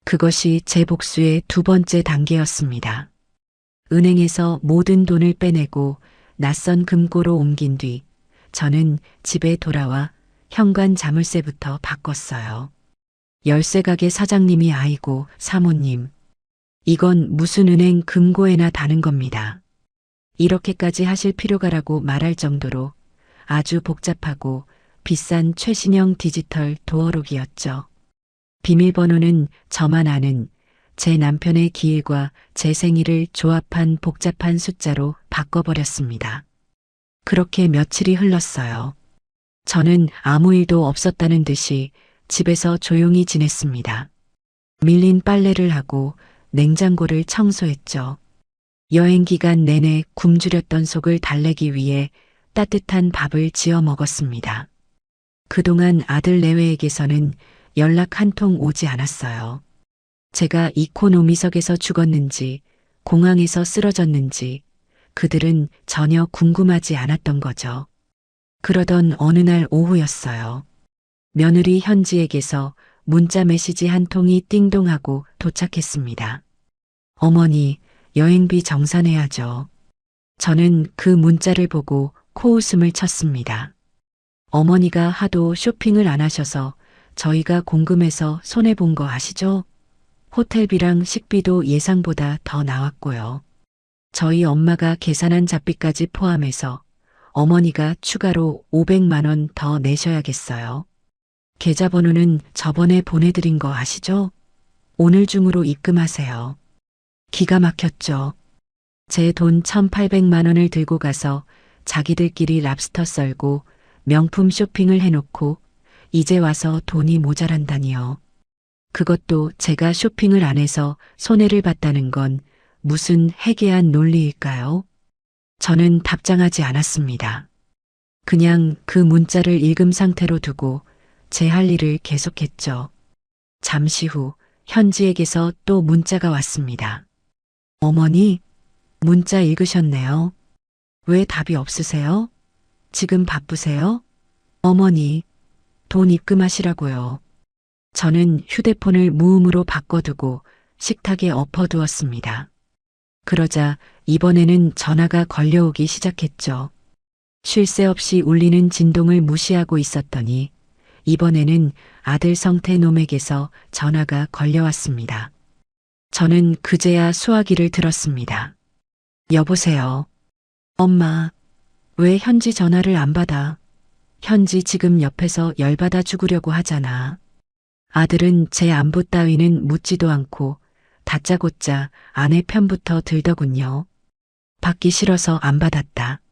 그것이 제 복수의 두 번째 단계였습니다. 은행에서 모든 돈을 빼내고 낯선 금고로 옮긴 뒤 저는 집에 돌아와 현관 자물쇠부터 바꿨어요. 열쇠 가게 사장님이 아이고 사모님. 이건 무슨 은행 금고에나 다는 겁니다. 이렇게까지 하실 필요가라고 말할 정도로 아주 복잡하고 비싼 최신형 디지털 도어록이었죠. 비밀번호는 저만 아는 제 남편의 기일과 제 생일을 조합한 복잡한 숫자로 바꿔버렸습니다. 그렇게 며칠이 흘렀어요. 저는 아무 일도 없었다는 듯이 집에서 조용히 지냈습니다. 밀린 빨래를 하고 냉장고를 청소했죠. 여행 기간 내내 굶주렸던 속을 달래기 위해 따뜻한 밥을 지어 먹었습니다. 그동안 아들 내외에게서는 연락 한 통 오지 않았어요. 제가 이코노미석에서 죽었는지 공항에서 쓰러졌는지 그들은 전혀 궁금하지 않았던 거죠. 그러던 어느 날 오후였어요. 며느리 현지에게서 문자 메시지 한 통이 띵동하고 도착했습니다. 어머니, 여행비 정산해야죠. 저는 그 문자를 보고 코웃음을 쳤습니다. 어머니가 하도 쇼핑을 안 하셔서 저희가 궁금해서 손해본 거 아시죠? 호텔비랑 식비도 예상보다 더 나왔고요. 저희 엄마가 계산한 잡비까지 포함해서 어머니가 추가로 500만 원 더 내셔야겠어요. 계좌번호는 저번에 보내드린 거 아시죠? 오늘 중으로 입금하세요. 기가 막혔죠. 제 돈 1,800만 원을 들고 가서 자기들끼리 랍스터 썰고 명품 쇼핑을 해놓고 이제 와서 돈이 모자란다니요. 그것도 제가 쇼핑을 안 해서 손해를 봤다는 건 무슨 해괴한 논리일까요? 저는 답장하지 않았습니다. 그냥 그 문자를 읽음 상태로 두고 제 할 일을 계속했죠. 잠시 후 현지에게서 또 문자가 왔습니다. 어머니, 문자 읽으셨네요. 왜 답이 없으세요? 지금 바쁘세요? 어머니, 돈 입금하시라고요. 저는 휴대폰을 무음으로 바꿔두고 식탁에 엎어두었습니다. 그러자 이번에는 전화가 걸려오기 시작했죠. 쉴 새 없이 울리는 진동을 무시하고 있었더니 이번에는 아들 성태놈에게서 전화가 걸려왔습니다. 저는 그제야 수화기를 들었습니다. 여보세요. 엄마, 왜 현지 전화를 안 받아? 현지 지금 옆에서 열받아 죽으려고 하잖아. 아들은 제 안부 따위는 묻지도 않고 다짜고짜 아내 편부터 들더군요. 받기 싫어서 안 받았다.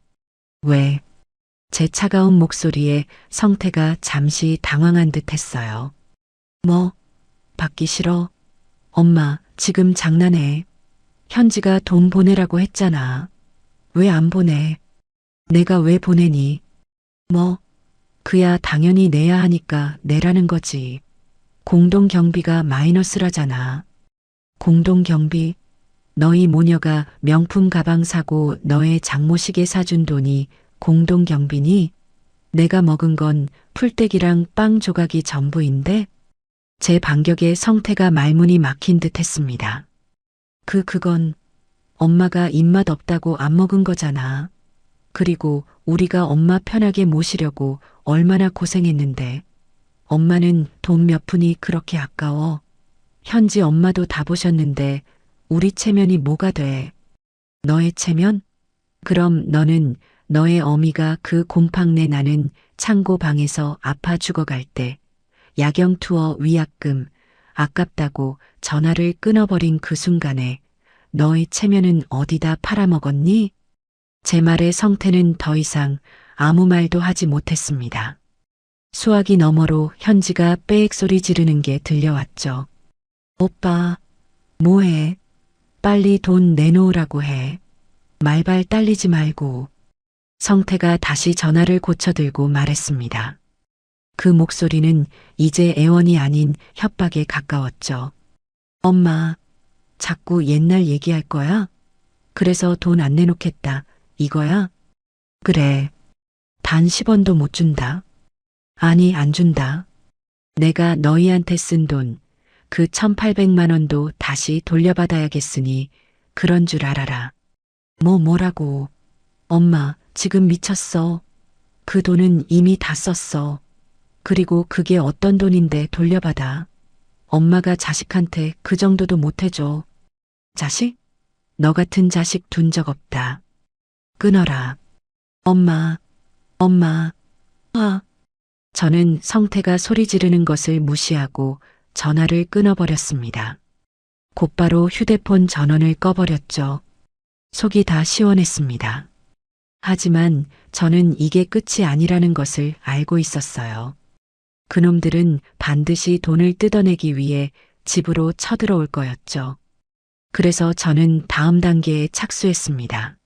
왜? 제 차가운 목소리에 성태가 잠시 당황한 듯 했어요. 뭐? 받기 싫어? 엄마, 지금 장난해. 현지가 돈 보내라고 했잖아. 왜 안 보내? 내가 왜 보내니? 뭐? 그야 당연히 내야 하니까 내라는 거지. 공동경비가 마이너스라잖아. 공동경비? 너희 모녀가 명품 가방 사고 너의 장모 시계 사준 돈이 공동경비니? 내가 먹은 건 풀떼기랑 빵 조각이 전부인데? 제 반격에 성태가 말문이 막힌 듯 했습니다. 그건 엄마가 입맛 없다고 안 먹은 거잖아. 그리고 우리가 엄마 편하게 모시려고 얼마나 고생했는데. 엄마는 돈 몇 푼이 그렇게 아까워. 현지 엄마도 다 보셨는데 우리 체면이 뭐가 돼? 너의 체면? 그럼 너는 너의 어미가 그 곰팡내 나는 창고 방에서 아파 죽어갈 때 야경 투어 위약금 아깝다고 전화를 끊어버린 그 순간에 너의 체면은 어디다 팔아먹었니? 제 말에 성태는 더 이상 아무 말도 하지 못했습니다. 수화기 너머로 현지가 빽 소리 지르는 게 들려왔죠. 오빠, 뭐해? 빨리 돈 내놓으라고 해. 말발 딸리지 말고. 성태가 다시 전화를 고쳐들고 말했습니다. 그 목소리는 이제 애원이 아닌 협박에 가까웠죠. 엄마, 자꾸 옛날 얘기할 거야? 그래서 돈 안 내놓겠다, 이거야? 그래. 단 10원도 못 준다. 아니, 안 준다. 내가 너희한테 쓴 돈, 그 1,800만 원도 다시 돌려받아야겠으니 그런 줄 알아라. 뭐라고. 엄마, 지금 미쳤어. 그 돈은 이미 다 썼어. 그리고 그게 어떤 돈인데 돌려받아. 엄마가 자식한테 그 정도도 못 해줘. 자식? 너 같은 자식 둔 적 없다. 끊어라. 엄마. 저는 성태가 소리 지르는 것을 무시하고 전화를 끊어버렸습니다. 곧바로 휴대폰 전원을 꺼버렸죠. 속이 다 시원했습니다. 하지만 저는 이게 끝이 아니라는 것을 알고 있었어요. 그놈들은 반드시 돈을 뜯어내기 위해 집으로 쳐들어올 거였죠. 그래서 저는 다음 단계에 착수했습니다.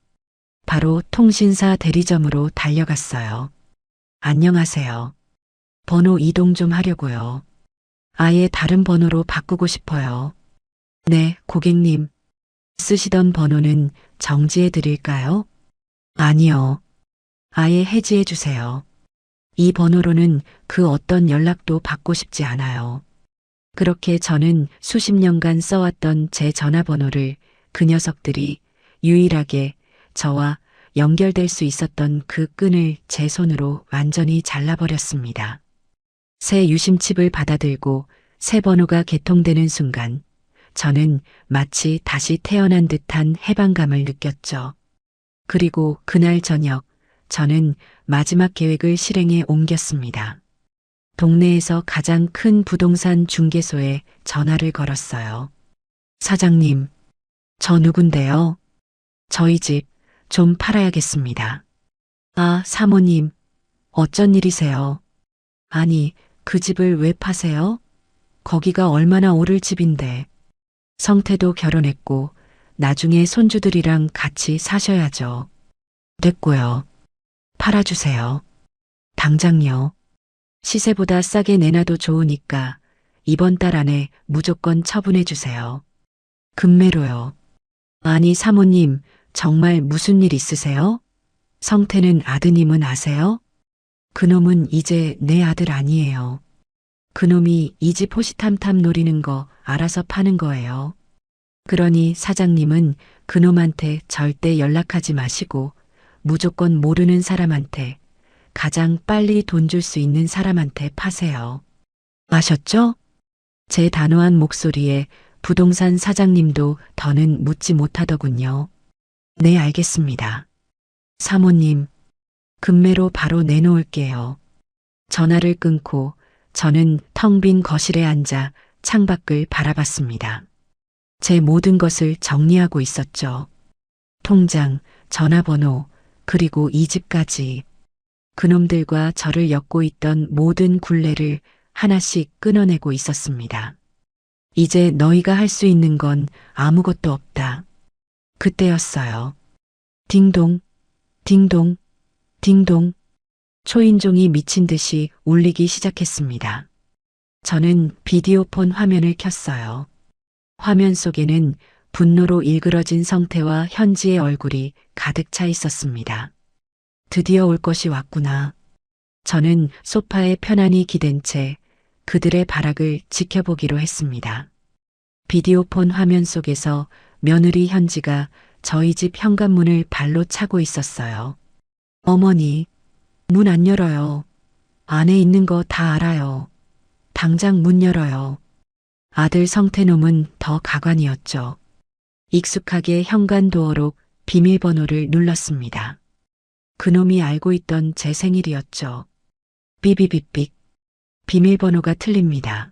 바로 통신사 대리점으로 달려갔어요. 안녕하세요. 번호 이동 좀 하려고요. 아예 다른 번호로 바꾸고 싶어요. 네, 고객님. 쓰시던 번호는 정지해 드릴까요? 아니요. 아예 해지해 주세요. 이 번호로는 그 어떤 연락도 받고 싶지 않아요. 그렇게 저는 수십 년간 써왔던 제 전화번호를 그 녀석들이 유일하게 저와 연결될 수 있었던 그 끈을 제 손으로 완전히 잘라버렸습니다. 새 유심칩을 받아들고 새 번호가 개통되는 순간 저는 마치 다시 태어난 듯한 해방감을 느꼈죠. 그리고 그날 저녁 저는 마지막 계획을 실행에 옮겼습니다. 동네에서 가장 큰 부동산 중개소에 전화를 걸었어요. 사장님, 저 누군데요? 저희 집 좀 팔아야겠습니다. 아, 사모님, 어쩐 일이세요? 아니, 그 집을 왜 파세요? 거기가 얼마나 오를 집인데. 성태도 결혼했고 나중에 손주들이랑 같이 사셔야죠. 됐고요. 팔아주세요. 당장요. 시세보다 싸게 내놔도 좋으니까 이번 달 안에 무조건 처분해 주세요. 금매로요. 아니 사모님, 정말 무슨 일 있으세요? 성태는 아드님은 아세요? 그놈은 이제 내 아들 아니에요. 그놈이 이 집 호시탐탐 노리는 거 알아서 파는 거예요. 그러니 사장님은 그놈한테 절대 연락하지 마시고 무조건 모르는 사람한테 가장 빨리 돈 줄 수 있는 사람한테 파세요. 아셨죠? 제 단호한 목소리에 부동산 사장님도 더는 묻지 못하더군요. 네, 알겠습니다. 사모님, 금매로 바로 내놓을게요. 전화를 끊고 저는 텅 빈 거실에 앉아 창밖을 바라봤습니다. 제 모든 것을 정리하고 있었죠. 통장, 전화번호, 그리고 이 집까지. 그놈들과 저를 엮고 있던 모든 굴레를 하나씩 끊어내고 있었습니다. 이제 너희가 할 수 있는 건 아무것도 없다. 그때였어요. 딩동, 딩동, 딩동. 초인종이 미친 듯이 울리기 시작했습니다. 저는 비디오폰 화면을 켰어요. 화면 속에는 분노로 일그러진 성태와 현지의 얼굴이 가득 차 있었습니다. 드디어 올 것이 왔구나. 저는 소파에 편안히 기댄 채 그들의 발악을 지켜보기로 했습니다. 비디오폰 화면 속에서 며느리 현지가 저희 집 현관문을 발로 차고 있었어요. 어머니, 문 안 열어요. 안에 있는 거 다 알아요. 당장 문 열어요. 아들 성태놈은 더 가관이었죠. 익숙하게 현관 도어록 비밀번호를 눌렀습니다. 그놈이 알고 있던 제 생일이었죠. 삐비비빅. 비밀번호가 틀립니다.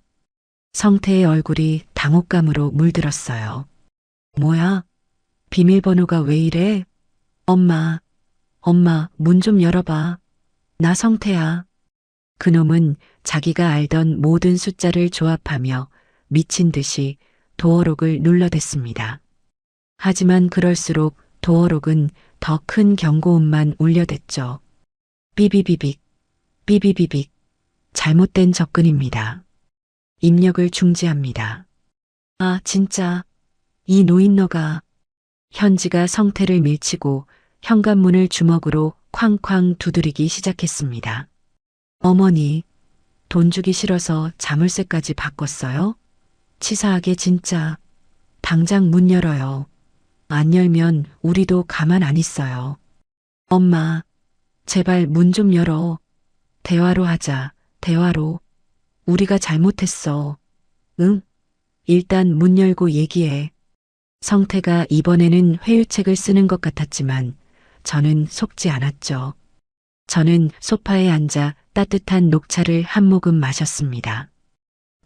성태의 얼굴이 당혹감으로 물들었어요. 뭐야? 비밀번호가 왜 이래? 엄마, 문 좀 열어봐. 나 성태야. 그놈은 자기가 알던 모든 숫자를 조합하며 미친 듯이 도어록을 눌러댔습니다. 하지만 그럴수록 도어록은 더 큰 경고음만 울려댔죠. 삐비비빅, 삐비비빅. 잘못된 접근입니다. 입력을 중지합니다. 아, 진짜. 이 노인너가. 현지가 성태를 밀치고 현관문을 주먹으로 쾅쾅 두드리기 시작했습니다. 어머니, 돈 주기 싫어서 자물쇠까지 바꿨어요? 치사하게 진짜. 당장 문 열어요. 안 열면 우리도 가만 안 있어요. 엄마, 제발 문 좀 열어. 대화로 하자, 대화로. 우리가 잘못했어. 응? 일단 문 열고 얘기해. 성태가 이번에는 회유책을 쓰는 것 같았지만 저는 속지 않았죠. 저는 소파에 앉아 따뜻한 녹차를 한 모금 마셨습니다.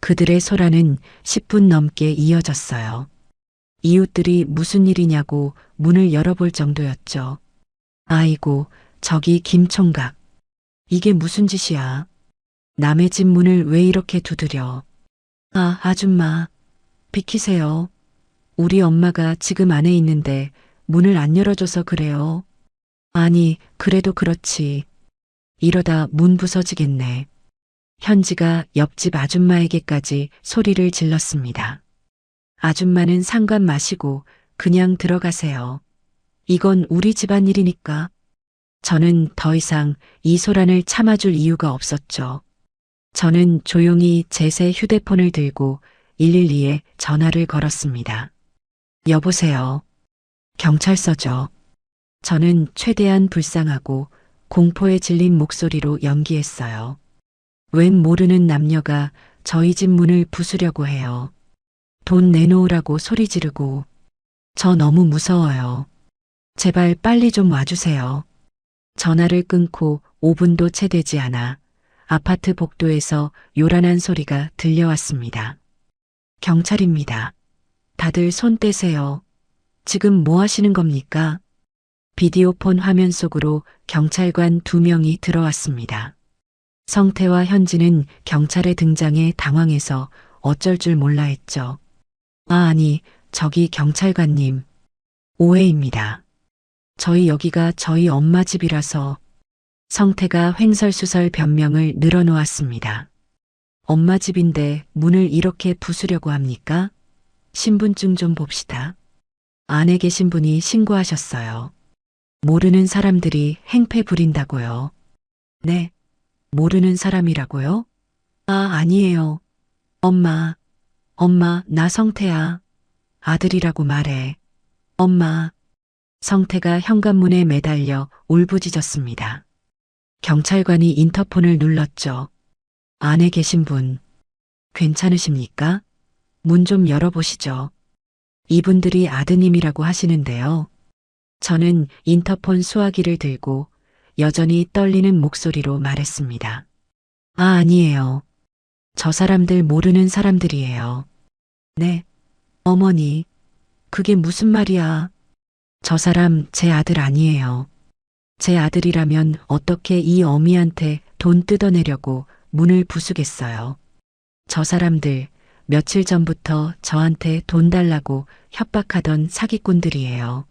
그들의 소란은 10분 넘게 이어졌어요. 이웃들이 무슨 일이냐고 문을 열어볼 정도였죠. 아이고, 저기 김 총각. 이게 무슨 짓이야? 남의 집 문을 왜 이렇게 두드려? 아, 아줌마. 비키세요. 우리 엄마가 지금 안에 있는데 문을 안 열어줘서 그래요. 아니, 그래도 그렇지. 이러다 문 부서지겠네. 현지가 옆집 아줌마에게까지 소리를 질렀습니다. 아줌마는 상관 마시고 그냥 들어가세요. 이건 우리 집안일이니까. 저는 더 이상 이 소란을 참아줄 이유가 없었죠. 저는 조용히 제 새 휴대폰을 들고 112에 전화를 걸었습니다. 여보세요. 경찰서죠. 저는 최대한 불쌍하고 공포에 질린 목소리로 연기했어요. 웬 모르는 남녀가 저희 집 문을 부수려고 해요. 돈 내놓으라고 소리 지르고. 저 너무 무서워요. 제발 빨리 좀 와주세요. 전화를 끊고 5분도 채 되지 않아 아파트 복도에서 요란한 소리가 들려왔습니다. 경찰입니다. 다들 손 떼세요. 지금 뭐 하시는 겁니까? 비디오폰 화면 속으로 경찰관 2명이 들어왔습니다. 성태와 현지는 경찰의 등장에 당황해서 어쩔 줄 몰라 했죠. 아니, 저기 경찰관님. 오해입니다. 저희 여기가 저희 엄마 집이라서. 성태가 횡설수설 변명을 늘어놓았습니다. 엄마 집인데 문을 이렇게 부수려고 합니까? 신분증 좀 봅시다. 안에 계신 분이 신고하셨어요. 모르는 사람들이 행패 부린다고요. 네, 모르는 사람이라고요? 아, 아니에요. 엄마, 나 성태야. 아들이라고 말해. 엄마. 성태가 현관문에 매달려 울부짖었습니다. 경찰관이 인터폰을 눌렀죠. 안에 계신 분, 괜찮으십니까? 문 좀 열어보시죠. 이분들이 아드님이라고 하시는데요. 저는 인터폰 수화기를 들고 여전히 떨리는 목소리로 말했습니다. 아, 아니에요. 저 사람들 모르는 사람들이에요. 네, 어머니, 그게 무슨 말이야? 저 사람 제 아들 아니에요. 제 아들이라면 어떻게 이 어미한테 돈 뜯어내려고 문을 부수겠어요. 저 사람들 며칠 전부터 저한테 돈 달라고 협박하던 사기꾼들이에요.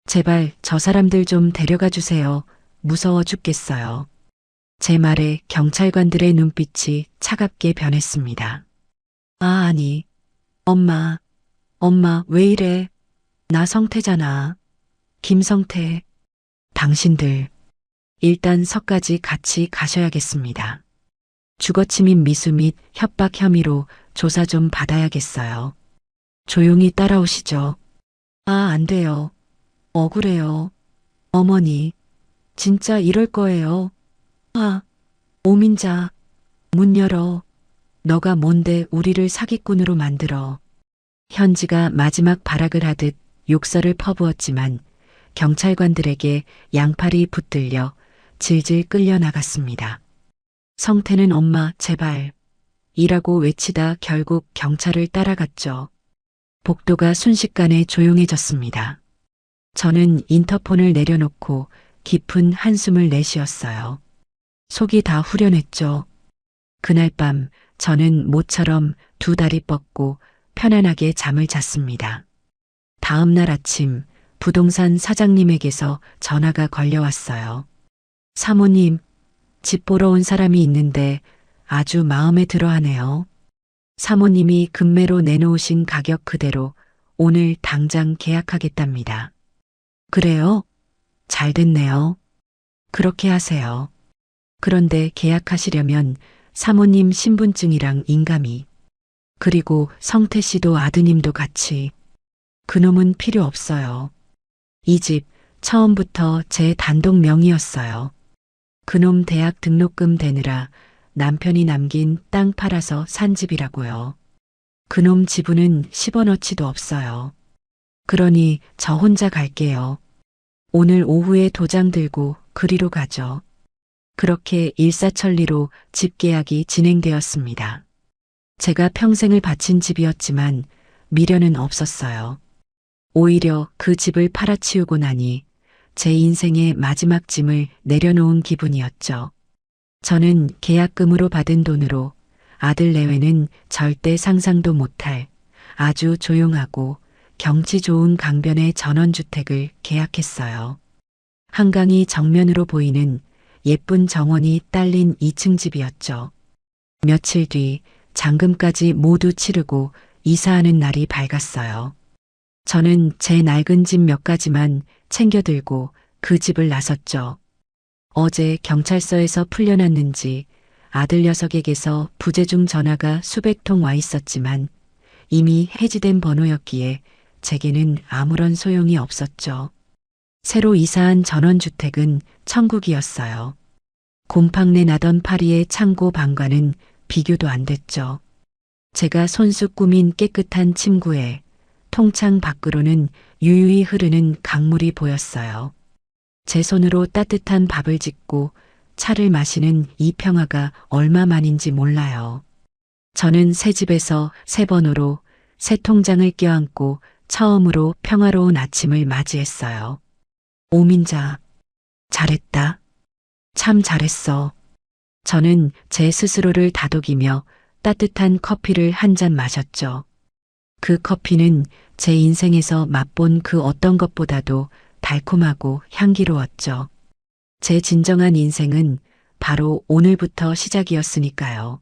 제발 저 사람들 좀 데려가 주세요. 무서워 죽겠어요. 제 말에 경찰관들의 눈빛이 차갑게 변했습니다. 아, 아니. 엄마, 엄마, 왜 이래? 나 성태잖아. 김성태. 당신들, 일단 서까지 같이 가셔야겠습니다. 주거침입 미수 및 협박 혐의로 조사 좀 받아야겠어요. 조용히 따라오시죠. 아, 안 돼요. 억울해요. 어머니, 진짜 이럴 거예요. 아, 오민자, 문 열어. 너가 뭔데 우리를 사기꾼으로 만들어. 현지가 마지막 발악을 하듯 욕설을 퍼부었지만 경찰관들에게 양팔이 붙들려 질질 끌려 나갔습니다. 성태는 엄마 제발 이라고 외치다 결국 경찰을 따라갔죠. 복도가 순식간에 조용해졌습니다. 저는 인터폰을 내려놓고 깊은 한숨을 내쉬었어요. 속이 다 후련했죠. 그날 밤 저는 모처럼 두 다리 뻗고 편안하게 잠을 잤습니다. 다음 날 아침 부동산 사장님에게서 전화가 걸려왔어요. 사모님, 집 보러 온 사람이 있는데 아주 마음에 들어 하네요. 사모님이 금매로 내놓으신 가격 그대로 오늘 당장 계약하겠답니다. 그래요? 잘 됐네요. 그렇게 하세요. 그런데 계약하시려면 사모님 신분증이랑 인감이 그리고 성태 씨도 아드님도 같이 그놈은 필요 없어요. 이 집 처음부터 제 단독 명의였어요. 그놈 대학 등록금 대느라 남편이 남긴 땅 팔아서 산 집이라고요. 그놈 지분은 10원어치도 없어요. 그러니 저 혼자 갈게요. 오늘 오후에 도장 들고 그리로 가죠. 그렇게 일사천리로 집 계약이 진행되었습니다. 제가 평생을 바친 집이었지만 미련은 없었어요. 오히려 그 집을 팔아치우고 나니 제 인생의 마지막 짐을 내려놓은 기분이었죠. 저는 계약금으로 받은 돈으로 아들 내외는 절대 상상도 못할 아주 조용하고 경치 좋은 강변의 전원주택을 계약했어요. 한강이 정면으로 보이는 예쁜 정원이 딸린 2층 집이었죠. 며칠 뒤 잔금까지 모두 치르고 이사하는 날이 밝았어요. 저는 제 낡은 집 몇 가지만 챙겨 들고 그 집을 나섰죠. 어제 경찰서에서 풀려났는지 아들 녀석에게서 부재중 전화가 수백 통 와 있었지만 이미 해지된 번호였기에 제게는 아무런 소용이 없었죠. 새로 이사한 전원주택은 천국이었어요. 곰팡내 나던 파리의 창고 방과는 비교도 안 됐죠. 제가 손수 꾸민 깨끗한 침구에 통창 밖으로는 유유히 흐르는 강물이 보였어요. 제 손으로 따뜻한 밥을 짓고 차를 마시는 이 평화가 얼마만인지 몰라요. 저는 새 집에서 새 번호로 새 통장을 껴안고 처음으로 평화로운 아침을 맞이했어요. 오민자, 잘했다. 참 잘했어. 저는 제 스스로를 다독이며 따뜻한 커피를 한 잔 마셨죠. 그 커피는 제 인생에서 맛본 그 어떤 것보다도 달콤하고 향기로웠죠. 제 진정한 인생은 바로 오늘부터 시작이었으니까요.